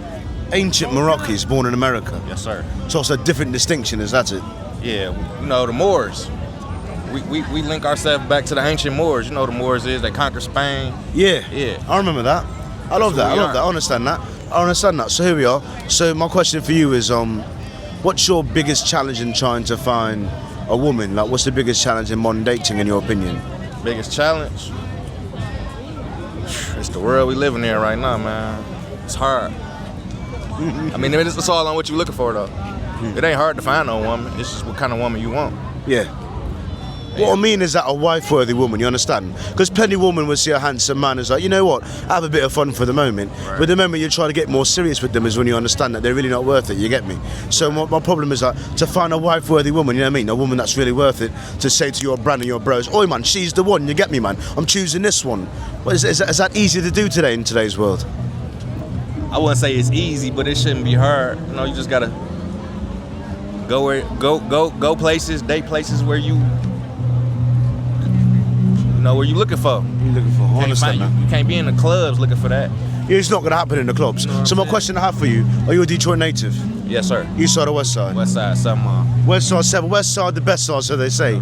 Ancient Moroccans born in America? Yes, sir. So it's a different distinction, is that it? Yeah. The Moors. We link ourselves back to the ancient Moors. The Moors they conquered Spain. Yeah. Yeah. I remember that. I love that. I understand that. So here we are. So my question for you is, what's your biggest challenge in trying to find a woman? Like, what's the biggest challenge in modern dating, in your opinion? Biggest challenge? It's the world we living in right now, man. It's hard. I mean, it's all on what you're looking for, though. It ain't hard to find no woman. It's just what kind of woman you want. Yeah. What I mean is that a wife-worthy woman, you understand? Because plenty of women will see a handsome man as like, you know what, I have a bit of fun for the moment. Right. But the moment you try to get more serious with them is when you understand that they're really not worth it, you get me? So my problem is that to find a wife-worthy woman, you know what I mean? A woman that's really worth it, to say to your brand and your bros, oi man, she's the one, you get me, man? I'm choosing this one. Is that easy to do today in today's world? I wouldn't say it's easy, but it shouldn't be hard. You just gotta go places, date places where you where you looking for. I understand that. You can't be in the clubs looking for that. Yeah, it's not going to happen in the clubs. So my question I have for you, are you a Detroit native? Yes, sir. East side or west side? West side, 7 Mile. West side, 7. West side, the best side, so they say.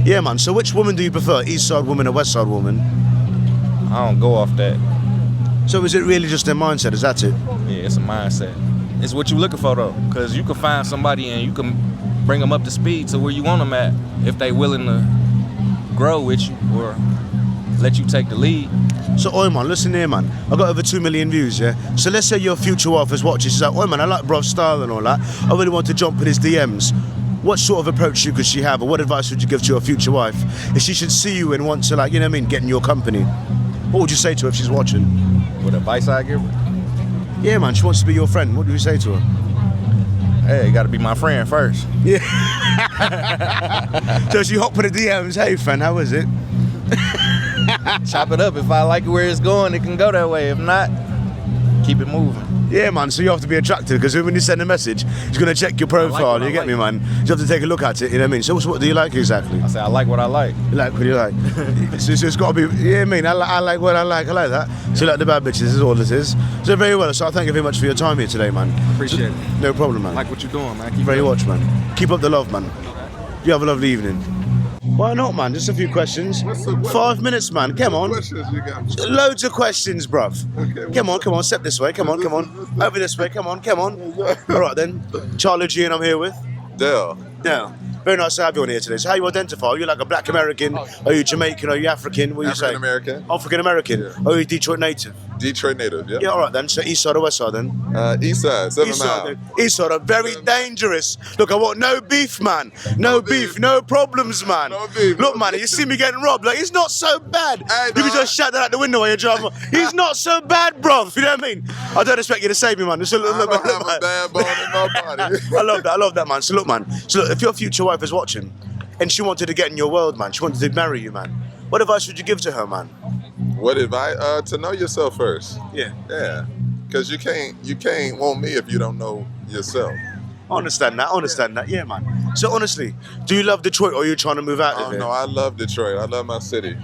Yeah, man. So which woman do you prefer, east side woman or west side woman? I don't go off that. So is it really just their mindset, is that it? Yeah, it's a mindset. It's what you're looking for, though. Because you can find somebody and you can bring them up to speed to where you want them at if they willing to grow with you or let you take the lead. So, oi man, listen here, man. I got over 2 million views, yeah? So let's say your future wife is watching. She's like, oi man, I like bruv style and all that. I really want to jump in his DMs. What sort of approach could she have, or what advice would you give to your future wife if she should see you and want to, like, you know what I mean, get in your company? What would you say to her if she's watching? What advice I give her? Yeah, man, she wants to be your friend. What do you say to her? Hey, you gotta be my friend first. Yeah. So she hop in the DMs, hey friend, how is it? Chop it up. If I like it where it's going, it can go that way. If not, keep it moving. Yeah, man, so you have to be attractive because when you send a message, he's going to check your profile, you get me, man? You have to take a look at it, you know what I mean? So what do you like exactly? I say I like what I like. You like what you like? so it's got to be, yeah, I mean, I like what I like that. So you like the bad bitches, is all it is. So very well, so I thank you very much for your time here today, man. Appreciate it. No problem, man. I like what you're doing, man. Keep very much, man. Keep up the love, man. You have a lovely evening. Why not, man? Just a few questions. 5 minutes, man. Come on. Questions you got? Loads of questions, bruv. Okay, come on. Step this way. Come on. Over this way. Come on. All right, then. Charlie G and I'm here with? Dale. Very nice to have you on here today. So how you identify? Are you like a black American? Are you Jamaican? Are you African? What do you say? African-American. African-American? Yeah. Are you Detroit native? Detroit native, yeah. Yeah, all right then. So east side or west side then? East side, 7 miles. Then. East side, very dangerous. Look, I want no beef, man. No beef, no problems, man. No beef. Look, man, you see me getting robbed. Like, it's not so bad. Hey, you can just shout that out the window while you're driving. He's not so bad, bruv. You know what I mean? I don't expect you to save me, man. Just look, I don't have a bad bone in my body. I love that, man. So look, man. If your future wife is watching and she wanted to get in your world, man, she wanted to marry you, man, what advice would you give to her, man? What advice? To know yourself first. Yeah. Yeah. Because you can't want me if you don't know yourself. I understand that. Yeah, man. So honestly, do you love Detroit or are you trying to move out of it? No, I love Detroit. I love my city.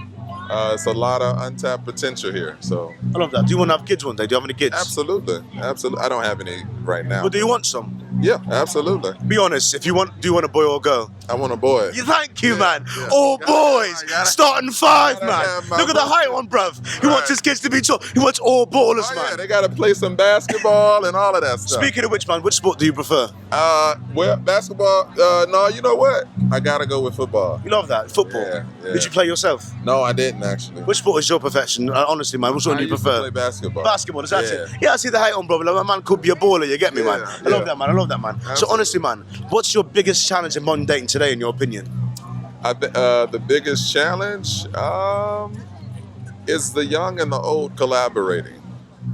It's a lot of untapped potential here. So I love that. Do you want to have kids one day? Do you have any kids? Absolutely. I don't have any right now. But do you want some? Yeah, absolutely. Be honest. Do you want a boy or a girl? I want a boy. Thank you, man. All boys. Starting 5, man. Look at the height one, bruv. He wants his kids to be tall. He wants all ballers, man. Yeah, they got to play some basketball and all of that stuff. Speaking of which, man, which sport do you prefer? Well, basketball. No, you know what? I gotta go with football. You love that football. Yeah. Did you play yourself? No, I didn't actually. Which sport is your profession? Honestly, man, which one do you prefer? I used to play basketball. Basketball, is that it? Yeah, I see the height on, brother. Like, my man could be a baller. You get me, man. I love that, man. Absolutely. So honestly, man, what's your biggest challenge in modern dating today, in your opinion? The biggest challenge is the young and the old collaborating.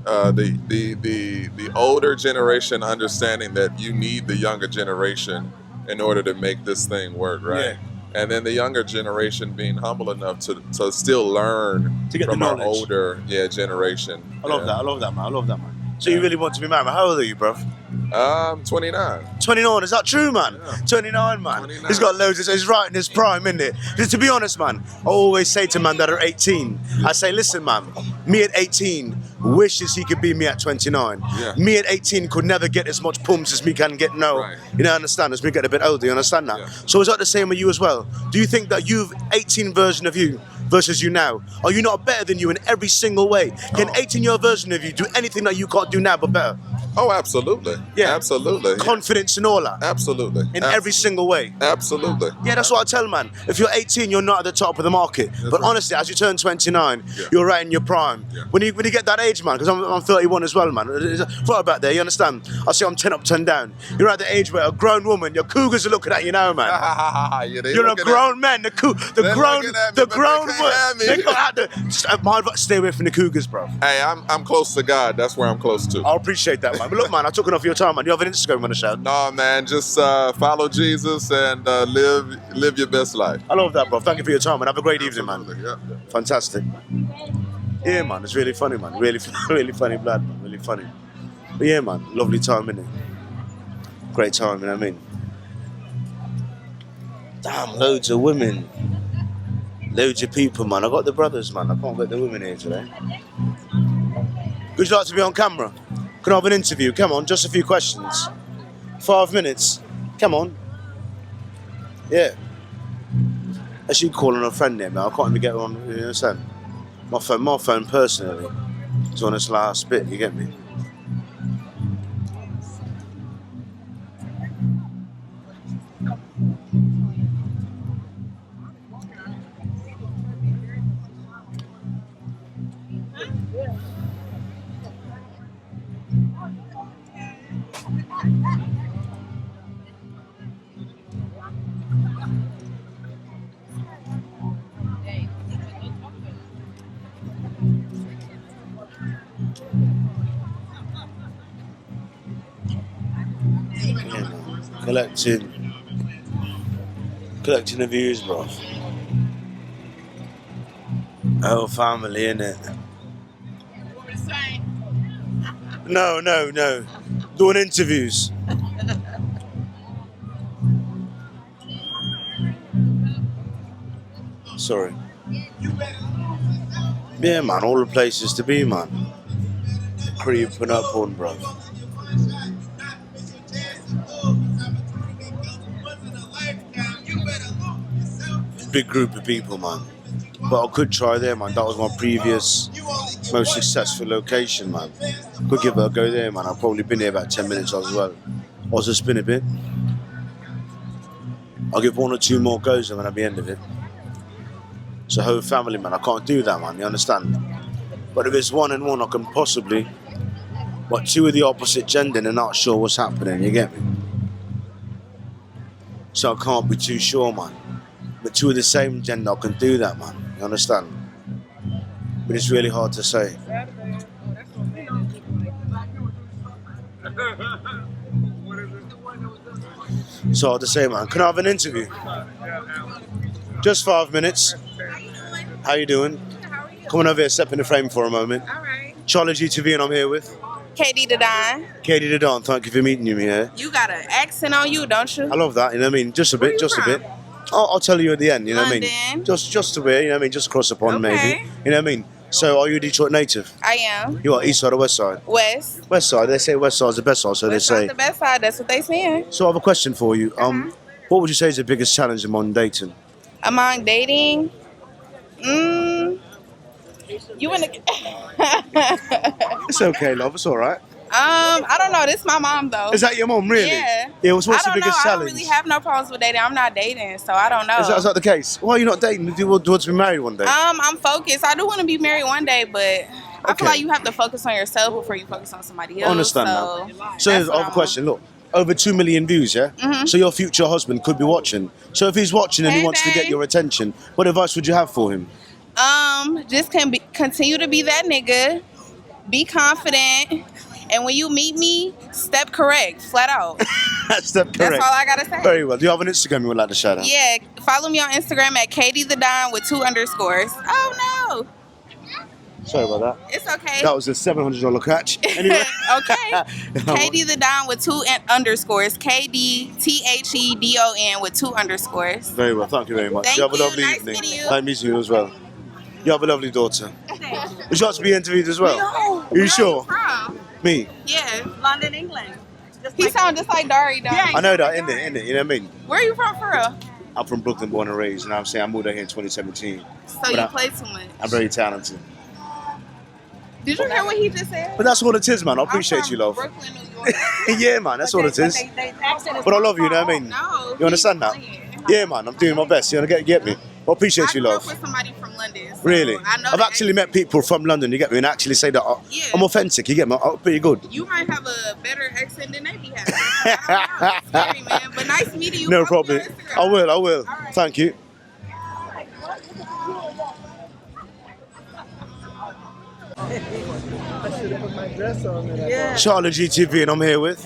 The older generation understanding that you need the younger generation in order to make this thing work, right? Yeah. And then the younger generation being humble enough to still learn to get from the our knowledge. older generation. I love that, man. So you really want to be married? How old are you, bruv? 29. 29, is that true, man? Yeah. 29, man. 29. He's got loads he's right in his prime, isn't it? Just to be honest, man, I always say to man that are 18, I say, listen, man, me at 18 wishes he could be me at 29. Yeah. Me at 18 could never get as much pumps as me can get now. Right. You know, understand? As we get a bit older, you understand that? Yeah. So is that the same with you as well? Do you think that you've 18 version of you versus you now? Are you not better than you in every single way? Can 18-year version of you do anything that you can't do now but better? Oh, absolutely. Yeah. Absolutely. Confidence and all that. Absolutely. In every single way. Absolutely. Yeah, that's what I tell man. If you're 18, you're not at the top of the market. But honestly, as you turn 29, you're right in your prime. Yeah. When you get that age, man, because I'm 31 as well, man. Right about there, you understand? I say I'm 10 up, 10 down. You're at the age where a grown woman, your cougars are looking at you now, man. You're a grown man. The grown woman. They got to. My advice: stay away from the cougars, bro. Hey, I'm close to God. That's where I'm close to. I appreciate that, man. But look, man, I took enough of your time, man. You have an Instagram on the show? No, man. Just follow Jesus and live your best life. I love that, bro. Thank you for your time, and have a great evening, man. Yeah. Fantastic. Yeah, man. It's really funny, man. Really funny blood, man. Really funny. But yeah, man. Lovely time, innit? Great time, you know what I mean? Damn, loads of women. Loads of people, man. I got the brothers, man. I can't get the women here today. Would you like to be on camera? Can I have an interview? Come on, just a few questions. 5 minutes. Come on. Yeah. Actually calling a friend there, man. I can't even get on, you understand? My phone personally is on this last bit, you get me? Collecting the views, bro. Whole family, innit? No. Doing interviews. Sorry. Yeah, man, all the places to be, man. Creeping up on, bro. Big group of people, man. But I could try there, man. That was my previous most successful location, man. Could give it a go there, man. I've probably been here about 10 minutes as well. I'll just spin a bit. I'll give 1 or 2 more goes and then at the end of it. It's a whole family, man. I can't do that, man. You understand? But if it's 1 and 1, I can possibly. But 2 of the opposite gender, they're not sure what's happening. You get me? So I can't be too sure, man. But 2 of the same gender, I can do that, man. You understand? But it's really hard to say. It's hard to say, man. Can I have an interview? Just 5 minutes. How you doing? Coming over here, step in the frame for a moment. All right. CharlieGtv, and I'm here with Katie the Don. Katie the Don. Thank you for meeting me here. You got an accent on you, don't you? I love that. You know what I mean? Just a bit. Just a bit. I'll tell you at the end. You know what I mean? London. Just a bit. You know what I mean? Just across the pond, maybe. You know what I mean? So, are you a Detroit native? I am. You are east side or west side? West. West side. They say west side's the best side, so West they say. side's the best side. That's what they saying. So, I have a question for you. What would you say is the biggest challenge among dating? Among dating, you in the. It's okay, love. It's all right. I don't know. This is my mom though. Is that your mom, really? Yeah. Yeah. What's the biggest I challenge? don't really have no problems with dating. I'm not dating, so I don't know. Is that the case? Why are you not dating? Do you want to be married one day? I'm focused. I do want to be married one day, but I feel like you have to focus on yourself before you focus on somebody else. I understand that. So here's a question. Look, over 2 million views, yeah? Mhm. So your future husband could be watching. So if he's watching and he wants to get your attention, what advice would you have for him? Just continue to be that nigga. Be confident. And when you meet me, step correct, flat out. Step correct. That's all I gotta say. Very well. Do you have an Instagram you would like to shout out? Yeah, follow me on Instagram at Katie the Don with 2 underscores. Oh no. Sorry about that. It's okay. That was a $700 catch. Anyway. Okay. Katie the Don with 2 underscores. KDTHEDON with 2 underscores. Very well. Thank you very much. Thank you have a you. lovely Nice evening. meeting you. Nice meeting you as well. You have a lovely daughter. Would you like to be interviewed as well? No. Are you sure? From? Me? Yeah, London, England. He sounds just like Dari, though. I know that, innit? You know what I mean? Where are you from, for real? I'm from Brooklyn, born and raised, and I'm saying I moved out here in 2017. So But you play too much. I'm very talented. Did you hear what he just said? But that's what it is, man. I appreciate you, love. Yeah, man, that's what it is. But I love you, you know what I mean? No, You understand that? Yeah, man, I'm doing my best. You know, get me? I appreciate you, I grew love. up with somebody from London. So Really? I know I've actually met people from London, you get me, and actually say that I'm authentic, you get me? I'm pretty good. you might have a better accent than they be having. Sorry, man. But nice meeting you. No problem. I will. Thank you. I should have put my dress on. CharlieGtv, and I'm here with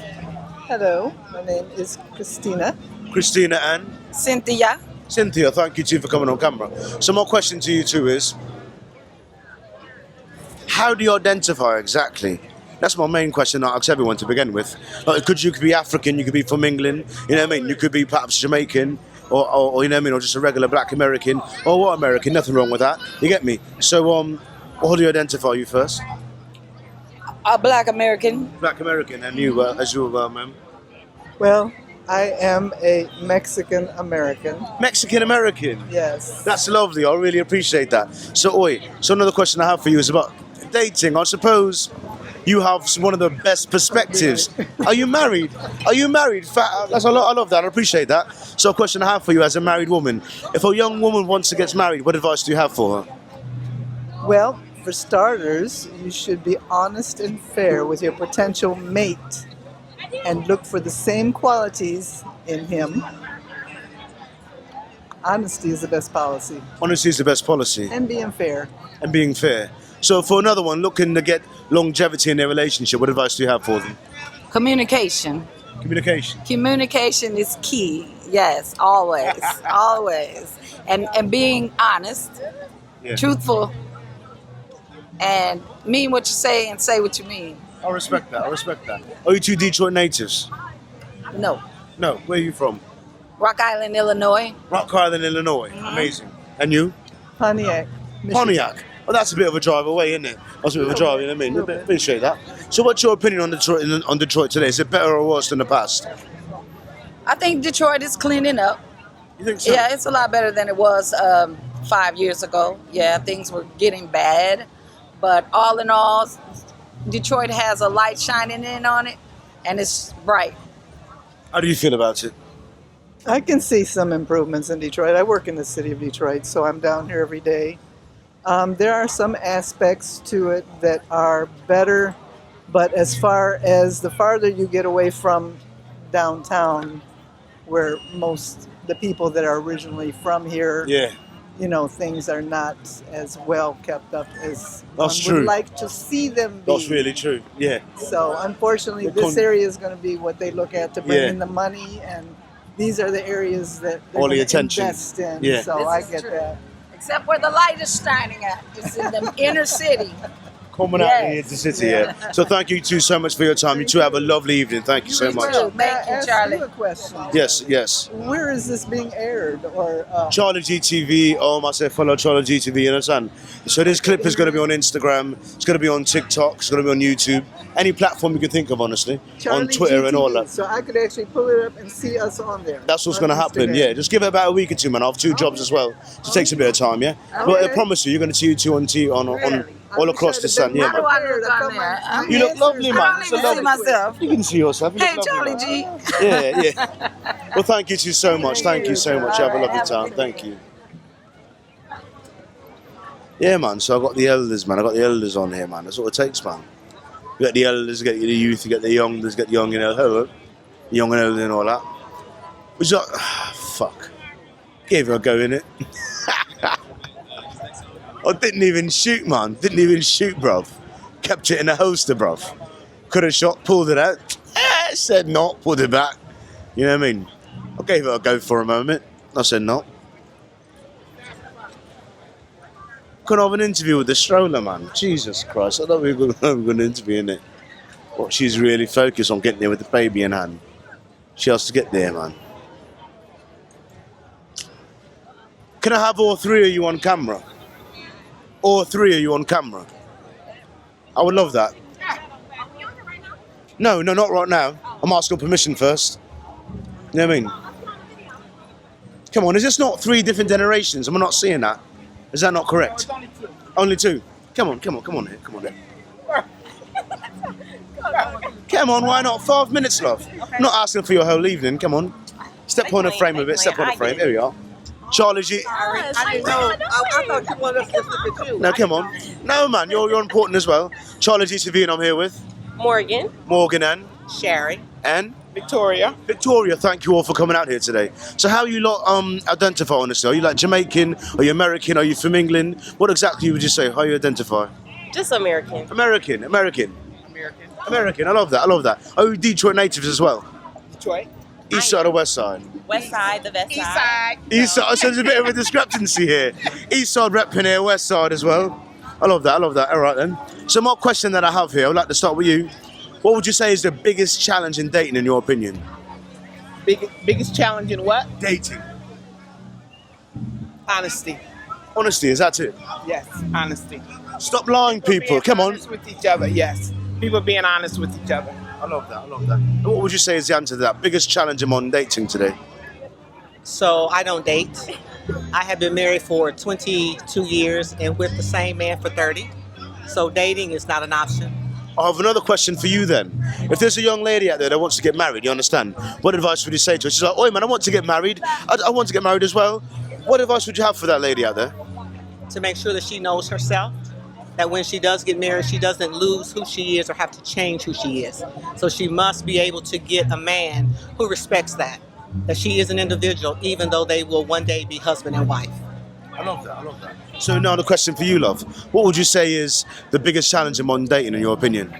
Hello, my name is Christina. Christina and Cynthia. Cynthia. Thank you too for coming on camera. So my question to you two is, how do you identify exactly? That's my main question I ask everyone to begin with. Like, you could be African, you could be from England, you know what I mean? You could be perhaps Jamaican, or you know what I mean, or just a regular black American, or what American, nothing wrong with that. You get me? So how do you identify you first? A black American. Black American, and you, as you were, ma'am? Well, I am a Mexican American. Mexican American? Yes. That's lovely, I really appreciate that. So another question I have for you is about dating. I suppose you have one of the best perspectives. Are you married? Are you married? I love that, I appreciate that. So a question I have for you as a married woman, if a young woman wants to get married, what advice do you have for her? Well, for starters, you should be honest and fair with your potential mate and look for the same qualities in him. Honesty is the best policy. Honesty is the best policy. And being fair. And being fair. So for another one, looking to get longevity in their relationship, what advice do you have for them? Communication. Communication. Communication is key. Yes, always, always, and being honest, Yeah. truthful, and mean what you say and say what you mean. I respect that. I respect that. Are you two Detroit natives? No, No. Where are you from? Rock Island, Illinois. Rock Island, Illinois. Amazing. And you? Pontiac. Michigan. Pontiac. Well, that's a bit of a drive away, isn't it? That's a bit of a drive, you know what I mean? Appreciate that. So what's your opinion on Detroit today? Is it better or worse than the past? I think Detroit is cleaning up. You think so? Yeah, it's a lot better than it was 5 years ago. Yeah, things were getting bad, but all in all, Detroit has a light shining in on it, and it's bright. How do you feel about it? I can see some improvements in Detroit. I work in the city of Detroit, so I'm down here every day. There are some aspects to it that are better, but as far as the farther you get away from downtown, where the people that are originally from here, Yeah. you know, things are not as well kept up as That's one would true. like to see them be. That's really true. Yeah. So unfortunately, The this area is going to be what they look at to bring Yeah. in the money, and these are the areas that they're All the gonna attention. invest in. Yeah. So This I is get true. that. Except where the light is shining at. It's in the inner city. Coming out here to the city, yeah. So thank you two so much for your time. You two have a lovely evening. Thank you so much. Thank you, Ask Charlie. you a question. Yes, yes. Where is this being aired? Or CharlieGtv, I say follow CharlieGtv, you understand? So this clip is going to be on Instagram, it's going to be on TikTok, it's going to be on YouTube, any platform you can think of, honestly, on Twitter and all that. So I could actually pull it up and see us on there. That's what's on going to happen, Instagram. yeah. Just give it about a week or two, man. I have two jobs as well. So it takes a bit of time, yeah? But I Okay. promise you, you're going to see you two on all across the sun, yeah, How do man. I look on there? You look lovely, man. I don't It's a even see lovely- myself. You can see yourself. You Hey, look lovely, Charlie man. G. Yeah, yeah. Well, thank you two so much. Thank you so much. Have a lovely time. Thank you. Yeah, man. So I got the elders, man. I got the elders on here, man. That's what it takes, man. You get the elders, you get the youth, you get the young, you get the young, young and old and all that. Which like, fuck. Gave it a go, innit? I didn't even shoot, man. Didn't even shoot, bruv. Kept it in a holster, bruv. Could have shot, pulled it out. Said not, pulled it back. You know what I mean? I gave it a go for a moment. I said not. Couldn't have an interview with the stroller, man. Jesus Christ, I don't think we're going to have an interview, innit? But she's really focused on getting there with the baby in hand. She has to get there, man. Can I have all three of you on camera? All three of you on camera. I would love that. No, not right now. I'm asking permission first. You know what I mean? Come on, is this not three different generations? Am I not seeing that? Is that not correct? Only two. Come on here. Come on, why not? 5 minutes, love. I'm not asking for your whole evening. Come on. Step on the frame a bit. Step on the frame. There we are. Charlie G. I didn't know. I thought you wanted us to look at you. No, come on. No, man, you're important as well. CharlieGtv, and I'm here with Morgan. Morgan and Sherry. and Victoria. Victoria. Thank you all for coming out here today. So, how you lot identify on this? Are you like Jamaican? Are you American? Are you from England? What exactly would you say? How you identify? Just American. American. I love that. Are you Detroit natives as well? Detroit. East side or west side? West side, the best side. East side. So there's a bit of a discrepancy here. East side repping here, west side as well. I love that. All right then. So my question that I have here, I would like to start with you. What would you say is the biggest challenge in dating, in your opinion? Biggest challenge in what? Dating. Honesty. Honesty, is that it? Yes, honesty. Stop lying, people. Come on. Honest with each other, yes. People being honest with each other. I love that. And what would you say is the answer to that? Biggest challenge among dating today? So I don't date. I have been married for 22 years and with the same man for 30. So dating is not an option. I have another question for you then. If there's a young lady out there that wants to get married, you understand? What advice would you say to her? She's like, oi man, I want to get married. I want to get married as well. What advice would you have for that lady out there? To make sure that she knows herself, that when she does get married, she doesn't lose who she is or have to change who she is. So she must be able to get a man who respects that she is an individual, even though they will one day be husband and wife. I love that. So now the question for you, love. What would you say is the biggest challenge in modern dating, in your opinion?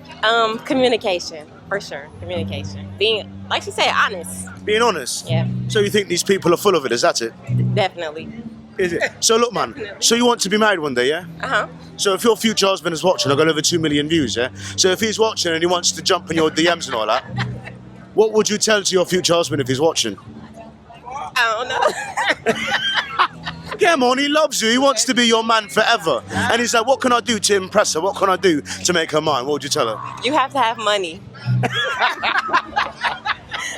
Communication, for sure. Communication. Being, like she said, honest. Being honest? Yeah. So you think these people are full of it, is that it? Definitely. Is it? So look, man, so you want to be married one day, yeah? Uh-huh. So if your future husband is watching, I've got over 2 million views, yeah? So if he's watching and he wants to jump in your DMs and all that, what would you tell to your future husband if he's watching? I don't know. Come on, he loves you. He wants to be your man forever. And he's like, what can I do to impress her? What can I do to make her mine? What would you tell her? You have to have money.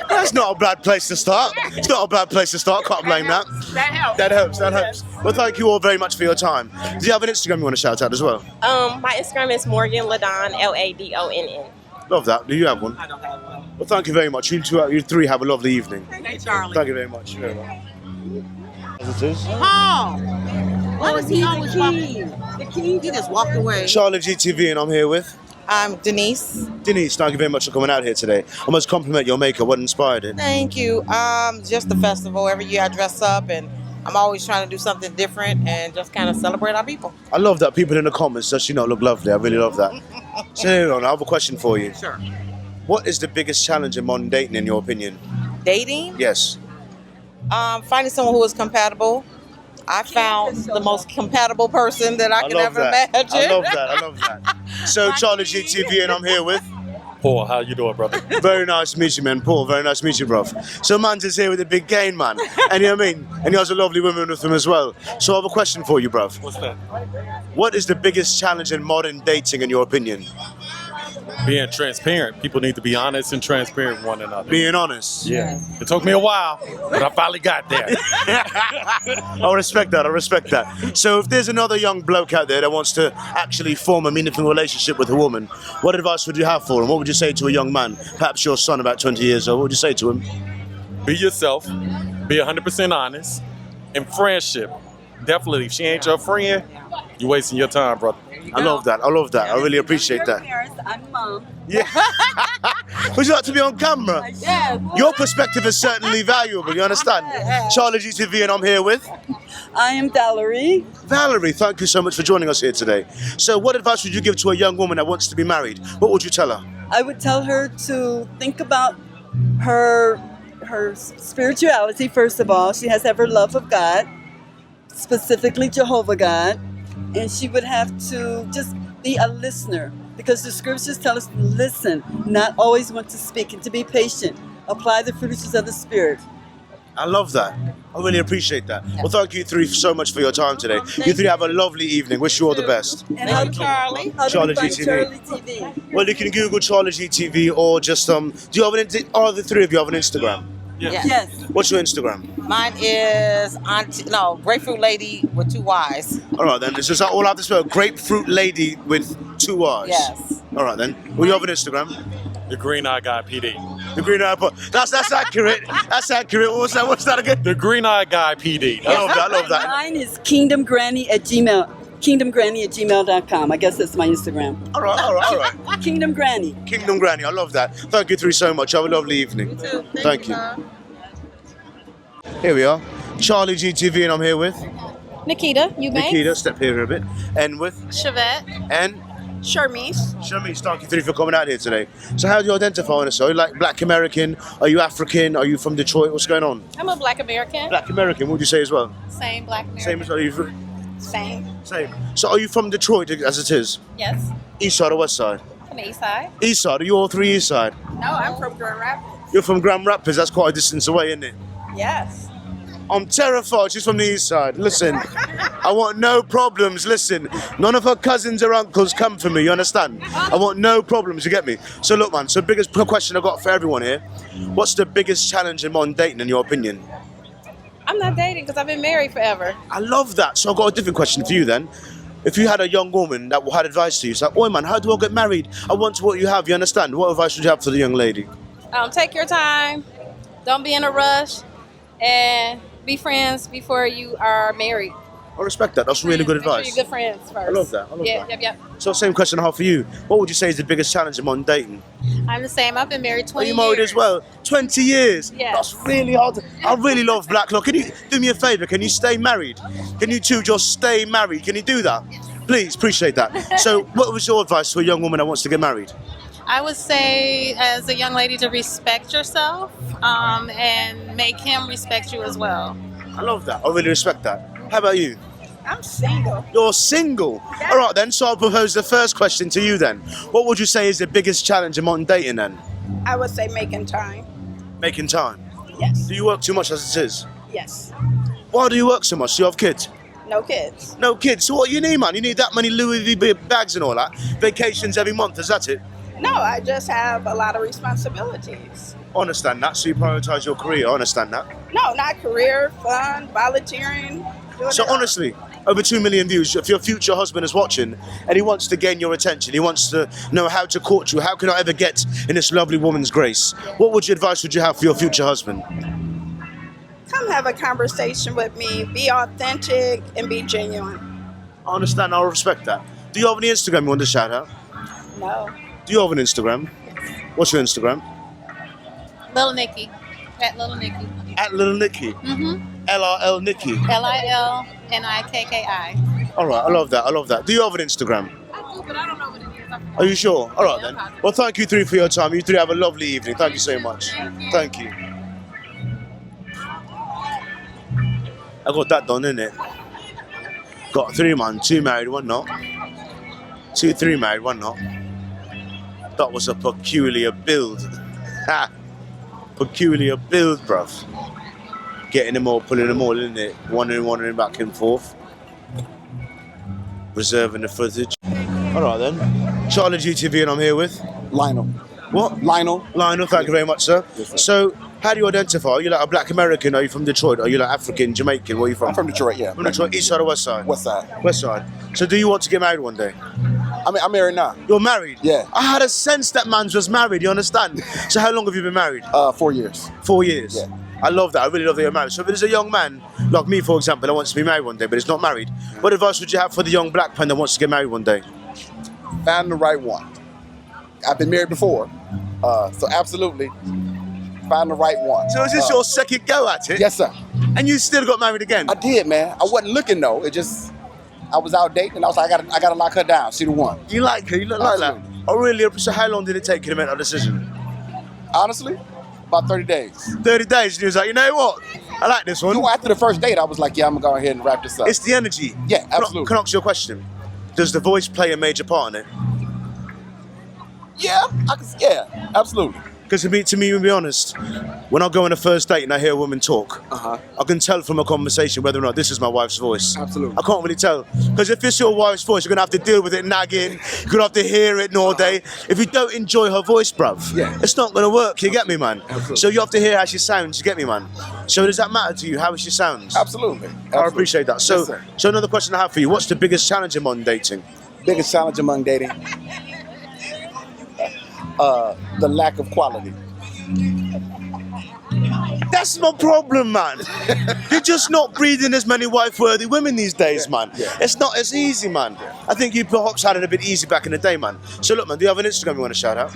That's not a bad place to start. It's not a bad place to start. Can't blame that. That helps. That helps. That helps. Well, thank you all very much for your time. Do you have an Instagram you want to shout out as well? My Instagram is Morgan Ladon, Ladonn. Love that. Do you have one? I don't have one. Well, thank you very much. You three have a lovely evening. Thank you, Charlie. Thank you very much. As it is. Paul! What is he always walking? The key? He just walked away. CharlieGtv, and I'm here with? I'm Denise. Denise, thank you very much for coming out here today. I must compliment your makeup. What inspired it? Thank you. Just the festival. Every year I dress up and I'm always trying to do something different and just kind of celebrate our people. I love that people in the comments just, look lovely. I really love that. So, here on, I have a question for you. Sure. What is the biggest challenge in modern dating, in your opinion? Dating? Yes. Finding someone who is compatible. I found the most compatible person that I can ever imagine. I love that. I love that. So, CharlieGtv, and I'm here with? Paul, how you doing, brother? Very nice to meet you, man. Paul, very nice to meet you, bruv. So, man's is here with a big game, man. And you know what I mean? And he has a lovely woman with him as well. So, I have a question for you, bruv. What's that? What is the biggest challenge in modern dating, in your opinion? Being transparent. People need to be honest and transparent with one another. Being honest? Yeah. It took me a while, but I finally got there. I respect that. I respect that. So if there's another young bloke out there that wants to actually form a meaningful relationship with a woman, what advice would you have for him? What would you say to a young man, perhaps your son about 20 years old? What would you say to him? Be yourself. Be 100% honest. And friendship. Definitely, if she ain't your friend, you're wasting your time, brother. I love that. I love that. I really appreciate that. I'm mom. Yeah. Would you like to be on camera? Yeah. Your perspective is certainly valuable, you understand? CharlieGtv, and I'm here with? I am Valerie. Valerie, thank you so much for joining us here today. So what advice would you give to a young woman that wants to be married? What would you tell her? I would tell her to think about her spirituality, first of all. She has to have her love of God, specifically Jehovah God. And she would have to just be a listener, because the scriptures tell us to listen, not always want to speak, and to be patient. Apply the fruits of the Spirit. I love that. I really appreciate that. Well, thank you three so much for your time today. You three have a lovely evening. Wish you all the best. And how Charlie? CharlieGtv. Well, you can Google CharlieGtv or just do you have all the three of you have an Instagram? Yes. What's your Instagram? Mine is Grapefruit Lady with 2 Y's. All right then. This is all I have to spell. Grapefruit Lady with 2 Y's. Yes. All right then. Well, you have an Instagram? The Green Eye Guy PD. The Green Eye Guy. That's accurate. That's accurate. What's that again? The Green Eye Guy PD. I love that. I love that. Mine is kingdomgranny@gmail.com. I guess that's my Instagram. All right. Kingdom Granny. Kingdom Granny. I love that. Thank you three so much. Have a lovely evening. You too. Thank you. Here we are. CharlieGtv, and I'm here with? Nikita, Nikita, step here a bit. And with? Chevette. And? Shermise. Shermise, thank you three for coming out here today. So how do you identify on us? Are you like Black American? Are you African? Are you from Detroit? What's going on? I'm a Black American. Black American, what would you say as well? Same Black American. Same as are you? Same. Same. So are you from Detroit as it is? Yes. East side or west side? From the east side. East side, are you all three east side? No, I'm from Grand Rapids. You're from Grand Rapids, that's quite a distance away, isn't it? Yes. I'm terrified she's from the east side. Listen, I want no problems. Listen, none of her cousins or uncles come for me, you understand? I want no problems, you get me? So look, man, so biggest question I've got for everyone here. What's the biggest challenge in modern dating, in your opinion? I'm not dating because I've been married forever. I love that. So I've got a different question for you then. If you had a young woman that had advice to you, it's like, oi man, how do I get married? I want what you have, you understand? What advice would you have for the young lady? Take your time. Don't be in a rush. And be friends before you are married. I respect that. That's really good Make sure advice. you're good friends first. I love that. I love that. Yep. So same question I have for you. What would you say is the biggest challenge among dating? I'm the same. I've been married 20 Are years. you married as well? 20 years? Yes. That's really hard. I really love black love. Can you do me a favour? Can you stay married? Can you two just stay married? Can you do that? Please, appreciate that. So what was your advice to a young woman that wants to get married? I would say, as a young lady, to respect yourself and make him respect you as well. I love that. I really respect that. How about you? I'm single. You're single? All right then, so I'll propose the first question to you then. What would you say is the biggest challenge among dating then? I would say making time. Making time? Yes. Do you work too much as it is? Yes. Why do you work so much? Do you have kids? No kids. No kids. So what you need, man? You need that many Louis V bags and all that? Vacations every month, is that it? No, I just have a lot of responsibilities. I understand that, so you prioritise your career, I understand that. No, not career, fun, volunteering. So honestly, over 2 million views, if your future husband is watching and he wants to gain your attention, he wants to know how to court you, how can I ever get in this lovely woman's grace? What advice would you have for your future husband? Come have a conversation with me, be authentic and be genuine. I understand, I respect that. Do you have any Instagram you want to shout out? No. Do you have an Instagram? What's your Instagram? Little Nikki. At Little Nikki. At Little Nikki? Mm-hmm. LRL Nikki? LILNIKKI. All right, I love that, I love that. Do you have an Instagram? I do, but I don't know what it is. Are you sure? All right then. Well, thank you three for your time. You three have a lovely evening. Thank you so much. Thank you. I got that done, innit? Got 3 man, 2 married, 1 not. 2, 3 married, 1 not. That was a peculiar build. Ha! Peculiar build, bruv. Getting them all, pulling them all, innit? Wandering back and forth. Reserving the footage. Alright then. CharlieGtv and I'm here with? Lionel. What? Lionel. Lionel, thank you very much, sir. Yes, sir. So, how do you identify? Are you like a black American? Are you from Detroit? Are you like African, Jamaican? Where are you from? I'm from Detroit, yeah. From Detroit, east side or west side? West side. West side. So do you want to get married one day? I'm married now. You're married? Yeah. I had a sense that man's was married, you understand? So how long have you been married? 4 years. 4 years? Yeah. I love that. I really love that you're married. So if there's a young man, like me for example, that wants to be married one day, but is not married, what advice would you have for the young black man that wants to get married one day? Find the right one. I've been married before, so absolutely, find the right one. So is this your second go at it? Yes, sir. And you still got married again? I did, man. I wasn't looking though. It just, I was out dating and I was like, I gotta lock her down. She the one. You like her? You look like that? Oh really? So how long did it take you to make that decision? Honestly, about 30 days. 30 days, and he was like, you know what? I like this one. You know, after the first date, I was like, yeah, I'm gonna go ahead and wrap this up. It's the energy. Yeah, absolutely. Can I ask you a question? Does the voice play a major part in it? Yeah, yeah, absolutely. Because to me, to be honest, when I go on a first date and I hear a woman talk, I can tell from a conversation whether or not this is my wife's voice. Absolutely. I can't really tell. Because if it's your wife's voice, you're going to have to deal with it nagging, you're going to have to hear it all day. If you don't enjoy her voice, bruv, it's not going to work, you get me, man? Absolutely. So you have to hear how she sounds, you get me, man? So does that matter to you, how she sounds? Absolutely. I appreciate that. So, Yes, sir. so another question I have for you, what's the biggest challenge among dating? Biggest challenge among dating? The lack of quality. That's my problem, man. You're just not breeding as many wife-worthy women these days, man. It's not as easy, man. I think you perhaps had it a bit easy back in the day, man. So look, man, do you have an Instagram you want to shout out?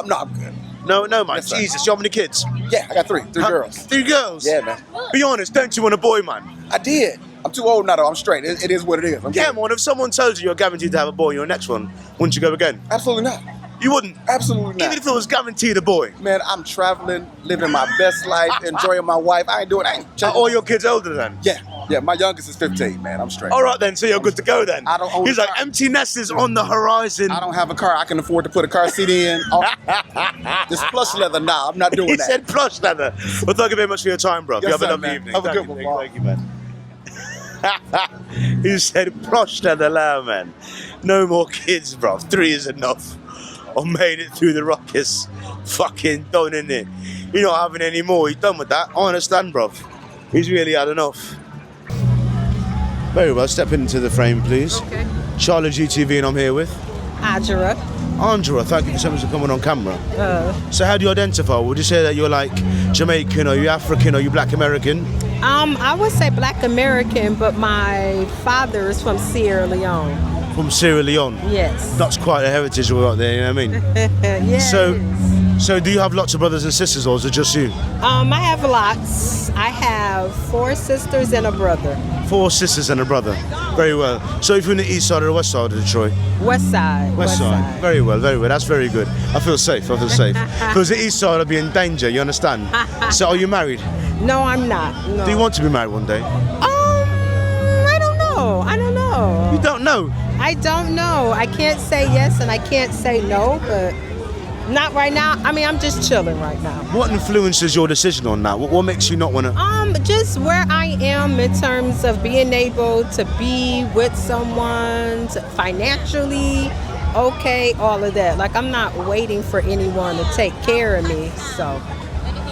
No, I'm good. No, man. Yes, sir. Jesus, you have any kids? Yeah, I got three girls. 3 girls? Yeah, man. Be honest, don't you want a boy, man? I did. I'm too old now, though. I'm straight. It is what it is. Yeah, man, if someone tells you you're guaranteed to have a boy in your next one, wouldn't you go again? Absolutely not. You wouldn't? Absolutely not. Even if it was guaranteed a boy? Man, I'm traveling, living my best life, enjoying my wife. I ain't doing it. Are all your kids older then? Yeah. My youngest is 15, man. I'm straight. All right then, so you're good to go then. I don't own He's a like, car. empty nest is on the horizon. I don't have a car. I can afford to put a car seat in. This plush leather, nah, I'm not doing He that. said plush leather. Well, thank you very much for your time, bro. Yes, you have a sir, lovely man. evening. Have a Thank good you, one, thank you, man. He said plush leather loud, man. No more kids, bro. 3 is enough. I made it through the ruckus. Fucking done, innit? You're not having any more. You're done with that. I understand, bro. He's really had enough. Very well. Step into the frame, please. Okay. CharlieGtv, and I'm here with Ajara. Andra. Thank you so much for coming on camera. So how do you identify? Would you say that you're like Jamaican, or you African, or you Black American? I would say Black American, but my father is from Sierra Leone. From Sierra Leone? Yes. That's quite a heritage we got there, you know what I mean? Yes. So do you have lots of brothers and sisters, or is it just you? I have lots. I have 4 sisters and a brother. 4 sisters and a brother. Very well. So if you're in the east side or the west side of Detroit? West side. West side. Very well, very well. That's very good. I feel safe, If it was the east side, I'd be in danger, you understand? So are you married? No, I'm not. No. Do you want to be married one day? I don't know. You don't know? I don't know. I can't say yes and I can't say no, but not right now. I mean, I'm just chilling right now. What influences your decision on that? What makes you not want to? Just where I am in terms of being able to be with someone financially, okay, all of that. Like, I'm not waiting for anyone to take care of me, so.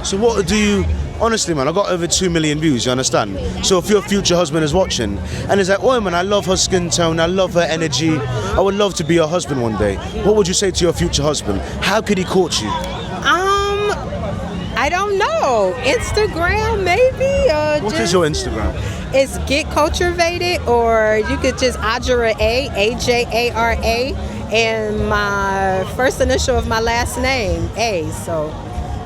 So what do you... Honestly, man, I got over 2 million views, you understand? So if your future husband is watching and is like, oh man, I love her skin tone, I love her energy, I would love to be your husband one day. What would you say to your future husband? How could he court you? I don't know. Instagram, maybe? What is your Instagram? It's Get Cultivated, or you could just Ajara A-J-A-R-A, and my first initial of my last name, A, so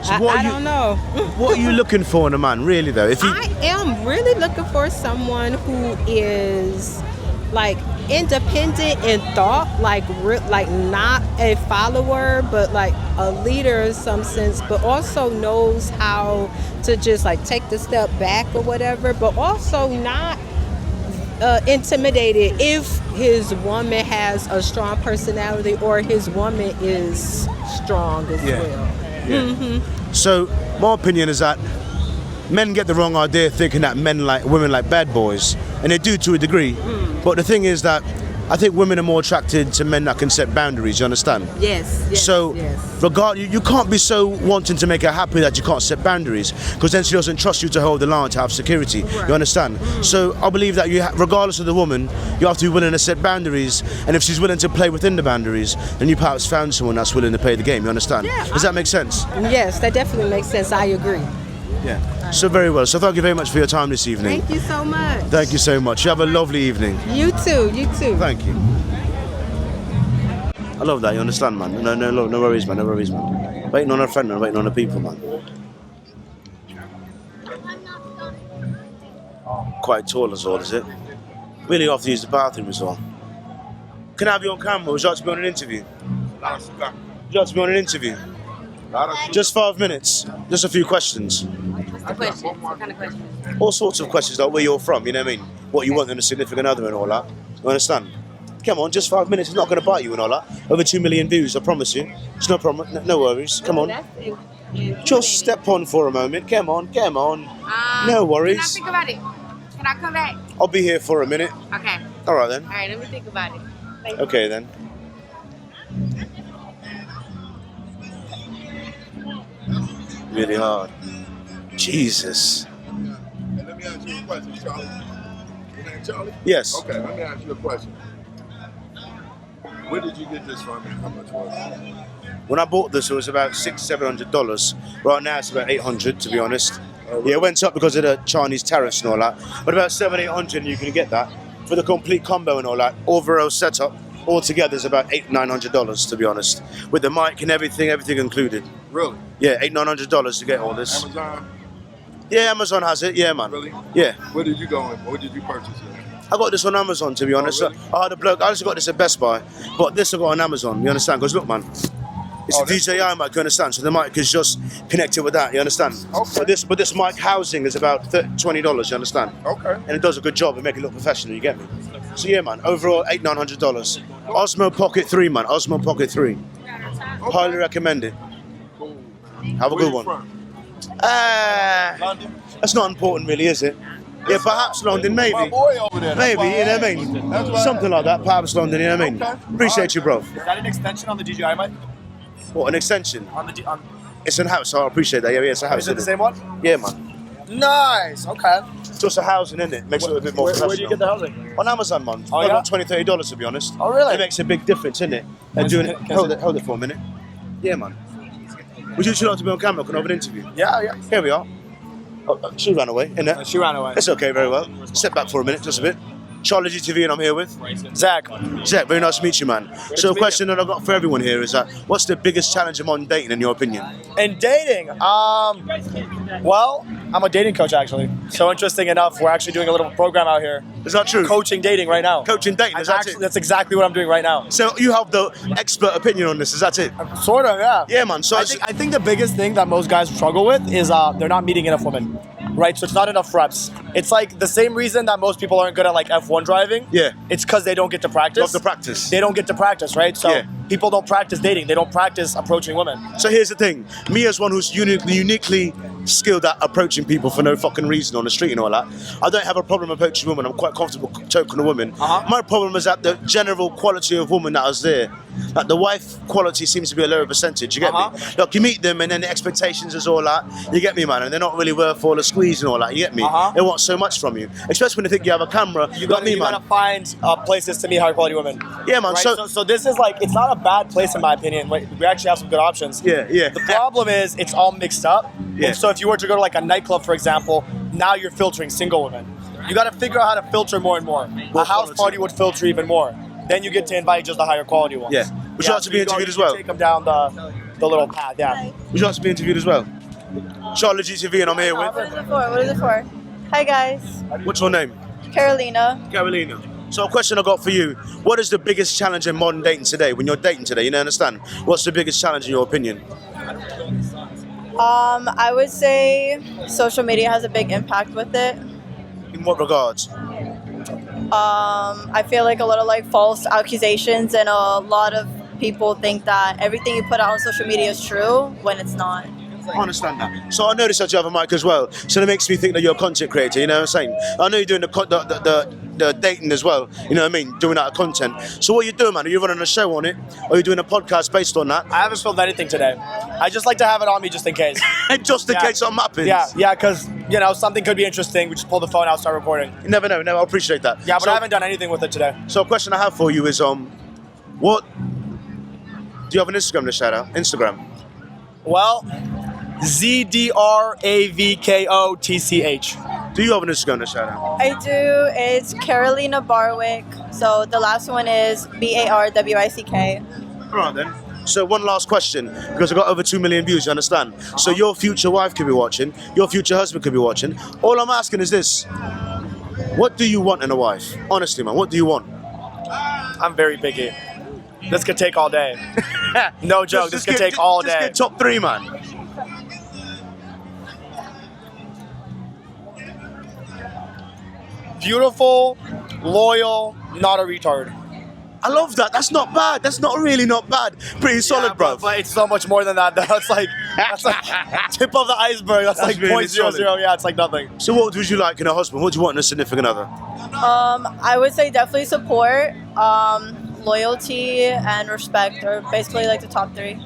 I don't know. What are you looking for in a man, really, though? I am really looking for someone who is like independent in thought, like not a follower, but like a leader in some sense, but also knows how to just like take the step back or whatever, but also not intimidated if his woman has a strong personality or his woman is strong as well. Yeah. So my opinion is that men get the wrong idea thinking that women like bad boys, and they do to a degree. But the thing is that I think women are more attracted to men that can set boundaries, you understand? Yes. So you can't be so wanting to make her happy that you can't set boundaries, because then she doesn't trust you to hold the line, to have security, you understand? So I believe that regardless of the woman, you have to be willing to set boundaries, and if she's willing to play within the boundaries, then you perhaps found someone that's willing to play the game, you understand? Does that make sense? Yes, that definitely makes sense. I agree. Yeah. So very well. So thank you very much for your time this evening. Thank you so much. Thank you so much. You have a lovely evening. You too. Thank you. I love that, you understand, man? No worries, man. Waiting on a friend, man. Waiting on the people, man. Quite tall as well, is it? Really have to use the bathroom as well. Can I have you on camera? Would you like to be on an interview? Would you like to be on an interview? Just 5 minutes. Just a few questions. What kind of questions? All sorts of questions, like where you're from, you know what I mean? What you want in a significant other and all that. You understand? Come on, just 5 minutes. It's not going to bite you and all that. Over 2 million views, I promise you. It's no problem. No worries. Come on. Just step on for a moment. Come on. No worries. Can I think about it? Can I come back? I'll be here for a minute. Okay. All right then. All right, let me think about it. Thank you. Okay then. Really hard. Jesus. Let me ask you a question, Charlie. Your name Charlie? Yes. Okay, let me ask you a question. Where did you get this from and how much was it? When I bought this, it was about $600-700. Right now, it's about $800, to be honest. Yeah, it went up because of the Chinese tariffs and all that. But about $700-800, you can get that for the complete combo and all that. Overall setup, altogether, is about $800-900, to be honest, with the mic and everything included. Really? Yeah, $800-900 to get all this. Amazon? Yeah, Amazon has it. Yeah, man. Really? Yeah. Where did you go and where did you purchase it? I got this on Amazon, to be honest. Really? I had a bloke. I also got this at Best Buy, but this I got on Amazon. You understand? Because look, man, it's a DJI mic. You understand? So the mic is just connected with that. You understand? Okay. But this mic housing is about $20. You understand? Okay. And it does a good job of making it look professional. You get me? So yeah, man. Overall, $800-900. Osmo Pocket 3, man. Osmo Pocket 3. Okay. Highly recommend it. Cool. Have a good one. London? That's not important, really, is it? Yeah, perhaps London, maybe. My boy over there. Maybe, you know what I mean? Something like that, perhaps London, you know what I mean? Okay. Appreciate you, bro. Is that an extension on the DJI mic? What, an extension? On the It's a house, so I appreciate that. Yeah, it's a house. Is it the same one? Yeah, man. Nice. Okay. It's just a housing, isn't it? Makes it a bit more professional. Where do you get the housing? On Amazon, man. Oh, I yeah? got $20-30, to be honest. Oh, really? It makes a big difference, isn't it? And doing it. Hold it for a minute. Yeah, man. Would you like to be on camera? Can I have an interview? Yeah. Here we are. She ran away, innit? She ran away. It's okay, very well. Step back for a minute, just a bit. CharlieGtv, and I'm here with Zach. Zach, very nice to meet you, man. So, a question that I've got for everyone here is that what's the biggest challenge among dating, in your opinion? In dating, well, I'm a dating coach actually. So interesting enough, we're actually doing a little program out here. Is that true? Coaching dating right now. Coaching dating, is that Actually, it? that's exactly what I'm doing right now. So you have the expert opinion on this, is that it? Sort of, yeah. Yeah, man. So I think the biggest thing that most guys struggle with is they're not meeting enough women. Right, so it's not enough reps. It's like the same reason that most people aren't good at like F1 driving. Yeah. It's because they don't get to practice. Love the practice. They don't get to practice, right? So people don't practice dating. They don't practice approaching women. So here's the thing. Me as one who's uniquely skilled at approaching people for no fucking reason on the street and all that, I don't have a problem approaching women. I'm quite comfortable talking to women. My problem is that the general quality of woman that is there, like the wife quality seems to be a lower percentage, you get me? Look, you meet them and then the expectations is all that, you get me, man, and they're not really worth all the squeeze and all that, you get me? They want so much from you, especially when they think you have a camera. You gotta find places to meet high quality women. Yeah, man. Right? So this is like, it's not a bad place in my opinion. We actually have some good options. Yeah. The problem is it's all mixed up. Yeah. And so if you were to go to like a nightclub, for example, now you're filtering single women. You got to figure out how to filter more and more. A house party would filter even more. Then you get to invite just the higher quality ones. Yeah. Would you like to be interviewed as well? Take them down the little path, yeah. Would you like to be interviewed as well? CharlieGtv, and I'm here with... What is it for? Hi guys, What's your name? Carolina. Carolina. So a question I got for you, what is the biggest challenge in modern dating today? When you're dating today, you know, understand? What's the biggest challenge in your opinion? I would say social media has a big impact with it. In what regards? I feel like a lot of like false accusations, and a lot of people think that everything you put out on social media is true when it's not. I understand that. So I noticed that you have a mic as well. So that makes me think that you're a content creator, you know what I'm saying? I know you're doing the dating as well, you know what I mean? Doing that content. So what are you doing, man? Are you running a show on it? Or are you doing a podcast based on that? I haven't filmed anything today. I just like to have it on me just in case. Just in case something happens? Yeah, because, you know, something could be interesting. We just pull the phone out, start recording. You never know. No, I appreciate that. Yeah, but I haven't done anything with it today. So a question I have for you is, what... Do you have an Instagram to shout out? Instagram? Well... ZDRAVKOTCH. Do you have an Instagram to shout out? I do. It's Carolina Barwick. So the last one is BARWICK. All right then. So one last question, because I've got over 2 million views, you understand? So your future wife could be watching, your future husband could be watching. All I'm asking is this. What do you want in a wife? Honestly, man, what do you want? I'm very picky. This could take all day. No joke, this could take all day. Just get top 3, man. Beautiful, loyal, not a retard. I love that. That's not bad. That's not really not bad. Pretty solid, bro. But it's so much more than that. That's like tip of the iceberg. That's like really 0.00. Yeah, it's like nothing. So what would you like in a husband? What do you want in a significant other? I would say definitely support, loyalty, and respect are basically like the top 3.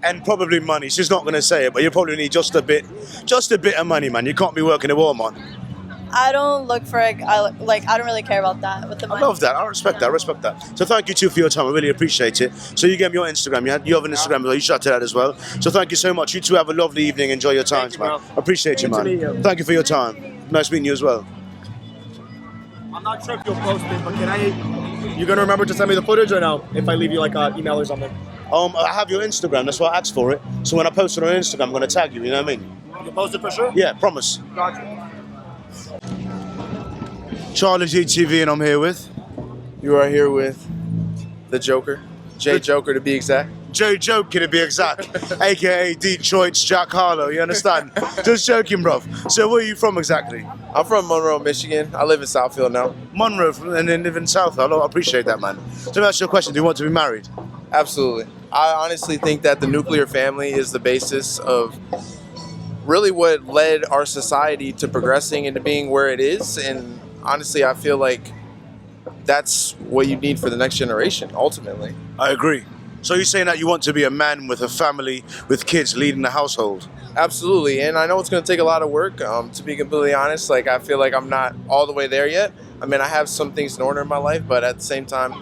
And probably money. She's not going to say it, but you probably need just a bit of money, man. You can't be working at Walmart. I don't look for I don't really care about that with the money. I love that. I respect that. I respect that. So thank you too for your time. I really appreciate it. So you gave me your Instagram. You have an Instagram as well. You shout it out as well. So thank you so much. You two have a lovely evening. Enjoy your times, man. I appreciate you, man. Thank you for your time. Nice meeting you as well. I'm not sure if you'll post it, but you gonna remember to send me the footage or no? If I leave you like an email or something. I have your Instagram. That's why I asked for it. So when I post it on Instagram, I'm gonna tag you. You know what I mean? You post it for sure? Yeah, promise. Gotcha. CharlieGtv, and I'm here with... You are here with the Joker. J Joker to be exact. J Joker to be exact. AKA Detroit's Jack Harlow, you understand? Just joking, bruv. So where are you from exactly? I'm from Monroe, Michigan. I live in Southfield now. Monroe, and then live in Southfield. I appreciate that, man. So let me ask you a question. Do you want to be married? Absolutely. I honestly think that the nuclear family is the basis of really what led our society to progressing and to being where it is. And honestly, I feel like that's what you need for the next generation, ultimately. I agree. So you're saying that you want to be a man with a family, with kids, leading the household? Absolutely, and I know it's going to take a lot of work. To be completely honest, like I feel like I'm not all the way there yet. I mean, I have some things in order in my life, but at the same time,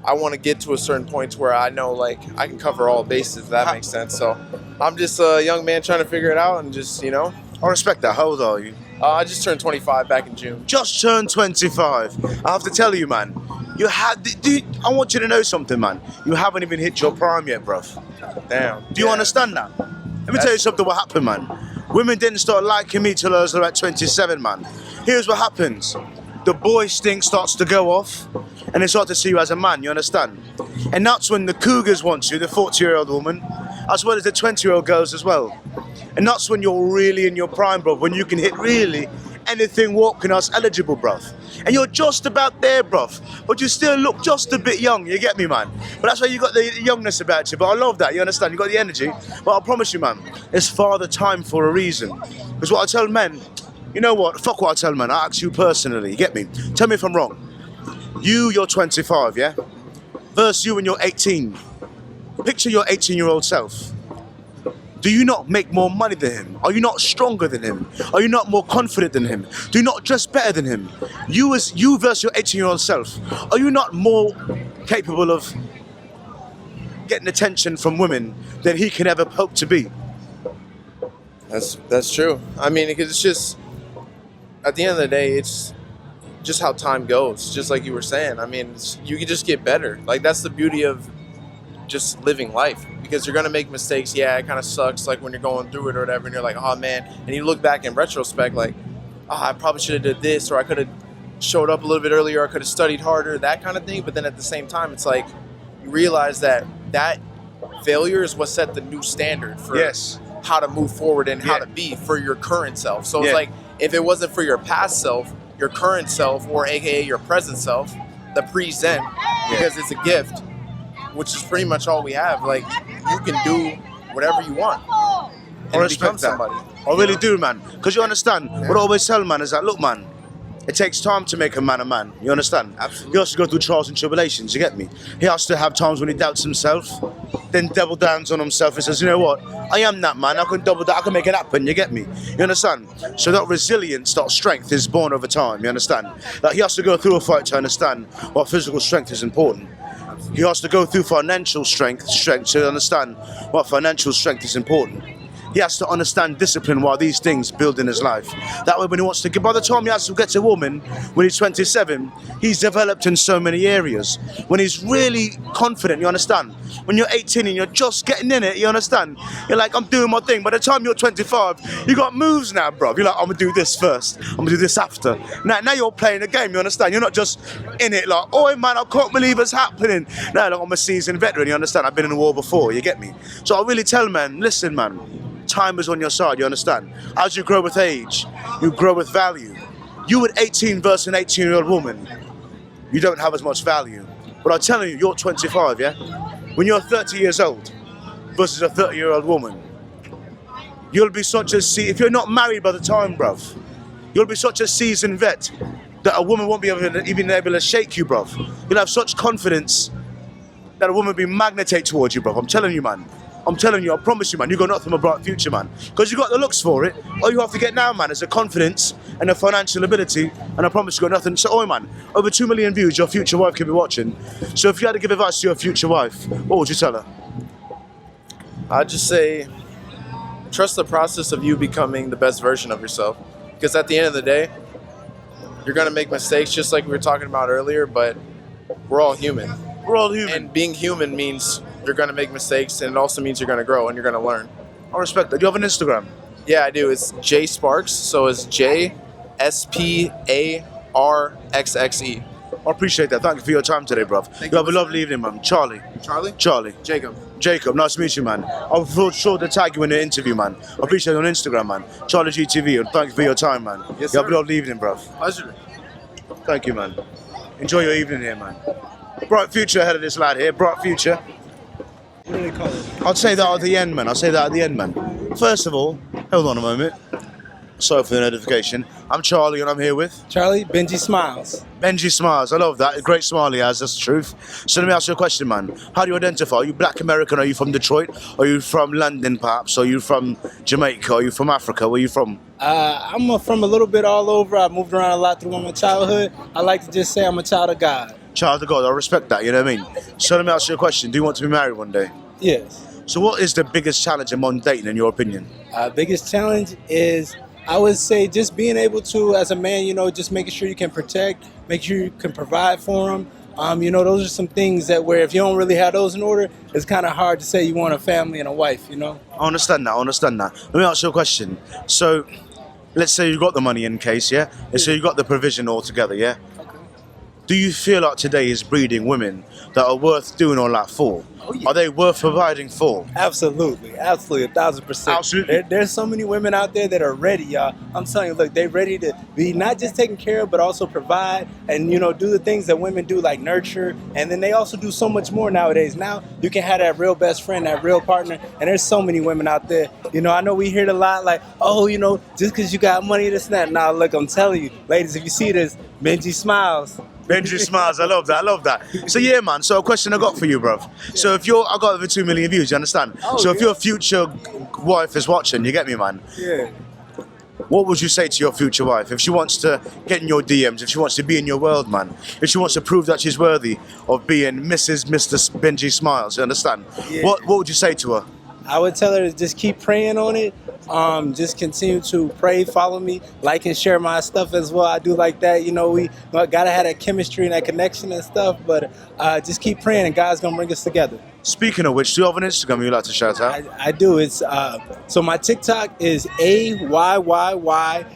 I want to get to a certain point where I know like I can cover all bases, if that makes sense. So I'm just a young man trying to figure it out and just, you know. I respect that. How old are you? I just turned 25 back in June. Just turned 25. I have to tell you, man. I want you to know something, man. You haven't even hit your prime yet, bruv. Damn. Do you understand that? Let me tell you something what happened, man. Women didn't start liking me till I was about 27, man. Here's what happens. The boy stink starts to go off, and they start to see you as a man, you understand? And that's when the cougars want you, the 40-year-old woman, as well as the 20-year-old girls as well. And that's when you're really in your prime, bruv, when you can hit really anything walking us eligible, bruv. And you're just about there, bruv, but you still look just a bit young, you get me, man? But that's why you got the youngness about you, but I love that, you understand? You got the energy, but I promise you, man, it's father time for a reason. Because what I tell men, you know what, fuck what I tell men, I ask you personally, you get me? Tell me if I'm wrong. You're 25, yeah? Versus you when you're 18. Picture your 18-year-old self. Do you not make more money than him? Are you not stronger than him? Are you not more confident than him? Do you not dress better than him? You versus your 18-year-old self, are you not more capable of getting attention from women than he can ever hope to be? That's true. I mean, it's just, at the end of the day, it's just how time goes, just like you were saying. I mean, you can just get better. Like, that's the beauty of just living life, because you're gonna make mistakes. Yeah, it kind of sucks, like when you're going through it or whatever, and you're like, oh man, and you look back in retrospect like, oh, I probably should have did this, or I could have showed up a little bit earlier, I could have studied harder, that kind of thing. But then at the same time, it's like you realize that failure is what set the new standard for how to move forward and how to be for your current self. So it's like, if it wasn't for your past self, your current self, or aka your present self, the present, because it's a gift, which is pretty much all we have. Like, you can do whatever you want and become somebody. I really do, man. Because you understand, what I always tell man is that, look, man, it takes time to make a man a man. You understand? Absolutely. He has to go through trials and tribulations, you get me? He has to have times when he doubts himself, then double downs on himself and says, you know what? I am that man. I can double that. I can make it happen, you get me? You understand? So that resilience, that strength is born over time, you understand? Like, he has to go through a fight to understand why physical strength is important. He has to go through financial strength to understand why financial strength is important. He has to understand discipline while these things build in his life. That way, when he wants to, by the time he has to get to a woman, when he's 27, he's developed in so many areas. When he's really confident, you understand? When you're 18 and you're just getting in it, you understand? You're like, I'm doing my thing. By the time you're 25, you got moves now, bro. You're like, I'm gonna do this first. I'm gonna do this after. Now you're playing the game, you understand? You're not just in it like, oh man, I can't believe it's happening. No, like, I'm a seasoned veteran, you understand? I've been in the war before, you get me? So I really tell man, listen, man, time is on your side, you understand? As you grow with age, you grow with value. You at 18 versus an 18-year-old woman, you don't have as much value. But I'm telling you, you're 25, yeah? When you're 30 years old versus a 30-year-old woman, you'll be such a, if you're not married by the time, bruv, you'll be such a seasoned vet that a woman won't be even able to shake you, bruv. You'll have such confidence that a woman will be magnetate towards you, bruv. I'm telling you, man. I'm telling you, I promise you, man, you got nothing but a bright future, man. Because you got the looks for it. All you have to get now, man, is a confidence and a financial ability, and I promise you got nothing. So, man, over 2 million views, your future wife can be watching. So if you had to give advice to your future wife, what would you tell her? I'd just say, trust the process of you becoming the best version of yourself. Because at the end of the day, you're gonna make mistakes, just like we were talking about earlier, but we're all human. We're all human. And being human means you're gonna make mistakes, and it also means you're gonna grow and you're gonna learn. I respect that. Do you have an Instagram? Yeah, I do. It's J Sparks, so it's JSPARXXE. I appreciate that. Thank you for your time today, bruv. You have a lovely evening, man. Charlie. Charlie? Charlie. Jacob. Jacob, nice to meet you, man. I'll feel sure to tag you in the interview, man. I appreciate it on Instagram, man. CharlieGtv, and thank you for your time, man. Yes, you have sir. a lovely evening, bruv. Pleasure. Thank you, man. Enjoy your evening here, man. Bright future ahead of this lad here. Bright future. What do they call it? I'd say that at the end, man. I'll say that at the end, man. First of all, hold on a moment. Sorry for the notification. I'm Charlie and I'm here with... Charlie, Benji Smiles. Benji Smiles, I love that. A great smile he has, that's the truth. So let me ask you a question, man. How do you identify? Are you black American? Are you from Detroit? Are you from London, perhaps? Are you from Jamaica? Are you from Africa? Where are you from? I'm from a little bit all over. I moved around a lot through my childhood. I like to just say I'm a child of God. Child of God, I respect that, you know what I mean? So let me ask you a question. Do you want to be married one day? Yes. So what is the biggest challenge among dating, in your opinion? Biggest challenge is I would say just being able to, as a man, just making sure you can protect, make sure you can provide for them. Those are some things that where if you don't really have those in order, it's kind of hard to say you want a family and a wife, I understand that. Let me ask you a question. So, let's say you got the money in case, yeah? Let's say you got the provision all together, yeah? Do you feel like today is breeding women that are worth doing all that for? Oh, yeah. Are they worth providing for? Absolutely, 1,000%. Absolutely. There's so many women out there that are ready, y'all. I'm telling you, look, they're ready to be not just taken care of, but also provide and, do the things that women do, like nurture. And then they also do so much more nowadays. Now you can have that real best friend, that real partner. And there's so many women out there. I know we hear it a lot like, oh, just because you got money, this and that. Now, look, I'm telling you, ladies, if you see this, Benji smiles. Benji smiles. I love that. So yeah, man. So a question I got for you, bruv. So I got over 2 million views. You understand? So if your future wife is watching, you get me, man. Yeah. What would you say to your future wife if she wants to get in your DMs, if she wants to be in your world, man, if she wants to prove that she's worthy of being Mr. Benji Smiles? You understand? Yeah. What would you say to her? I would tell her to just keep praying on it. Just continue to pray, follow me, like and share my stuff as well. I do like that. We gotta have that chemistry and that connection and stuff, but just keep praying and God's gonna bring us together. Speaking of which, do you have an Instagram you'd like to shout out? I do. It's so my TikTok is AYYYOITS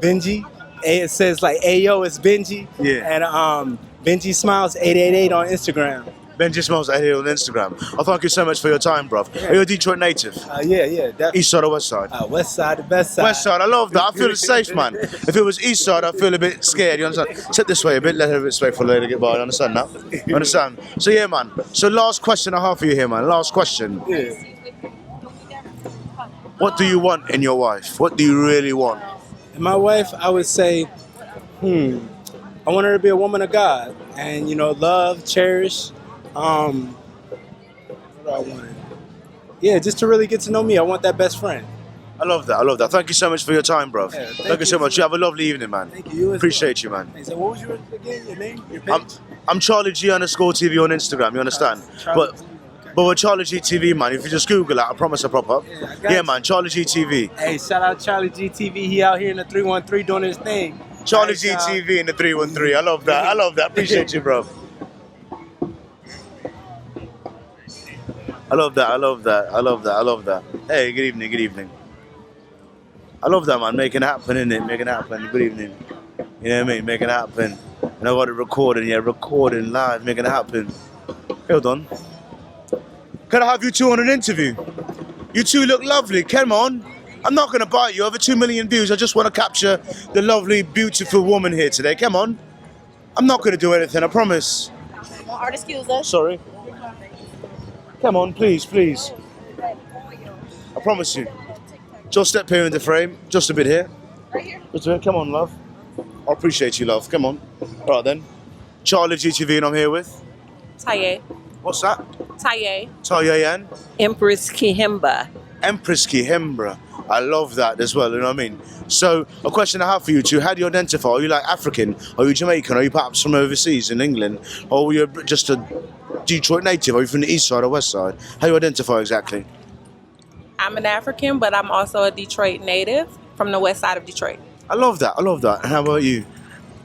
Benji. It says like Ayo, it's Benji. Yeah. And Benji Smiles 888 on Instagram. Benji Smiles here on Instagram. I thank you so much for your time, bruv. Are you a Detroit native? Yeah. Definitely. East side or west side? West side, the best side. West side, I love that. I feel safe, man. If it was east side, I feel a bit scared. You understand? Sit this way a bit, let her a bit straight for later to get by. You understand that? You understand? So yeah, man. So last question I have for you here, man. Last question. Yeah. What do you want in your wife? What do you really want? In my wife, I would say, I want her to be a woman of God and love, cherish. What do I want? Yeah, just to really get to know me. I want that best friend. I love that. Thank you so much for your time, bro. Yeah, thank you so much. You have a lovely evening, man. Thank you. Appreciate you, man. Hey, so what was your name? Your page? I'm CharlieG_TV on Instagram, you understand? But with CharlieGtv, man, if you just Google that, I promise I pop up. Yeah, man, CharlieGtv. Hey, shout out CharlieGtv. He out here in the 313 doing his thing. CharlieGtv in the 313. I love that. Appreciate you, bro. I love that. Hey, good evening. I love that, man. Making it happen, innit? Making it happen. Good evening. You know what I mean? Making it happen. And I got it recording live, making it happen. Hold on. Can I have you two on an interview? You two look lovely. Come on. I'm not going to bite you. Over 2 million views. I just want to capture the lovely, beautiful woman here today. Come on. I'm not going to do anything, I promise. Art, excuse us. Sorry. Come on, please. I promise you. Just step here in the frame. Just a bit here. Right here? Just a bit. Come on, love. I appreciate you, love. Come on. Right then. CharlieGtv and I'm here with? Taye. What's that? Taye. Taye and? Empress Kihemba. Empress Kihemba. I love that as well, you know what I mean? So, a question I have for you two, how do you identify? Are you like African? Are you Jamaican? Are you perhaps from overseas in England? Or are you just a Detroit native? Are you from the east side or west side? How do you identify exactly? I'm an African, but I'm also a Detroit native from the west side of Detroit. I love that. And how about you?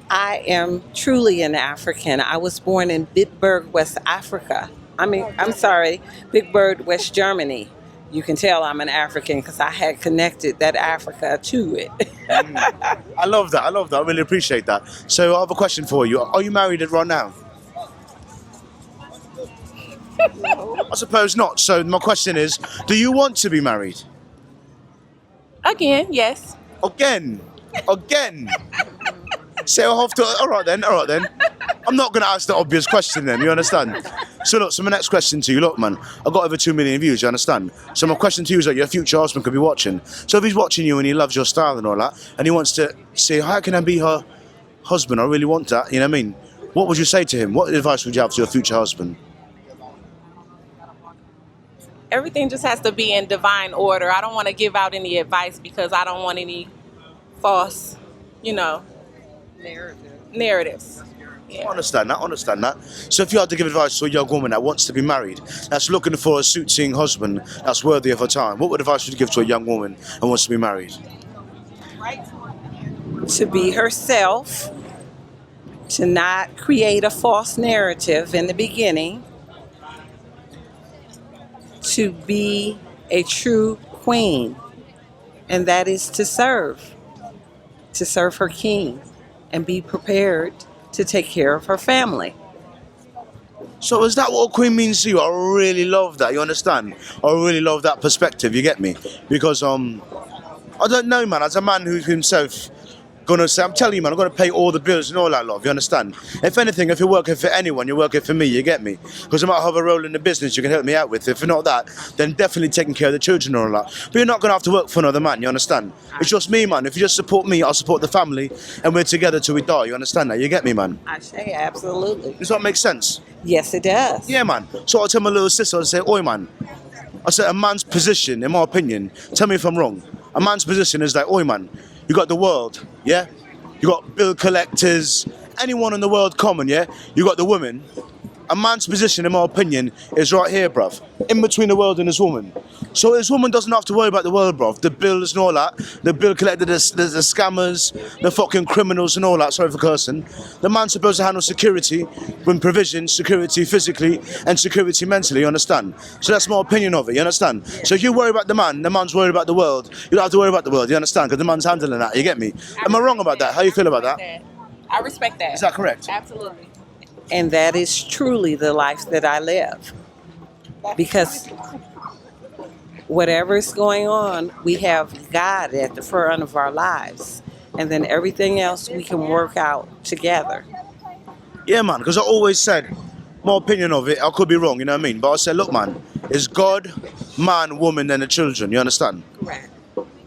I am truly an African. I was born in Bitburg, West Africa. Bitburg, West Germany. You can tell I'm an African because I had connected that Africa to it. I love that. I really appreciate that. So I have a question for you. Are you married right now? No. I suppose not. So my question is, do you want to be married? Again, yes. Again. So I have to. All right then. I'm not going to ask the obvious question then. You understand? So look. So my next question to you, look, man. I got over 2 million views. You understand? So my question to you is that your future husband could be watching. So if he's watching you and he loves your style and all that, and he wants to say, how can I be her husband? I really want that. You know what I mean? What would you say to him? What advice would you have to your future husband? Everything just has to be in divine order. I don't want to give out any advice because I don't want any false, narratives. I understand that. So if you had to give advice to a young woman that wants to be married, that's looking for a suiting husband that's worthy of her time, what advice would you give to a young woman who wants to be married? To be herself, to not create a false narrative in the beginning, to be a true queen, and that is to serve her king, and be prepared to take care of her family. So is that what a queen means to you? I really love that, you understand? I really love that perspective, you get me? Because, I don't know, man, as a man who himself gonna say, I'm telling you, man, I'm gonna pay all the bills and all that love, you understand? If anything, if you're working for anyone, you're working for me, you get me? Because I might have a role in the business you can help me out with. If you're not that, then definitely taking care of the children and all that. But you're not gonna have to work for another man, you understand? It's just me, man. If you just support me, I'll support the family, and we're together till we die, you understand that? You get me, man? I say absolutely. Does that make sense? Yes, it does. Yeah, man. So I'll tell my little sister, I'll say, oi, man. I said, a man's position, in my opinion, tell me if I'm wrong, a man's position is like, oi, man, you got the world, yeah? You got bill collectors, anyone in the world common, yeah? You got the women. A man's position, in my opinion, is right here, bruv. In between the world and his woman. So his woman doesn't have to worry about the world, bruv. The bills and all that. The bill collectors, the scammers, the fucking criminals and all that. Sorry for cursing. The man's supposed to handle security, when provision, security physically, and security mentally, you understand? So that's my opinion of it, you understand? So if you worry about the man's worried about the world. You don't have to worry about the world, you understand? Because the man's handling that, you get me? Am I wrong about that? How you feel about that? I respect that. Is that correct? Absolutely. And that is truly the life that I live. Because whatever is going on, we have God at the front of our lives. And then everything else we can work out together. Yeah, man, because I always said, my opinion of it, I could be wrong, you know what I mean? But I said, look, man, it's God, man, woman, and the children, you understand? Correct.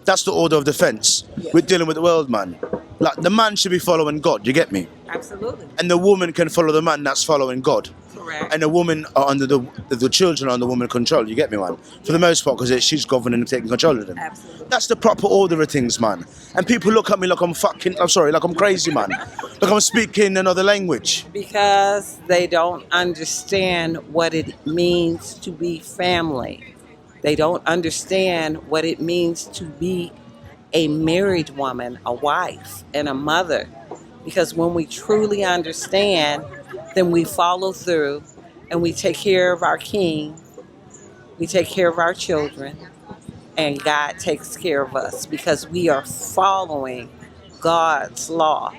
That's the order of defense. Yes. We're dealing with the world, man. Like, the man should be following God, you get me? Absolutely. And the woman can follow the man that's following God. Correct. And the woman are under the children are under woman control, you get me, man? For the most part, because she's governing and taking control of them. Absolutely. That's the proper order of things, man. And people look at me like I'm crazy, man. Like I'm speaking another language. Because they don't understand what it means to be family. They don't understand what it means to be a married woman, a wife, and a mother. Because when we truly understand, then we follow through and we take care of our king, we take care of our children, and God takes care of us because we are following God's law.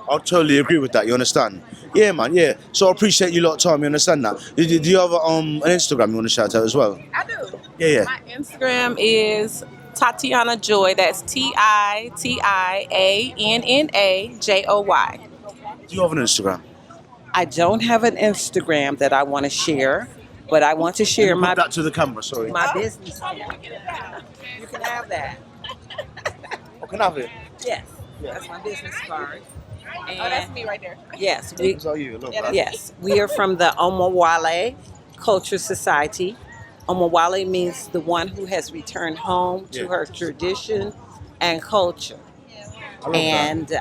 I totally agree with that, you understand? Yeah, man, yeah. So I appreciate you lot time, you understand that? Do you have an Instagram you want to shout out as well? I do. Yeah. My Instagram is Tatiana Joy. That's TITIANNAJOY. Do you have an Instagram? I don't have an Instagram that I want to share, but I want to share my... That to the camera, sorry. My business. You can have that. I can have it? Yes. That's my business card. And that's me right there. Yes. Yes. We are from the Omawale Culture Society. Omawale means the one who has returned home to her tradition and culture. And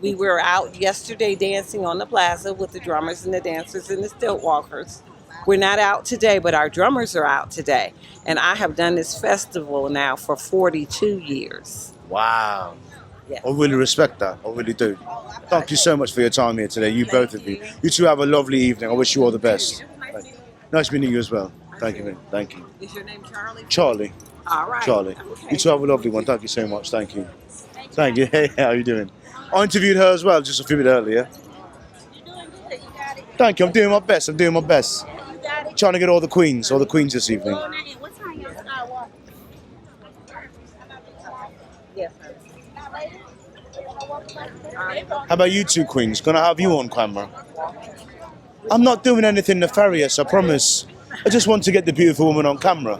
we were out yesterday dancing on the plaza with the drummers and the dancers and the stilt walkers. We're not out today, but our drummers are out today. And I have done this festival now for 42 years. Wow. Yes. I really respect that. I really do. Thank you so much for your time here today, both of you. You two have a lovely evening. I wish you all the best. Nice meeting you as well. Thank you, man. Thank you. Is your name Charlie? Charlie. All right. Charlie. Okay. You two have a lovely one. Thank you so much. Thank you. Thank you. Hey, how are you doing? I interviewed her as well just a few minutes earlier. Thank you. I'm doing my best. Trying to get all the queens this evening. How about you two queens? Gonna have you on camera? I'm not doing anything nefarious, I promise. I just want to get the beautiful woman on camera.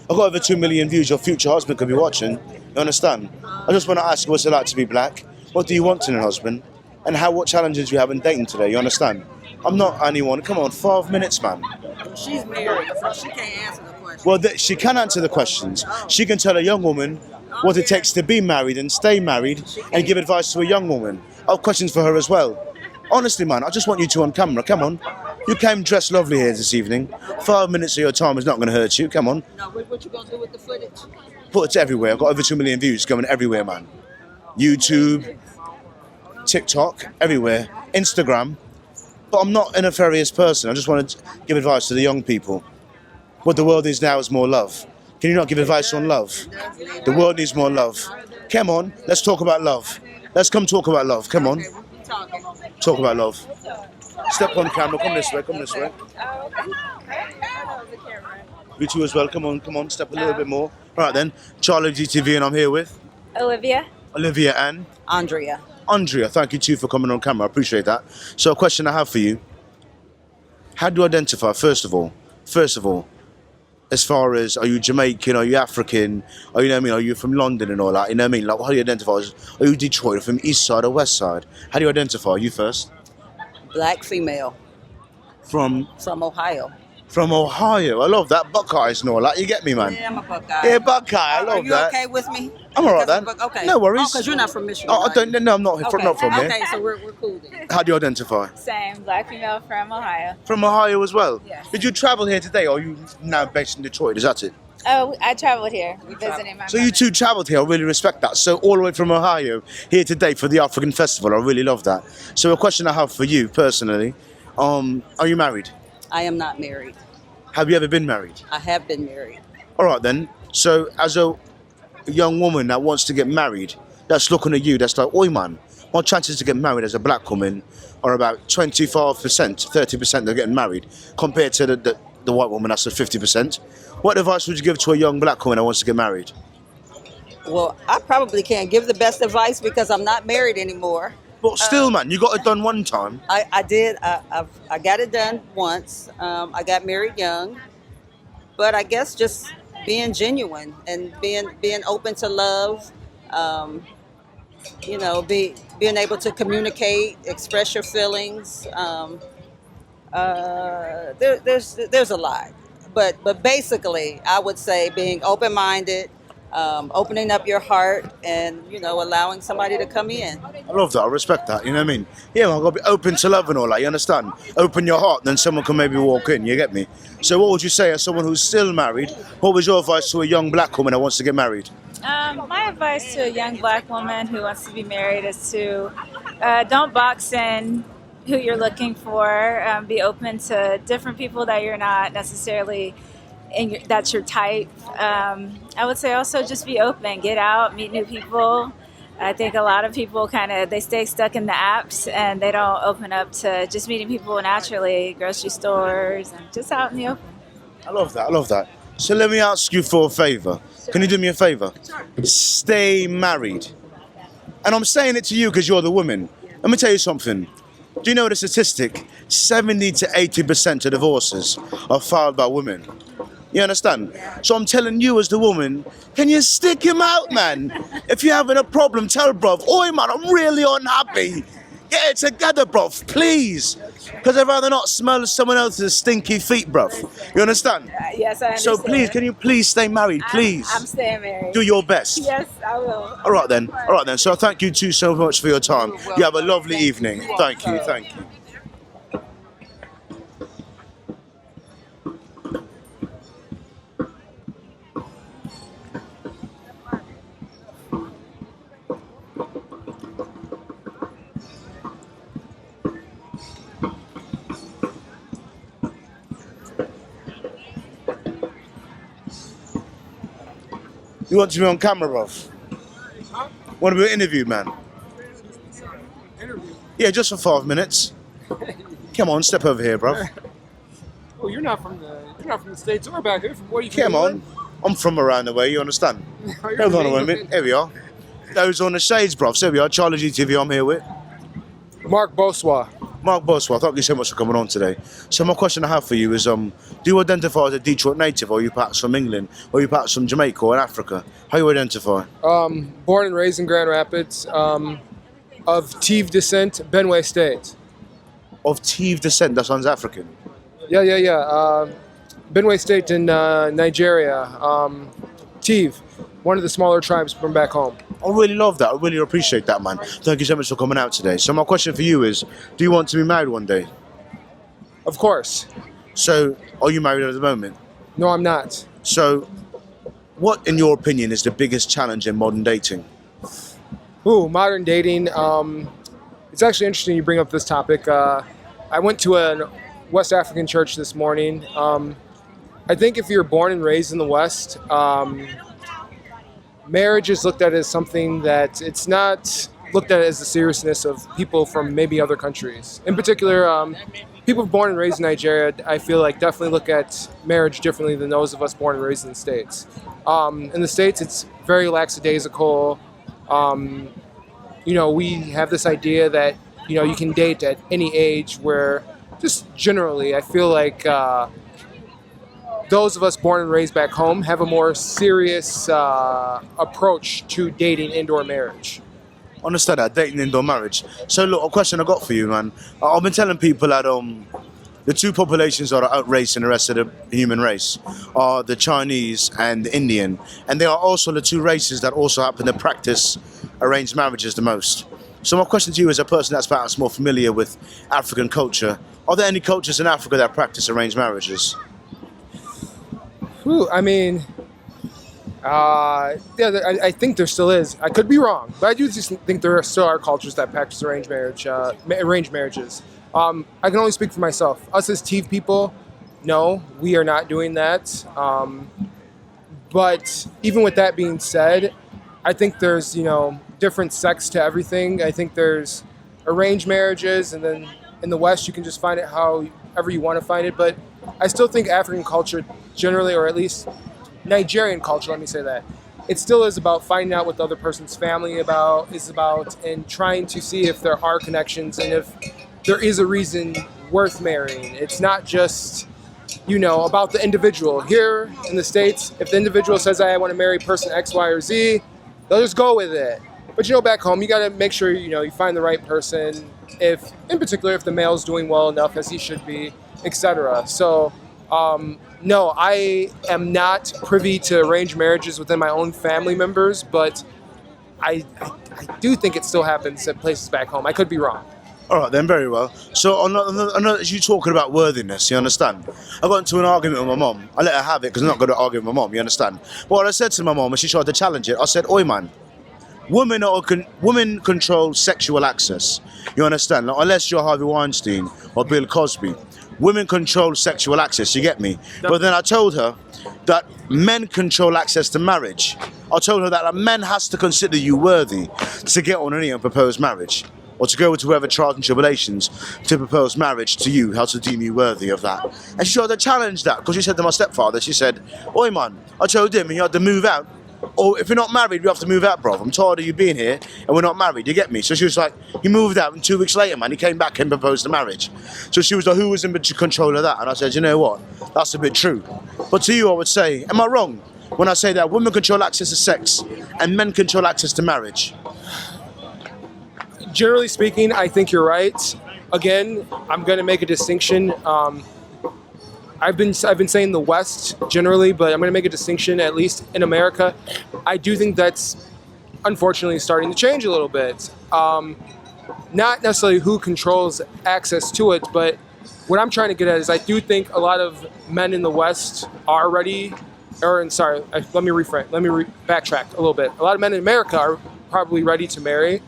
I've got over 2 million views. Your future husband could be watching. You understand? I just want to ask you what's it like to be black? What do you want in a husband? And what challenges you have in dating today? You understand? I'm not anyone. Come on, 5 minutes, man. She's married, so she can't answer the question. Well, she can answer the questions. She can tell a young woman what it takes to be married and stay married and give advice to a young woman. I have questions for her as well. Honestly, man, I just want you two on camera. Come on. You came dressed lovely here this evening. 5 minutes of your time is not going to hurt you. Come on. Now, what you gonna do with the footage? Put it everywhere. I've got over 2 million views going everywhere, man. YouTube, TikTok, everywhere. Instagram. But I'm not a nefarious person. I just want to give advice to the young people. What the world needs now is more love. Can you not give advice on love? The world needs more love. Come on, let's talk about love. Let's come talk about love. Come on. Talk about love. Step on camera. Come this way. Come this way. You two as well. Come on. Step a little bit more. All right then. CharlieGtv, and I'm here with Olivia. Olivia and Andrea. Andrea. Thank you two for coming on camera. I appreciate that. So a question I have for you. How do you identify, first of all, as far as, are you Jamaican, are you African, are you know what I mean, are you from London and all that, you know what I mean, like how do you identify, are you Detroit, from East Side or West Side? How do you identify, you first? Black female. From Ohio. From Ohio, I love that, Buckeyes and all that, you get me, man? Yeah, I'm a Buckeye. Yeah, Buckeye, I love that. Are you okay with me? I'm alright then. Okay. No worries. Oh, because you're not from Michigan, Oh, right? no, I'm not, Okay. not from here. Okay, so we're cool then. How do you identify? Same, black female from Ohio. From Ohio as well? Yes. Did you travel here today, or are you now based in Detroit, is that it? Oh, I traveled here, visiting my So you two travelled here, I really respect that. So all the way from Ohio, here today for the African Festival, I really love that. So a question I have for you personally, are you married? I am not married. Have you ever been married? I have been married. All right then, so as a young woman that wants to get married, that's looking at you, that's like, oi man, my chances to get married as a black woman are about 25%, 30% they're getting married, compared to the white woman, that's at 50%. What advice would you give to a young black woman that wants to get married? Well, I probably can't give the best advice because I'm not married anymore. But still, man, you got it done one time. I did. I got it done once. I got married young, but I guess just being genuine and being open to love. You know, being able to communicate, express your feelings. There's a lot, but basically, I would say being open-minded. Opening up your heart and, you know, allowing somebody to come in. I love that, I respect that, you know what I mean? Yeah, man, I've got to be open to love and all that, you understand? Open your heart, then someone can maybe walk in, you get me? So what would you say as someone who's still married, what was your advice to a young black woman that wants to get married? My advice to a young black woman who wants to be married is to don't box in who you're looking for. Be open to different people that you're not necessarily that's your type. I would say also just be open, get out, meet new people. I think a lot of people they stay stuck in the apps and they don't open up to just meeting people naturally, grocery stores and just out in the open. I love that. So let me ask you for a favour. Can you do me a favour? Stay married. And I'm saying it to you because you're the woman. Let me tell you something. Do you know the statistic? 70 to 80% of divorces are filed by women. You understand? So I'm telling you as the woman, can you stick him out, man? If you're having a problem, tell bruv, oi man, I'm really unhappy. Get it together, bruv, please. Because I'd rather not smell someone else's stinky feet, bruv. You understand? Yes, I understand. So please, can you please stay married, please? I'm staying married. Do your best. Yes, I will. All right then. So thank you two so much for your time. You have a lovely evening. Thank you. You want to be on camera, bruv? Want to be interviewed, man? Yeah, just for 5 minutes. Come on, step over here, bruv. Oh, you're not from the States or back here. From where you Come on. I'm from around the way, you understand? Hold on a moment. Here we are. Those on the shades, bruv. So here we are. CharlieGtv, I'm here with Mark Boswa. Mark Boswa, thank you so much for coming on today. So my question I have for you is, do you identify as a Detroit native, or are you perhaps from England, or are you perhaps from Jamaica or in Africa? How do you identify? Born and raised in Grand Rapids, of Tiv descent, Benue State. Of Tiv descent, that sounds African. Yeah. Benue State in Nigeria. Tiv, one of the smaller tribes from back home. I really love that. I really appreciate that, man. Thank you so much for coming out today. So my question for you is, do you want to be married one day? Of course. So, are you married at the moment? No, I'm not. So, what, in your opinion, is the biggest challenge in modern dating? Ooh, modern dating. It's actually interesting you bring up this topic. I went to a West African church this morning. I think if you're born and raised in the West, marriage is looked at as something that it's not looked at as the seriousness of people from maybe other countries. In particular, people born and raised in Nigeria, I feel like definitely look at marriage differently than those of us born and raised in the States. In the States, it's very lackadaisical. We have this idea that, you can date at any age, where just generally, I feel like those of us born and raised back home have a more serious approach to dating indoor marriage. Understand that, dating indoor marriage. So look, a question I got for you, man. I've been telling people that the two populations that are outracing the rest of the human race are the Chinese and the Indian. And they are also the two races that also happen to practice arranged marriages the most. So my question to you, as a person that's perhaps more familiar with African culture, are there any cultures in Africa that practice arranged marriages? I mean, I think there still is. I could be wrong, but I do just think there still are cultures that practice arranged marriages. I can only speak for myself. Us as TEEV people, no, we are not doing that. But even with that being said, I think there's, different sects to everything. I think there's arranged marriages, and then in the West, you can just find it however you want to find it. But I still think African culture generally, or at least Nigerian culture, let me say that, it still is about finding out what the other person's family is about, and trying to see if there are connections and if there is a reason worth marrying. It's not just, about the individual. Here in the States, if the individual says, I want to marry person X, Y, or Z, they'll just go with it. But back home, you got to make sure, you find the right person, in particular, if the male's doing well enough, as he should be, etc. So, no, I am not privy to arranged marriages within my own family members, but I do think it still happens at places back home. I could be wrong. All right, then, very well. So, I know you talking about worthiness, you understand? I got into an argument with my mom. I let her have it because I'm not going to argue with my mom, you understand? But what I said to my mom, and she tried to challenge it, I said, oi, man, women control sexual access, you understand? Like, unless you're Harvey Weinstein or Bill Cosby. Women control sexual access, you get me? But then I told her that men control access to marriage. I told her that a man has to consider you worthy to get on any and propose marriage, or to go into whatever trials and tribulations to propose marriage to you, how to deem you worthy of that. And she tried to challenge that, because she said to my stepfather, she said, oi man, I told him he had to move out. Or if you're not married, you have to move out, bro. I'm tired of you being here and we're not married, you get me? So she was like, he moved out, and 2 weeks later, man, he came back and proposed the marriage. So she was like, who was in control of that? And I said, you know what? That's a bit true. But to you, I would say, am I wrong when I say that women control access to sex and men control access to marriage? Generally speaking, I think you're right. Again, I'm going to make a distinction. I've been saying the West generally, but I'm going to make a distinction, at least in America. I do think that's unfortunately starting to change a little bit. Not necessarily who controls access to it, but what I'm trying to get at is I do think a lot of men in the West are ready, let me backtrack a little bit. A lot of men in America are probably ready to marry,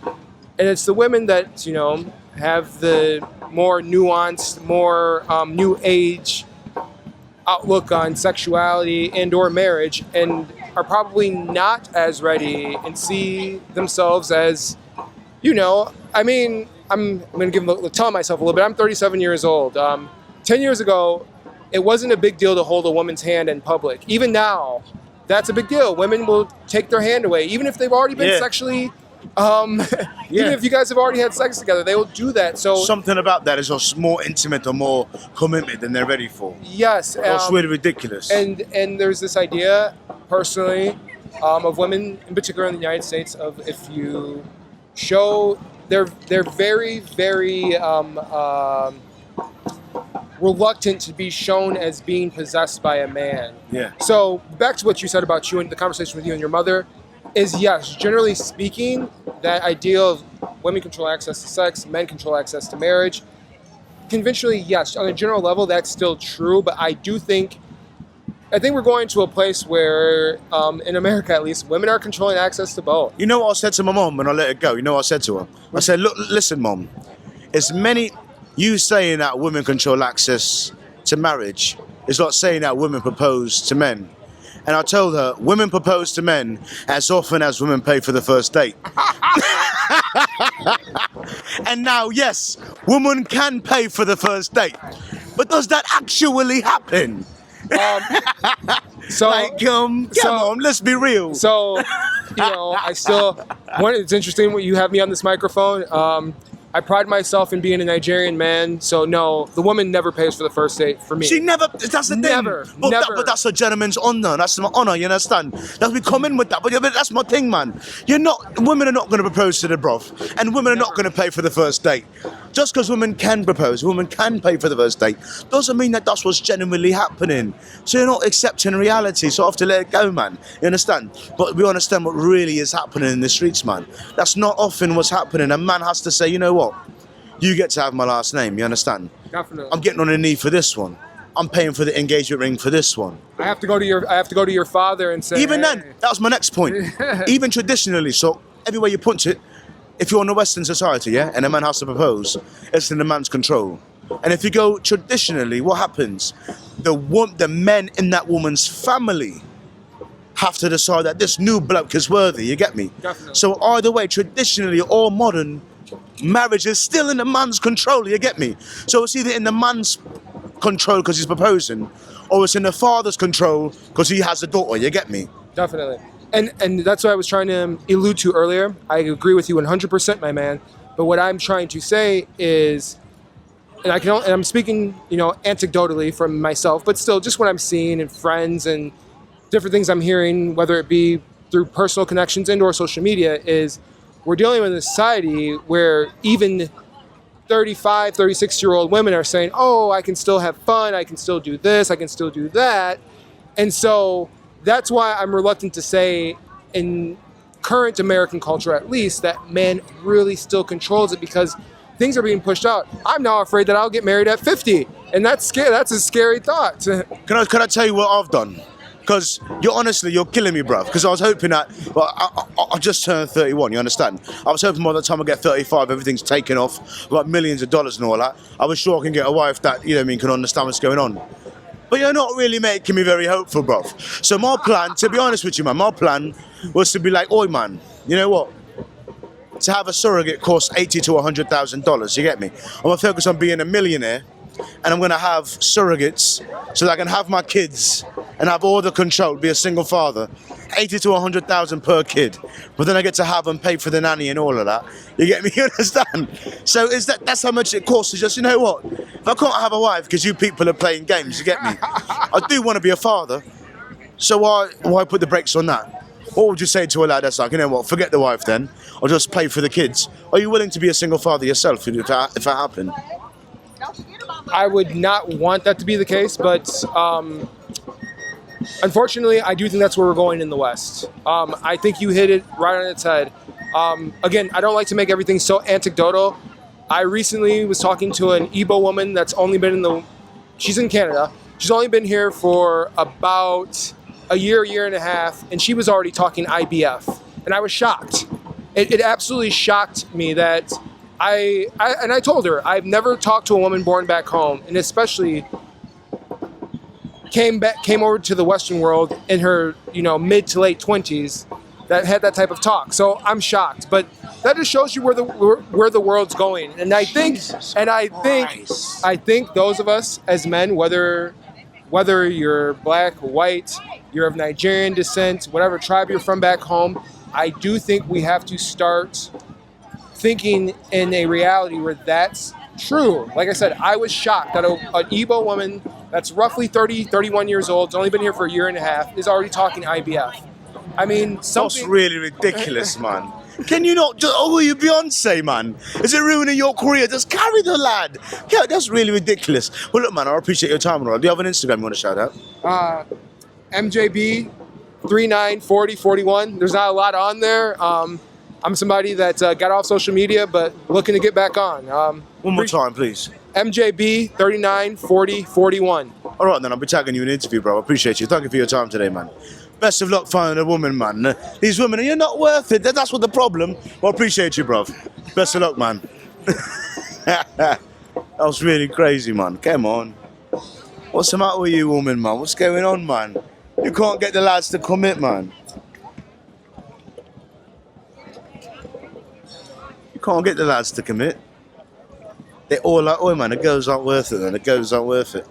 and it's the women that, have the more nuanced, more new age outlook on sexuality and or marriage, and are probably not as ready and see themselves as, I mean, I'm going to tell myself a little bit. I'm 37 years old. 10 years ago, it wasn't a big deal to hold a woman's hand in public. Even now, that's a big deal. Women will take their hand away, even if they've already been sexually even if you guys have already had sex together, they will do that. So something about that is just more intimate or more commitment than they're ready for. Yes, that's really ridiculous. And there's this idea, personally, of women, in particular in the United States, of if you show they're very, very reluctant to be shown as being possessed by a man. Yeah. So back to what you said about you and the conversation with you and your mother. is yes, generally speaking, that ideal of women control access to sex, men control access to marriage. Conventionally, yes, on a general level, that's still true, but I think we're going to a place where, in America at least, women are controlling access to both. You know what I said to my mom when I let her go? You know what I said to her? I said, look, listen, mom, you saying that women control access to marriage is like saying that women propose to men. And I told her, women propose to men as often as women pay for the first date. And now, yes, women can pay for the first date. But does that actually happen? Come on, let's be real. So, it's interesting when you have me on this microphone. I pride myself in being a Nigerian man, so no, the woman never pays for the first date for me. She never, that's the thing. Never. But that's a gentleman's honor, that's my honor, you understand? That's we come in with that, but that's my thing, man. Women are not going to propose to the bruv, and women are not going to pay for the first date. Just because women can propose, women can pay for the first date, doesn't mean that that's what's genuinely happening. So you're not accepting reality, so I have to let it go, man. You understand? But we understand what really is happening in the streets, man. That's not often what's happening. A man has to say, you know what? You get to have my last name, you understand? Definitely. I'm getting on a knee for this one. I'm paying for the engagement ring for this one. I have to go to your father and say. Even then, that was my next point. Even traditionally, so everywhere you punch it, if you're in a Western society, yeah, and a man has to propose, it's in the man's control. And if you go traditionally, what happens? The men in that woman's family have to decide that this new bloke is worthy, you get me? Definitely. So either way, traditionally or modern, marriage is still in the man's control, you get me? So it's either in the man's control because he's proposing, or it's in the father's control because he has a daughter, you get me? Definitely. And that's what I was trying to allude to earlier. I agree with you 100%, my man. But what I'm trying to say is, and I'm speaking, anecdotally from myself, but still just what I'm seeing and friends and different things I'm hearing, whether it be through personal connections and or social media, is we're dealing with a society where even 35, 36-year-old women are saying, oh, I can still have fun, I can still do this, I can still do that. And so that's why I'm reluctant to say, in current American culture at least, that man really still controls it, because things are being pushed out. I'm now afraid that I'll get married at 50, and that's scary. That's a scary thought. Can I tell you what I've done? Because you're killing me, bruv. Because I was hoping that, I just turned 31, you understand? I was hoping by the time I get 35, everything's taken off, I've got millions of dollars and all that. I was sure I can get a wife that, can understand what's going on. But you're not really making me very hopeful, bruv. So my plan, to be honest with you, man, my plan was to be like, oi, man, you know what? To have a surrogate costs $80,000 to $100,000, you get me? I'm gonna focus on being a millionaire, and I'm gonna have surrogates so that I can have my kids and have all the control, be a single father. $80,000 to $100,000 per kid. But then I get to have and pay for the nanny and all of that. You get me? You understand? So that's how much it costs. It's just, you know what? If I can't have a wife because you people are playing games, you get me? I do want to be a father. So why put the brakes on that? What would you say to a lad that's like, you know what, forget the wife then, or just pay for the kids? Are you willing to be a single father yourself if that happened? I would not want that to be the case, but unfortunately, I do think that's where we're going in the West. I think you hit it right on its head. Again, I don't like to make everything so anecdotal. I recently was talking to an Igbo woman that's only been she's in Canada. She's only been here for about a year and a half, and she was already talking IBF. And I was shocked. It absolutely shocked me that I told her, I've never talked to a woman born back home, and especially came over to the Western world in her, mid to late 20s that had that type of talk. So I'm shocked, but that just shows you where the world's going. And I think those of us as men, whether you're black, white, you're of Nigerian descent, whatever tribe you're from back home, I do think we have to start thinking in a reality where that's true. Like I said, I was shocked that an Igbo woman that's roughly 30, 31 years old, has only been here for a year and a half, is already talking IBF. I mean, that's really ridiculous, man. Can you not just, you Beyonce, man? Is it ruining your career? Just carry the lad. Yeah, that's really ridiculous. Well, look, man, I appreciate your time, Ron. Do you have an Instagram you want to shout out? MJB 39, 40, 41. There's not a lot on there. I'm somebody that got off social media, but looking to get back on. One more time, please. MJB 39, 40, 41. All right, then. I'll be tagging you in an interview, bro. I appreciate you. Thank you for your time today, man. Best of luck finding a woman, man. These women, you're not worth it. That's what the problem. Well, I appreciate you, bro. Best of luck, man. That was really crazy, man. Come on. What's the matter with you, woman, man? What's going on, man? You can't get the lads to commit, man. You can't get the lads to commit. They're all like, oh, man, the girls aren't worth it, then. The girls aren't worth it.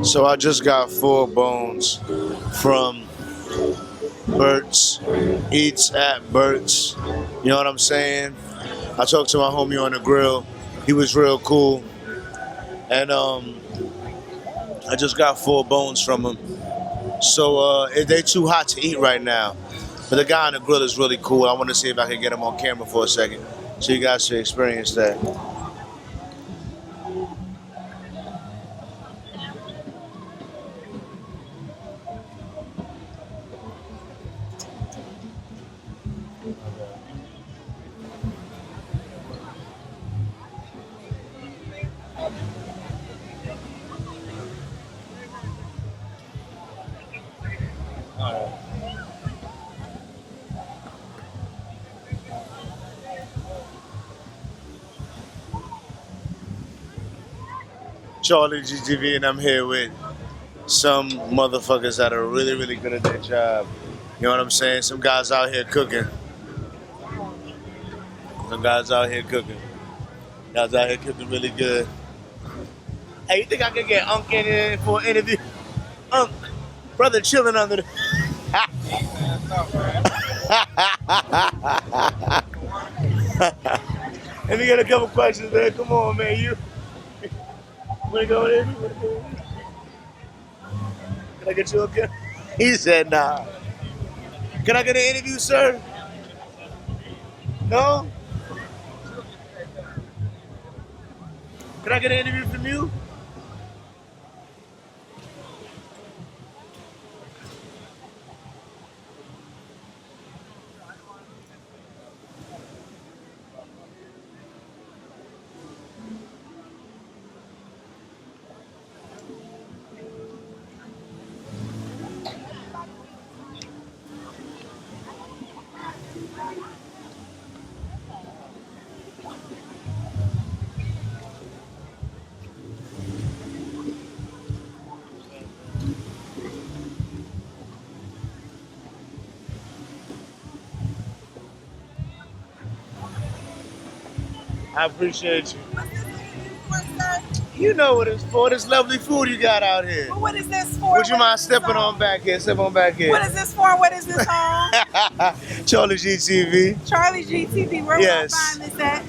So I just got 4 bones from Bert's Eats at Bert's. You know what I'm saying? I talked to my homie on the grill. He was real cool. And I just got 4 bones from him. So they're too hot to eat right now. But the guy on the grill is really cool. I want to see if I can get him on camera for a second so you guys can experience that. CharlieGtv, and I'm here with some motherfuckers that are really, really good at their job. You know what I'm saying? Some guys out here cooking. Some guys out here cooking. Guys out here cooking really good. Hey, you think I could get Unk in here for an interview? Unk, brother chilling under the... Let me get a couple questions, man. Come on, man. You wanna go in? Can I get you okay? He said, nah. Can I get an interview, sir? No? Can I get an interview from you? I appreciate you. You know what it's for. This lovely food you got out here. Well, what is this for? Would you mind stepping on back here? Step on back here. What is this for? What is this on? CharlieGtv. CharlieGtv. Where Yes. will I find this at?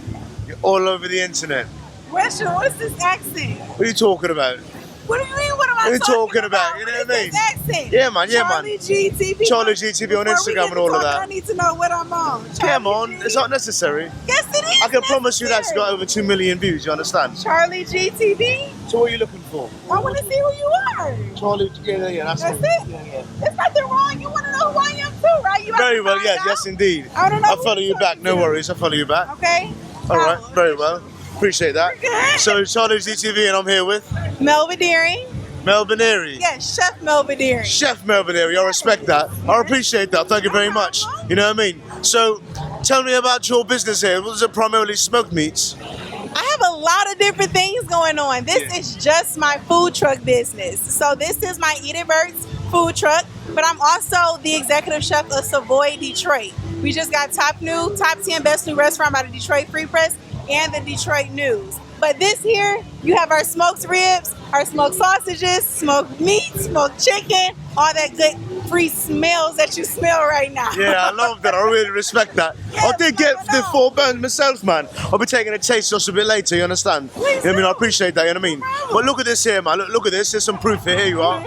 You're all over the internet. What's this accent? What are you talking about? What do you mean? What am I What are you talking talking about? You know what I mean? This accent. Yeah, man. Yeah, man. CharlieGtv. CharlieGtv on Instagram and all of that. I need to know what I'm on. Come on, it's not necessary. Yes, it is. I can promise you that's got over 2 million views, you understand? CharlieGtv. So what are you looking for? I want to see who you are. Charlie, yeah, that's it. Yeah. There's nothing wrong. You want to know who I am too, right? You Very well, yes, indeed. I don't know. I'll follow you back, no worries, I'll follow you back. Okay. All right, very well. Appreciate that. So CharlieGtv, and I'm here with Melba Deering. Melba Deering. Yes, Chef Melba Deering. Chef Melba Deering, I respect that. I appreciate that. Thank you very much. You know what I mean? So, tell me about your business here. Was it primarily smoked meats? I have a lot of different things going on. This is just my food truck business. So this is my Eat at Bert's food truck, but I'm also the executive chef of Savoy Detroit. We just got top 10 best new restaurant by the Detroit Free Press and the Detroit News. But this here, you have our smoked ribs, our smoked sausages, smoked meat, smoked chicken, all that good free smells that you smell right now. Yeah, I love that. I really respect that. I did get the 4 bones myself, man. I'll be taking a taste just a bit later, you understand? You know what I mean? I appreciate that, you know what I mean? But look at this here, man. Look at this. There's some proof here. Here you are.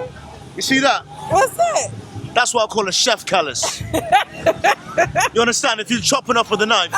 You see that? What's that? That's what I call a chef callus. You understand? If you're chopping up with a knife,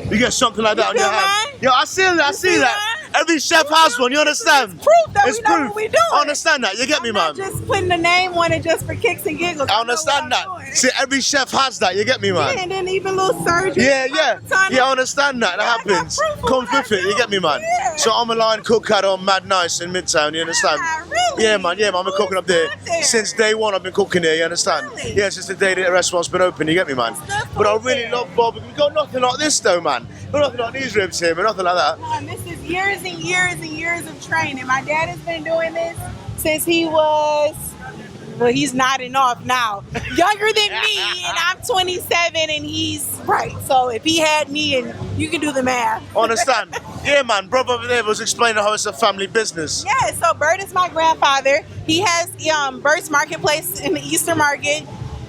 you get something like that on your hand. Yeah, I see that. Every chef has one, you understand? Proof that It's we know proof. what we doing. I understand that, you get me, man? Just putting a name on it just for kicks and giggles. I understand that. See, every chef has that, you get me, man? Yeah, and then even little surgery. Yeah, I understand that. That happens. Comes with it, you get me, man? So I'm a line cook at Mad Nice in Midtown, you understand? Really? Yeah, man, I've been cooking up there. Since day one, I've been cooking there, you understand? Really? Yeah, since the day that the restaurant's been open, you get me, man? But I really love barbecue. We've got nothing like this, though, man. We've got nothing like these ribs here, but nothing like that. No, and this is years and years and years of training. My dad has been doing this since he was, well, he's nodding off now, younger than me, and I'm 27 and he's right. So if he had me, and you can do the math. Understand? Yeah, man, brother over there was explaining how it's a family business. Yeah, so Bert is my grandfather. He has Bert's Marketplace in the Eastern Market.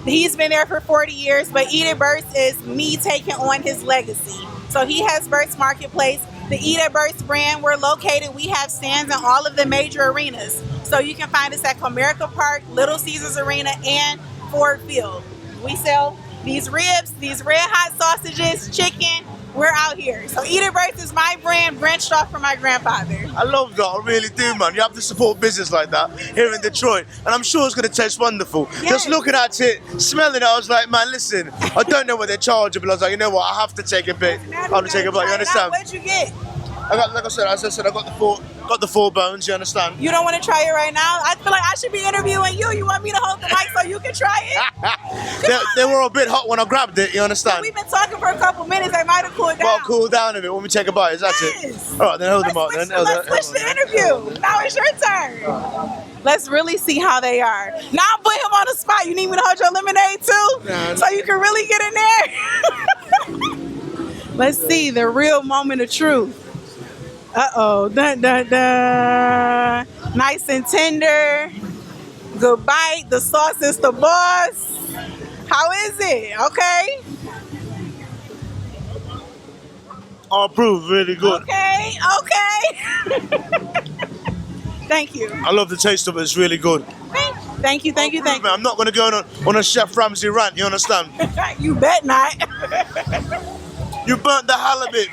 He's been there for 40 years, but Eat at Bert's is me taking on his legacy. So he has Bert's Marketplace. The Eat at Bert's brand, we're located, we have stands in all of the major arenas. So you can find us at Comerica Park, Little Caesars Arena, and Ford Field. We sell these ribs, these red hot sausages, chicken. We're out here. So Eat at Bert's is my brand, branched off from my grandfather. I love that, I really do, man. You have to support business like that here in Detroit. And I'm sure it's going to taste wonderful. Yes. Just looking at it, smelling it, I was like, man, listen, I don't know what they're charging, but I was like, you know what, I have to take a bit. I have to take a bite, you understand? What'd you get? I got, like I said, as I said, I got the four bones, you understand? You don't want to try it right now? I feel like I should be interviewing you. You want me to hold the mic so you can try it? they were a bit hot when I grabbed it, you understand? We've been talking for a couple minutes. They might have cooled down. Well, cool down a bit when we take a bite, is that it? All right, then hold them up. Let's switch the interview. Now it's your turn. Let's really see how they are. Now I'm putting him on the spot. You need me to hold your lemonade too? So you can really get in there? Let's see the real moment of truth. Uh-oh. Dun, dun, dun. Nice and tender. Good bite. The sauce is the boss. How is it? Okay. I approve, really good. Okay. Thank you. I love the taste of it, it's really good. Thank you. I'm not going to go on a Chef Ramsay rant, you understand? You bet not. You burnt the halibut.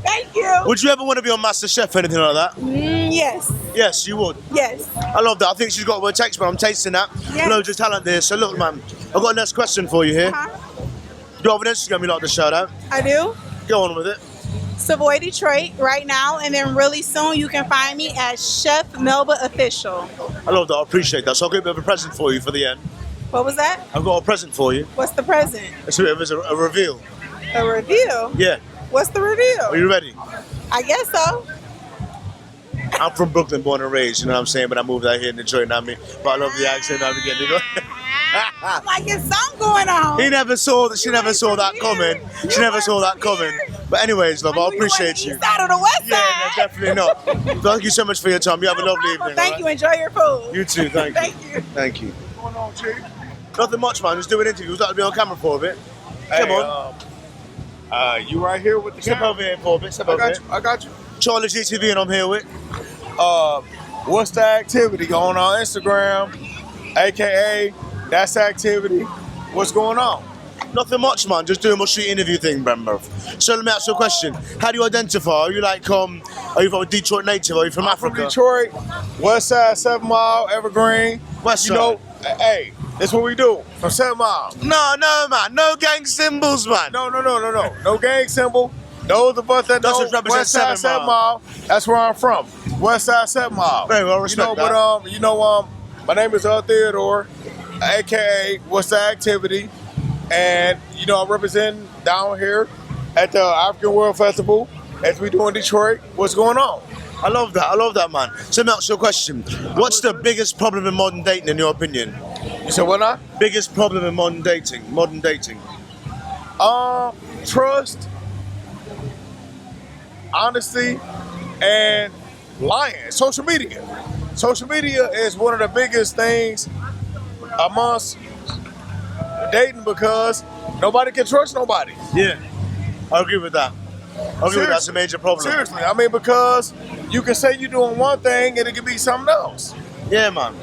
Thank you. Would you ever want to be on MasterChef or anything like that? Yes. Yes, you would? Yes. I love that. I think she's got what it takes, but I'm tasting that. Yes. Loads of talent there. So look, man, I've got a next question for you here. Do you have an Instagram you'd like to shout out? I do. Go on with it. Savoy Detroit right now, and then really soon you can find me at Chef Melba Official. I love that. I appreciate that. So I'll get a bit of a present for you for the end. What was that? I've got a present for you. What's the present? It's a bit of a reveal. A review? Yeah. What's the review? Are you ready? I guess so. I'm from Brooklyn, born and raised, you know what I'm saying? But I moved out here in Detroit, you know what I mean? But I love the accent, I'm getting it. Like there's something going on. She never saw that coming. She never saw that coming. But anyways, love, I appreciate you. East side or the west side? Yeah, no, definitely not. Thank you so much for your time. You have a lovely evening. Thank you. Enjoy your food. You too, thank you. Thank you. What's going on, Chief? Nothing much, man. Just doing interviews. Like to be on camera for a bit. Come on. You right here with the Step over here for a bit. Step over here. I got you. CharlieGtv, and I'm here with. What's the activity going on Instagram? AKA, that's activity. What's going on? Nothing much, man. Just doing my street interview thing, bro. So let me ask you a question. How do you identify? Are you like, are you from a Detroit native? Are you from Africa? From Detroit, West Side, 7 Mile, Evergreen. West Side. You know, hey, that's what we do from 7 Mile. No, man. No gang symbols, man. No. No gang symbol. Those of us that know West Side, 7 Mile, that's where I'm from. West Side, 7 Mile. Very well, respect that. But, my name is Theodore, AKA What's the Activity? And, I'm representing down here at the African World Festival as we do in Detroit. What's going on? I love that, man. So let me ask you a question. What's the biggest problem in modern dating, in your opinion? You said what now? Biggest problem in modern dating? Trust, honesty, and lying. Social media. Social media is one of the biggest things amongst dating because nobody can trust nobody. Yeah, I agree with that. That's a major problem. Seriously, because you can say you're doing one thing and it can be something else. Yeah, man.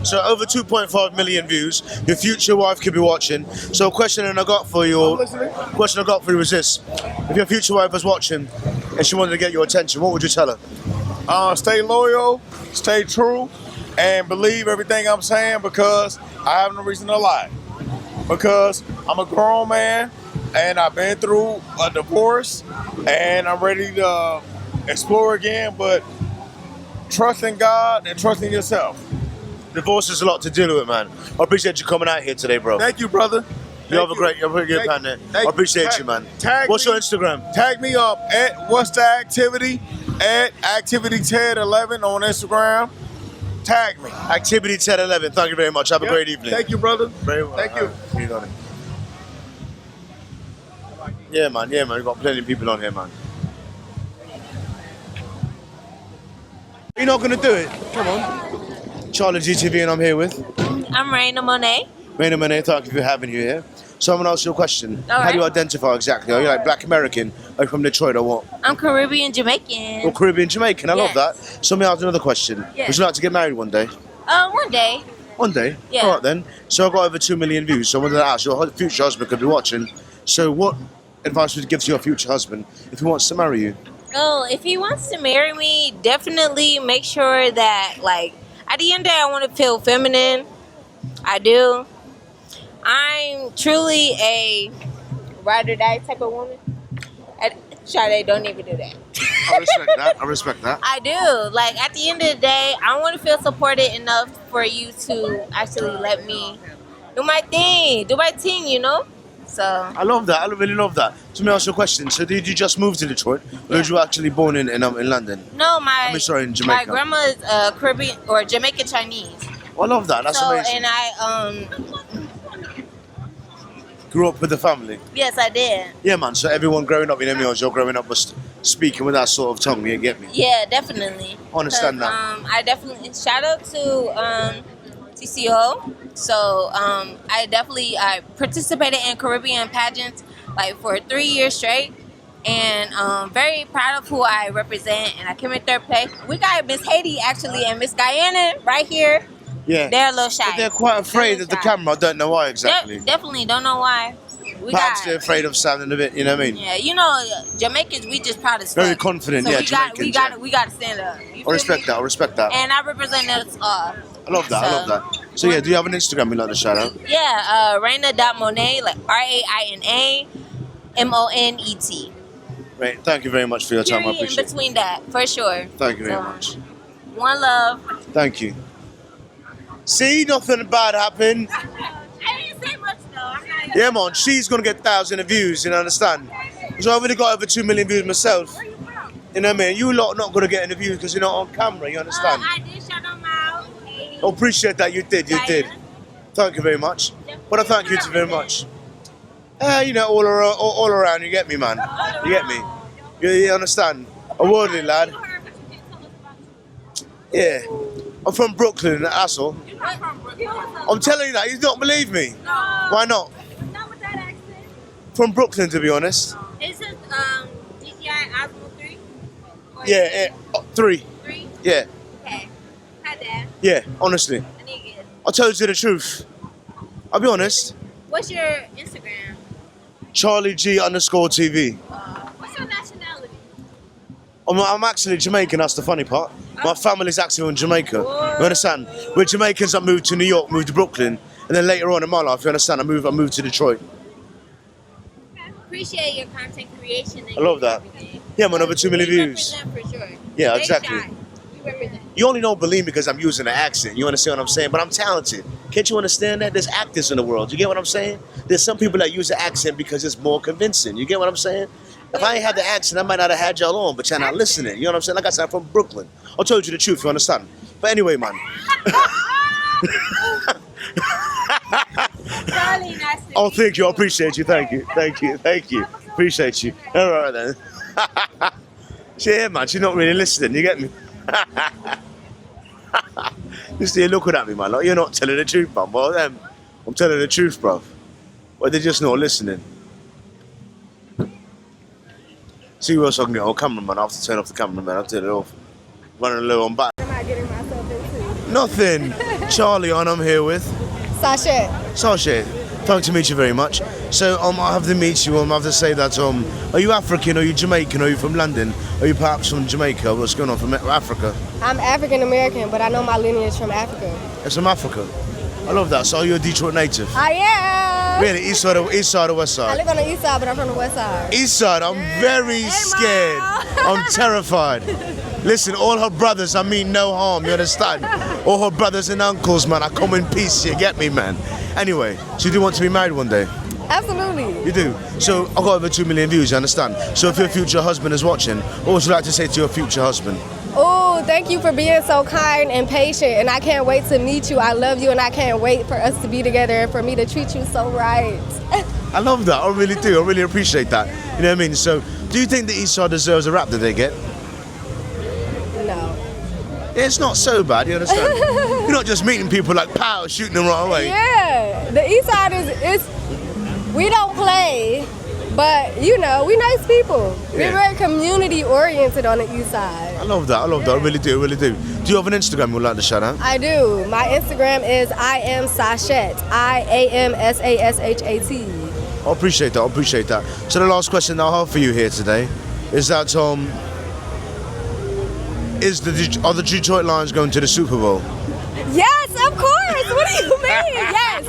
So over 2.5 million views. Your future wife could be watching. So a question I got for you is this: if your future wife was watching and she wanted to get your attention, what would you tell her? Stay loyal, stay true, and believe everything I'm saying because I have no reason to lie. Because I'm a grown man and I've been through a divorce and I'm ready to explore again, but trust in God and trust in yourself. Divorce is a lot to deal with, man. I appreciate you coming out here today, bro. Thank you, brother. You have a great man there. I appreciate you, man. What's your Instagram? Tag me up at What's the Activity at Activity1011 on Instagram. Tag me. Activity1011. Thank you very much. Have a great evening. Thank you, brother. Very well. Thank you. You got it. Yeah, man. Yeah, man. We've got plenty of people on here, man. You're not gonna do it. Come on. CharlieGtv, and I'm here with I'm Raina Monet. Raina Monet. Thank you for having you here. So I'm gonna ask you a question. All How do you right. identify exactly? Are you like Black American? Are you from Detroit or what? I'm Caribbean Jamaican. Or Caribbean Jamaican? I love Yes. that. So let me ask another question. Yes. Would you like to get married one day? One day. One day? Yeah. All right then. So I've got over 2 million views. So I wanted to ask, your future husband could be watching. So what advice would you give to your future husband if he wants to marry you? Oh, if he wants to marry me, definitely make sure that, like, at the end of the day, I want to feel feminine. I do. I'm truly a ride or die type of woman. Sade, don't even do that. I respect that. I respect that. I do. Like, at the end of the day, I want to feel supported enough for you to actually let me do my thing, you know? So. I love that. I really love that. So let me ask you a question. So did you just move to Detroit? Or were you actually born in London? No, in Jamaica. my grandma is Caribbean or Jamaican Chinese. I love that. That's amazing. And I Grew up with the family. yes, I did. Yeah, man. So everyone growing up, you know me, as you're growing up was speaking with that sort of tongue. You get me? Yeah, definitely. I understand 'Cause, that. I definitely shout out to TCO. So I participated in Caribbean pageants like for 3 years straight, and very proud of who I represent. And I came in third place. We got Miss Haiti actually and Miss Guyana right here. Yeah. They're a little shy. But they're quite afraid of the camera. I don't know why exactly. Definitely don't know why. Perhaps they're afraid of sounding a bit, you know what I mean? Yeah, you know, Jamaicans, we just proud as fuck. Very confident, So yeah, we Jamaicans. got to stand up. I respect that. I respect that. And I represent us all. I love that. I love that. So yeah, do you have an Instagram you'd like to shout out? Yeah, Raina.Monet, like RAINAMONET. Right. Thank you very much for your time. I Period appreciate in between that, for sure. it. Thank you very So, much. One love. Thank you. See, nothing bad happened. I didn't say much though. I'm not Yeah, man, she's gonna get thousands of views, you know, understand? So I've already got over 2 million views myself. You know what I mean? You lot not gonna get any views because you're not on camera, you understand? I did shout them out. I appreciate that, you did. Thank you very much. But I thank you too very much. You know, all around, you get me, man. You get me? You understand? A worldly lad. Yeah. I'm from Brooklyn, that's all. I'm telling you that, you don't believe me. Why not? Not with that accent. From Brooklyn, to be honest. Is it DCI Osmo 3? Yeah, 3. 3? Yeah, Okay. Hi, Dad. yeah, honestly. I need to get. I'll tell you the truth. I'll be honest. What's your Instagram? CharlieG_TV. What's your nationality? I'm actually Jamaican, that's the funny part. My family's actually in Jamaica. You understand? We're Jamaicans that moved to New York, moved to Brooklyn, and then later on in my life, you understand, I moved to Detroit. Appreciate your content creation. I love that. Yeah, man, over 2 million views. For sure. Yeah, Stay exactly. shy. You represent. You only don't believe me because I'm using an accent. You understand what I'm saying? But I'm talented. Can't you understand that? There's actors in the world. You get what I'm saying? There's some people that use the accent because it's more convincing. You get what I'm saying? If I ain't had the accent, I might not have had y'all on, but y'all not listening. You know what I'm saying? Like I said, I'm from Brooklyn. I told you the truth, you understand? But anyway, man. Charlie, nice to Oh, thank you. I appreciate you. Thank you. Thank you. Thank you. Appreciate you. All right, then. Yeah, man. She's not really listening. You get me? You see, you're looking at me, man. Like, you're not telling the truth, man. Well, I'm telling the truth, bro. But they're just not listening. See who else I can get? Oh, cameraman. I have to turn off the cameraman. I'll turn it off. Running a little on back. Am I getting myself into? Nothing. Charlie on, I'm here with. Sasha. Sasha, thanks to meet you very much. So I have to meet you, I have to say that, are you African, are you Jamaican, are you from London? Are you perhaps from Jamaica? What's going on from Africa? I'm African American, but I know my lineage from Africa. It's from Africa. I love that. So are you a Detroit native? I am. Really? East side or west I side? live on the east side, but I'm from the west side. East side, I'm very scared. I'm terrified. Listen, all her brothers, I mean no harm, you understand? All her brothers and uncles, man, I come in peace, you get me, man? Anyway, so you do want to be married one day? Absolutely. You do? So I've got over 2 million views, you understand? So if your future husband is watching, what would you like to say to your future husband? Oh, thank you for being so kind and patient, and I can't wait to meet you. I love you, and I can't wait for us to be together and for me to treat you so right. I love that, I really do, I really appreciate that. You know what I mean? So, do you think the East Side deserves a rap that they get? No. It's not so bad, you understand? You're not just meeting people like pow, shooting them right away. Yeah, the east side is we don't play, but you know, we nice people. Yeah. We're very community oriented on the east side. I love that, I really do, I really do. Do you have an Instagram you'd like to shout out? I do. My Instagram is I am Sashat, IAMSASHAT. I appreciate that, I appreciate that. So the last question I have for you here today is that are the Detroit Lions going to the Super Bowl? Yes, of course. What do you mean? Yes.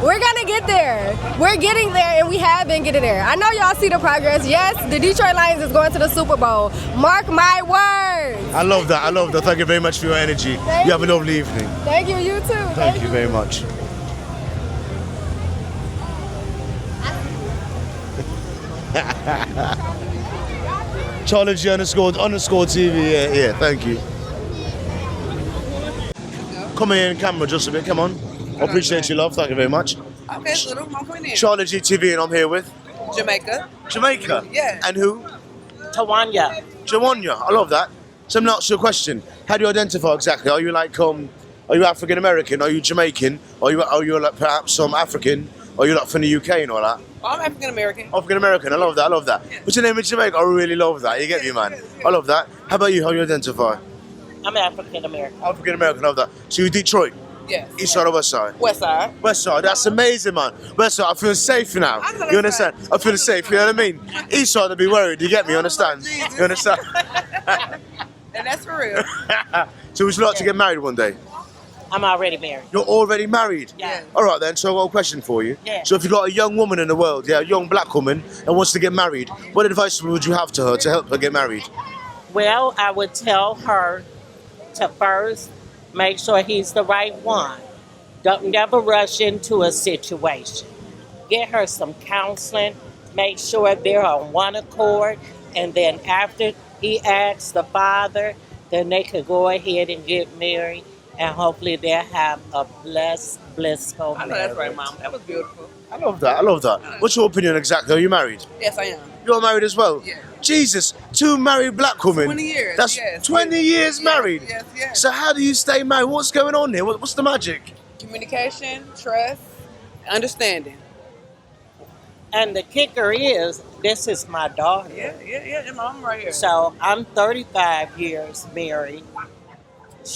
We're going to get there. We're getting there, and we have been getting there. I know y'all see the progress. Yes, the Detroit Lions is going to the Super Bowl. Mark my words. I love that, I love that. Thank you very much for your energy. You have a lovely evening. Thank you, you too. Thank you very much. CharlieG_TV, yeah, thank you. Come here in camera just a bit, come on. I appreciate you, love, thank you very much. Okay, little, I'm coming in. CharlieGtv, and I'm here with? Jamaica. Jamaica? Yeah. And who? Tawanya. Tawanya, I love that. So I'm not sure question. How do you identify exactly? Are you like, are you African American? Are you Jamaican? Are you like perhaps African? Are you like from the UK and all that? I'm African American. African American, I love that, I love that. What's your name in Jamaica? I really love that, you get me, man. I love that. How about you? How do you identify? I'm African American. African American, I love that. So you're Detroit? Yes. East side or west side? West side. West side, that's amazing, man. West side, I feel safe now. You understand? I feel safe, you know what I mean? East side, I'd be worried, you get me, you understand? You understand? And that's for real. So would you like to get married one day? I'm already married. You're already married? Yeah. All right then, so I've got a question for you. Yeah. So if you've got a young woman in the world, a young black woman, and wants to get married, what advice would you have to her to help her get married? Well, I would tell her to first make sure he's the right one. Don't never rush into a situation. Get her some counseling. Make sure they're on one accord. And then after he asks the father, then they could go ahead and get married. And hopefully they'll have a blissful marriage. I know that's right, Mom. That was beautiful. I love that, I love that. What's your opinion exactly? Are you married? Yes, I am. You're married as well? Yeah. Jesus, 2 married black women. 20 years, That's yes, 20 years married. Yes, yes. So how do you stay married? What's going on here? What's the magic? Communication, trust, understanding. And the kicker is, this is my daughter. Yeah, Mom right here. So I'm 35 years married.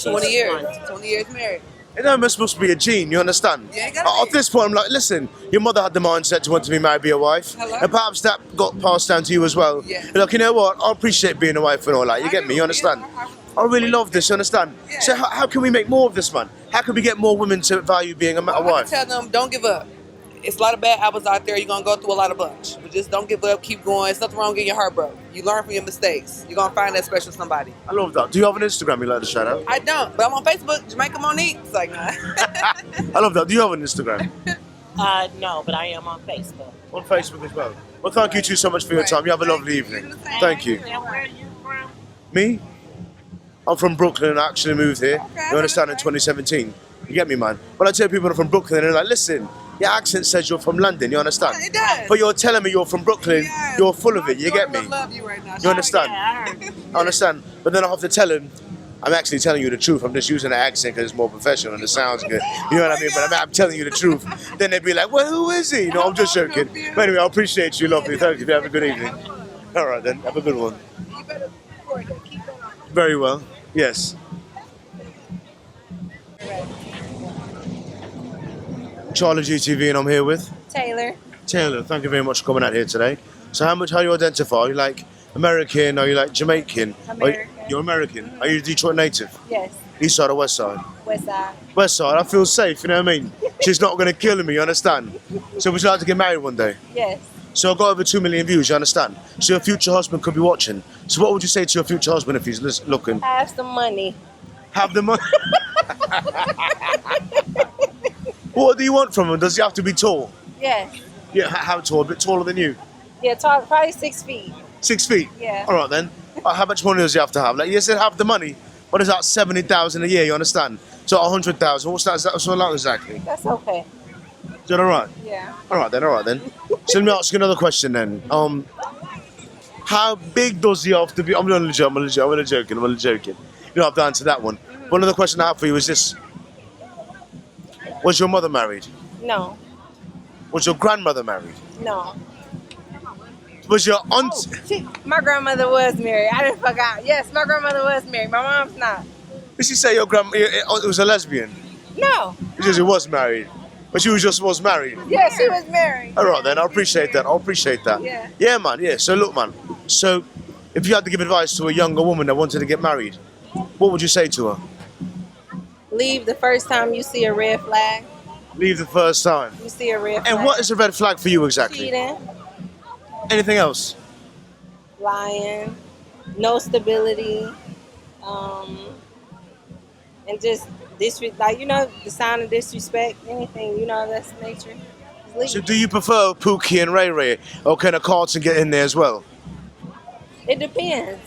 20 years. 20 years married. It almost must be a gene, you understand? Yeah, it gotta At this point, I'm like, listen, your mother had the mindset to want to be married, be a wife. Hello? And perhaps that got passed down to you as well. Yeah. You're like, you know what? I appreciate being a wife and all that. You get me? You understand? I really love this, you understand? Yeah. So how can we make more of this, man? How can we get more women to value being a I wife? tell them, don't give up. It's a lot of bad apples out there. You're going to go through a lot of bunch. But just don't give up. Keep going. There's nothing wrong getting your heart broke. You learn from your mistakes. You're going to find that special somebody. I love that. Do you have an Instagram you'd like to shout out? I don't, but I'm on Facebook, Jamaica Monique. It's like, nah. I love that. Do you have an Instagram? No, but I am on Facebook. On Facebook as well. Well, thank you two so much for your time. You have a lovely evening. Thank you. And where are you from? Me? I'm from Brooklyn. I actually moved here. You understand, in 2017. You get me, man? When I tell people I'm from Brooklyn, they're like, listen, your accent says you're from London, you understand? It does. But you're telling me you're from Brooklyn, you're full of it, you get me? I love you right now. You understand? Yeah, I understand. But then I have to tell him, I'm actually telling you the truth. I'm just using the accent because it's more professional and it sounds good. You know what I mean? But I'm telling you the truth. Then they'd be like, well, who is he? No, I'm just joking. But anyway, I appreciate you, lovely. Thank you. Have a good evening. All right, then. Have a good one. Very well. Yes. CharlieGtv, and I'm here with Taylor. Taylor. Thank you very much for coming out here today. So how do you identify? Are you like American? Are you like Jamaican? American. You're American. Are you a Detroit native? Yes. East side or west side? West side. West side. I feel safe, you know what I mean? She's not going to kill me, you understand? So would you like to get married one day? Yes. So I've got over 2 million views, you understand? So your future husband could be watching. So what would you say to your future husband if he's looking? Have some money. Have the money? What do you want from him? Does he have to be tall? Yes. Yeah, how tall? A bit taller than you? Yeah, tall, probably 6 feet. 6 feet? Yeah. All right then. How much money does he have to have? Like you said, have the money. What is that? 70,000 a year. You understand? So 100,000. What's that? Is that so long exactly? That's okay. Is that all right? Yeah. All right then. All right then. So let me ask you another question then. How big does he have to be? I'm only joking. You don't have to answer that one. One other question I have for you is this: was your mother married? No. Was your grandmother married? No. Was your aunt? My grandmother was married. I didn't fuck out. Yes, my grandmother was married. My mom's not. Did she say your aunt was a lesbian? No. She was married. But she was married. Yeah, she was married. All right then, I appreciate that. Yeah. Yeah, man. Yeah. So look, man. So, if you had to give advice to a younger woman that wanted to get married, what would you say to her? Leave the first time you see a red flag. Leave the first time. You see a red flag. And what is a red flag for you exactly? Cheating, Anything else? lying, no stability, and just disrespect. Like, the sign of disrespect. Anything, that's nature. Just leave. So do you prefer Pookie and Ray Ray, or can a Carlton get in there as well? It depends.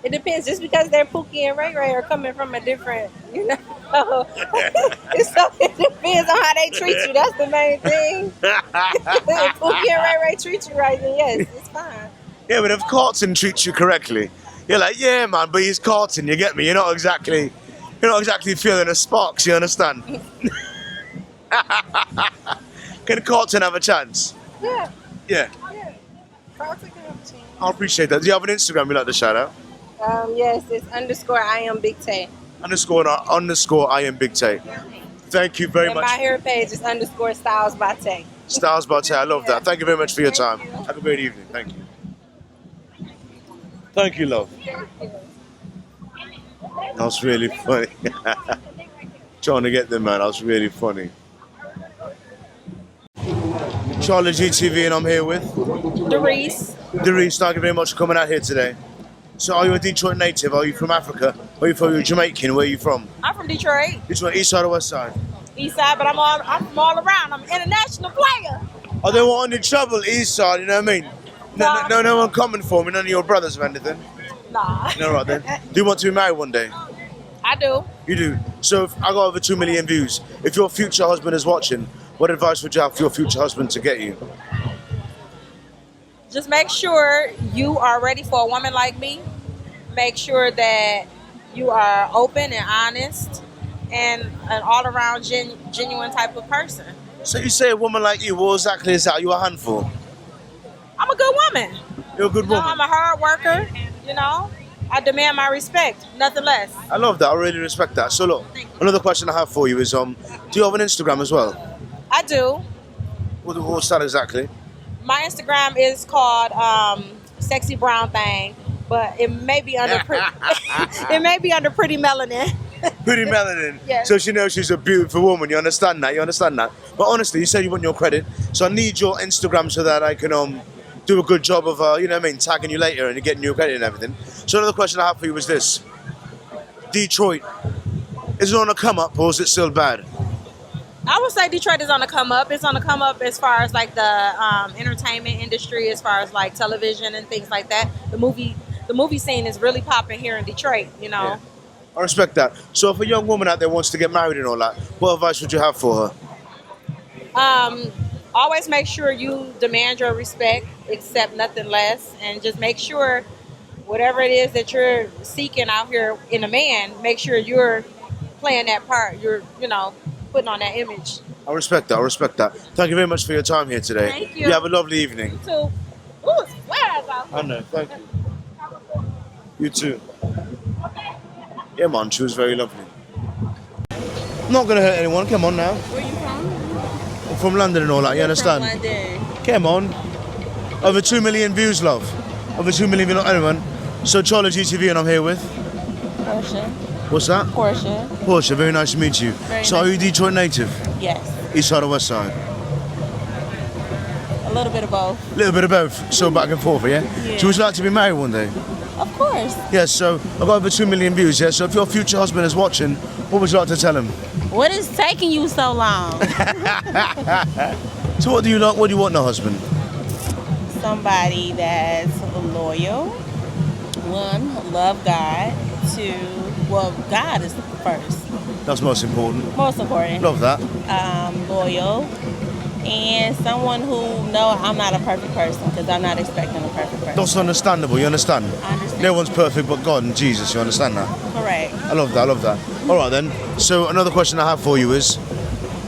It depends. Just because they're Pookie and Ray Ray are coming from a different, so it depends on how they treat you. That's the main thing. If Pookie and Ray Ray treat you right, then yes, it's fine. Yeah, but if Carlton treats you correctly, you're like, yeah, man, but he's Carlton. You get me? You're not exactly feeling the sparks. You understand? Can Carlton have a chance? Yeah. Yeah. Carlton can have a chance. I appreciate that. Do you have an Instagram you'd like to shout out? Yes, it's _I am Big Tay. __ I am Big Tay. Thank you very And much. my hair page is _Styles by Tay. Styles by Tay. I love that. Thank you very much for your time. Have a great evening. Thank you. Thank you, love. That was really funny. Trying to get them, man. That was really funny. CharlieGtv, and I'm here with Doris. Doris, thank you very much for coming out here today. So are you a Detroit native? Are you from Africa? Are you from Jamaican? Where are you from? I'm from Detroit, Detroit, east side or west side? east side, but I'm from all around. I'm an international player. I don't want any trouble, east side, you know what I mean? No one coming for me, none of your brothers or anything? Nah. No, right then. Do you want to be married one day? I do. You do? So if I got over 2 million views. If your future husband is watching, what advice would you have for your future husband to get you? Just make sure you are ready for a woman like me. Make sure that you are open and honest and an all-around genuine type of person. So you say a woman like you, what exactly is that? Are you a handful? I'm a good woman. You're a good woman. I'm a hard worker, I demand my respect, nothing less. I love that. I really respect that. So look, another question I have for you is, do you have an Instagram as well? I do. What's that exactly? My Instagram is called Sexy Brown Thing, but it may be under Pretty Melanin. Pretty Melanin. Yes. So she knows she's a beautiful woman. You understand that? But honestly, you said you want your credit, so I need your Instagram so that I can do a good job of tagging you later and getting your credit and everything. So another question I have for you is this: Detroit, is it on a come up or is it still bad? I would say Detroit is on the come up. It's on the come up as far as like the entertainment industry, as far as like television and things like that. The movie scene is really popping here in Detroit, Yeah. I respect that. So if a young woman out there wants to get married and all that, what advice would you have for her? Always make sure you demand your respect, accept nothing less, and just make sure whatever it is that you're seeking out here in a man, make sure you're playing that part. You're, putting on that image. I respect that. Thank you very much for your time here today. Thank you. You have a lovely evening. You too. Ooh, it's wet out here. I know, thank you. You too. Yeah, man, she was very lovely. I'm not gonna hurt anyone. Come on now. Where you from? from London and all that, you understand? London. Come on. Over 2 million views, love. Over 2 million views, anyone. So CharlieGtv and I'm here with? Portia. What's that? Portia. Portia, very nice to meet you. So are you Detroit native? Yes. East side or west side? A little bit of both. A little bit of both, so back and forth, yeah? Yeah. So would you like to be married one day? Of course. Yes, so I've got over 2 million views, yeah? So if your future husband is watching, what would you like to tell him? What is taking you so long? So what do you like? What do you want in a husband? Somebody that's loyal. One, love God. Two, well, God is first. That's most important. Most important. Love that. Loyal. And someone who know I'm not a perfect person because I'm not expecting a perfect person. That's understandable, you understand? I understand. No one's perfect but God and Jesus, you understand that? Correct. I love that, I love that. All right then, so another question I have for you is,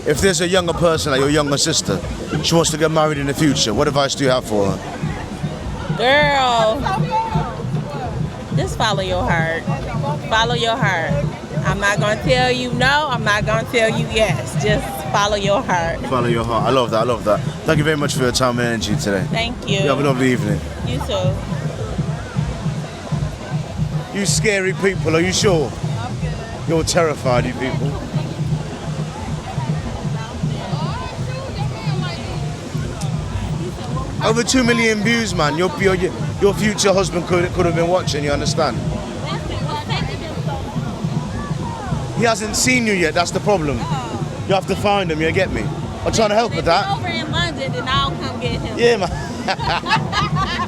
if there's a younger person, like your younger sister, she wants to get married in the future, what advice do you have for her? Girl, just follow your heart. Follow your heart. I'm not going to tell you no. I'm not going to tell you yes. Just follow your heart. Follow your heart. I love that, I love that. Thank you very much for your time and energy today. Thank you. You have a lovely evening. You too. You scary people, are you sure? You're terrified, you people. Over 2 million views, man. Your future husband could have been watching, you understand? He hasn't seen you yet, that's the problem. You have to find him, you get me? I'm trying to help with that. Over in London, then I'll come get him. Yeah, man.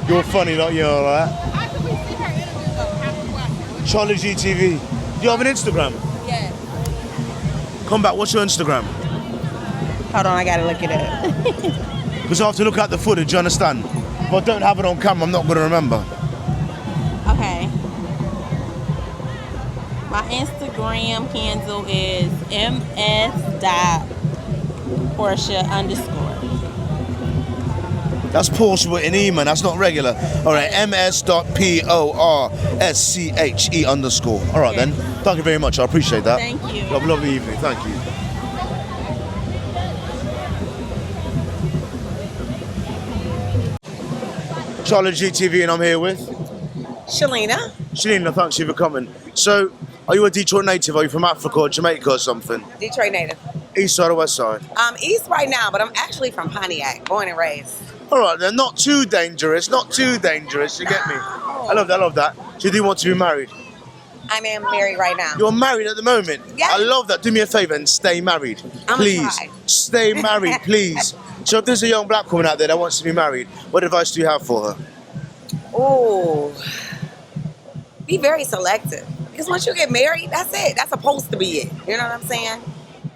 You're funny, not you, all right? CharlieGtv. Do you have an Instagram? Yes. Come back, what's your Instagram? Hold on, I gotta look it up. Because I have to look at the footage, you understand? If I don't have it on camera, I'm not going to remember. Okay. My Instagram handle is ms.portia_. That's Porsche with an E, man. That's not regular. All right, ms.porsze_. All right, then. Thank you very much. I appreciate that. Thank you. Have a lovely evening. Thank you. CharlieGtv, and I'm here with Shalina. Shalina, thanks you for coming. So, are you a Detroit native? Are you from Africa or Jamaica or something? Detroit native. East side or west side? I'm east right now, but I'm actually from Pontiac, born and raised. All right, then, not too dangerous, not too dangerous, you get me? I love that, I love that. So you do want to be married? I am married right now. You're married at the moment? Yeah. I love that. Do me a favor and stay married. Please. Stay married, please. So if there's a young black woman out there that wants to be married, what advice do you have for her? Oh, be very selective. Because once you get married, that's it. That's supposed to be it. You know what I'm saying?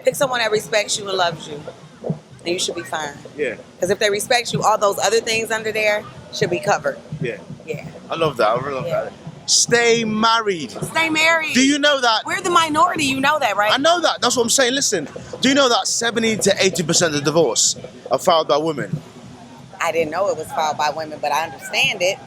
Pick someone that respects you and loves you, and you should be fine. Yeah. Because if they respect you, all those other things under there should be covered. Yeah. Yeah. I love that. I really love that. Stay married. Stay married. Do you know that? We're the minority. You know that, right? I know that. That's what I'm saying. Listen, do you know that 70 to 80% of divorce are filed by women? I didn't know it was filed by women, but I understand it.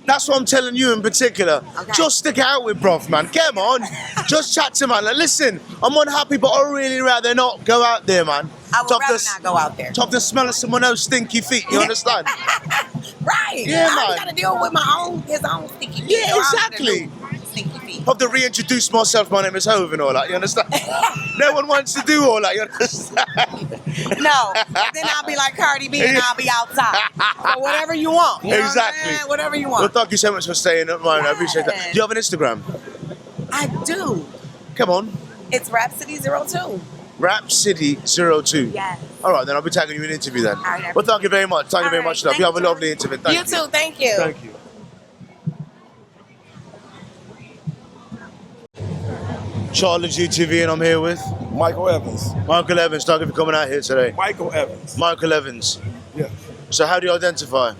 That's what I'm telling you in particular. Okay. Just stick it out with bruv, man. Come on. Just chat to man. Like, listen, I'm unhappy, but I'd really rather not go out there, man. I would rather not go out there. Top the smell of someone else's stinky feet, you understand? Right. Yeah, I man. got to deal with his own stinky feet. Yeah, exactly. Have to reintroduce myself, my name is Hove and all that, you understand? No one wants to do all that, you understand? No, then I'll be like Cardi B and I'll be outside. So whatever you want. You know Exactly. what I'm saying? Whatever you want. Well, thank you so much for staying at mine. I appreciate that. Do you have an Instagram? I do. Come on. It's Rhapsody02. Rhapsody02. Yes. All right, then I'll be tagging you in an interview then. All right, Well, thank you very much. Thank you very All much, right, love. You have a thank lovely interview. Thank you. You too. Thank you. Thank you. CharlieGtv, and I'm here with Michael Evans. Michael Evans, thank you for coming out here today. Michael Evans. Michael Evans. Yes. So how do you identify?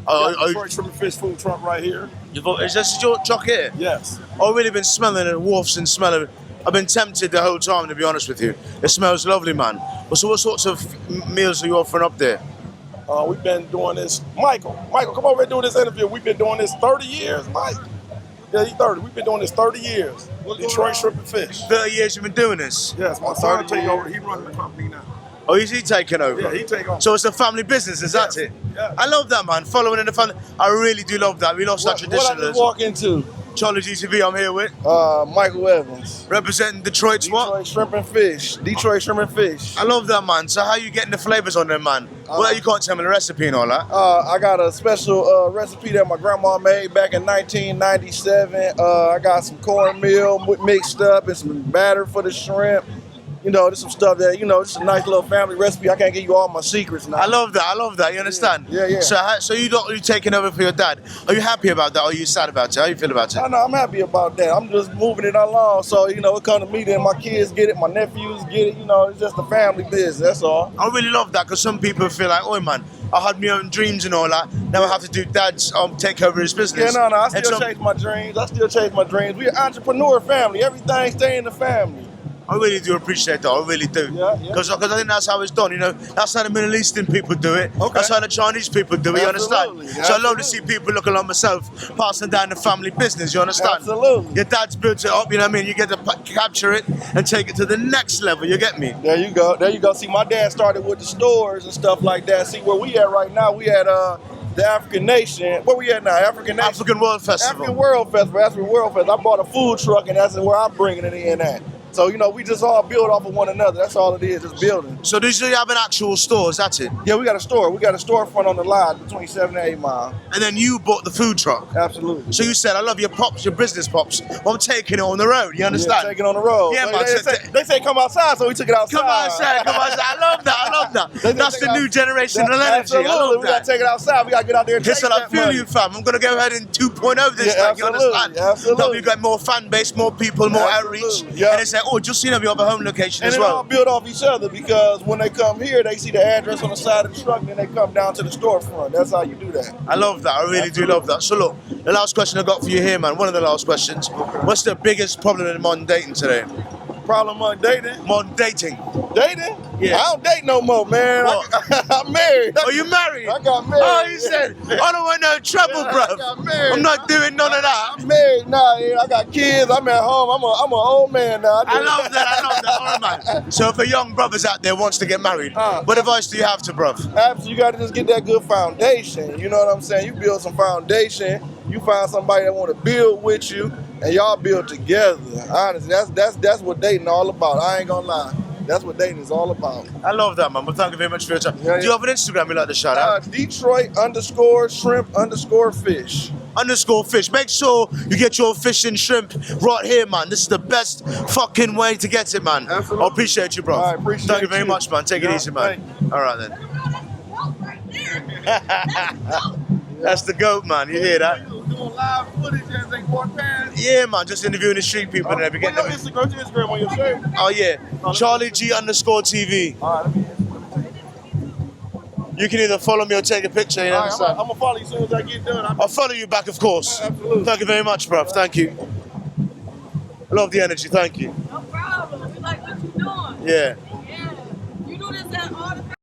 Detroit Shrimp and Fish food truck right here. Is this your truck here? Yes. I've really been smelling it, wharfs and smelling it. I've been tempted the whole time, to be honest with you. It smells lovely, man. So what sorts of meals are you offering up there? We've been doing this. Michael, come over and do this interview. We've been doing this 30 years, Mike. Yeah, he's 30. We've been doing this 30 years. Detroit Shrimp and Fish. 30 years you've been doing this? Yes, my son take over. He running the company now. Oh, is he taking over? Yeah, he take over. So it's a family business, is that it? Yeah. I love that, man. Following in the family. I really do love that. We lost that tradition. What I just walk into? CharlieGtv, I'm here with. Michael Evans. Representing Detroit's what? Detroit Shrimp and Fish. Detroit Shrimp and Fish. I love that, man. So how you getting the flavors on them, man? Well, you can't tell me the recipe and all that. I got a special recipe that my grandma made back in 1997. I got some cornmeal mixed up and some batter for the shrimp. You know, there's some stuff that, you know, it's a nice little family recipe. I can't give you all my secrets now. I love that. You understand? Yeah. So you taking over for your dad. Are you happy about that? Or are you sad about it? How you feel about it? No, I'm happy about that. I'm just moving it along. So, you know, it come to me, then my kids get it, my nephews get it. You know, it's just a family business. That's all. I really love that because some people feel like, oh man, I had my own dreams and all that. Now I have to do dad's take over his business. Yeah, no, I still chase my dreams. We're an entrepreneur family. Everything stay in the family. I really do appreciate that. I really do. Because I think that's how it's done. You know, that's how the Middle Eastern people do it. Okay. That's how the Chinese people do it. You understand? So I love to see people looking like myself passing down the family business. You understand? Absolutely. Your dad's built it up. You know what I mean? You get to capture it and take it to the next level. You get me? There you go. See, my dad started with the stores and stuff like that. See, where we at right now? We at the African Nation. Where we at now? African World Festival. African World Festival. I bought a food truck, and that's where I'm bringing it in at. So, you know, we just all build off of one another. That's all it is, just building. So do you have an actual store? Is that it? Yeah, we got a store. We got a storefront on the line between 7 and 8 Mile. And then you bought the food truck? Absolutely. So you said, I love your pops, your business pops. I'm taking it on the road. You understand? Yeah, taking it on the road. Yeah, so man. They say come outside, so we took it outside. Come outside. I love that. That's the new generational energy. Absolutely. I love we got to take it outside. We got to get out there and take Listen, I feel you, fam. I'm going to go ahead in 2.0 this time. You understand? Absolutely. Now we've got more fan base, more people, more outreach. Yeah. And they say, oh, just, you know, we have a home location as well. And they all build off each other because when they come here, they see the address on the side of the truck, and then they come down to the storefront. That's how you do that. I love that. I really do love that. So look, the last question I got for you here, man. One of the last questions. What's the biggest problem in modern dating today? Problem on dating? Modern dating. Dating? Yeah. I don't date no more, man. I'm married. Are you married? I got married. Oh, you said, I don't want no trouble, bro. I got married. I'm not doing none of that. I'm married now. I got kids. I'm at home. I'm an old man now. I love that. All right, man. So if a young brother's out there wants to get married, what advice do you have to bruv? Absolutely. You got to just get that good foundation. You know what I'm saying? You build some foundation. You find somebody that want to build with you, and y'all build together. Honestly, that's what dating all about. I ain't gonna lie. That's what dating is all about. I love that, man. But thank you very much for your time. Yeah, do you have an Instagram you like to shout out? Detroit_shrimp_fish. _fish. Make sure you get your fish and shrimp right here, man. This is the best fucking way to get it, man. Absolutely. I appreciate you, bro. I appreciate Thank you very you. much, man. Take it easy, man. All right, then. That's the goat, man. You hear that? Doing live footage as they walk past. Yeah, man. Just interviewing the street people and everything. What's your Instagram on your shirt? Oh, yeah. CharlieG_TV. You can either follow me or take a picture. You know what I'm saying? I'm going to follow you as soon as I get done. I'll follow you back, of course. Absolutely. Thank you very much, bruv. Thank you. I love the energy. Thank you. No problem. We like what you're doing. Yeah. Yeah. You do this all the time.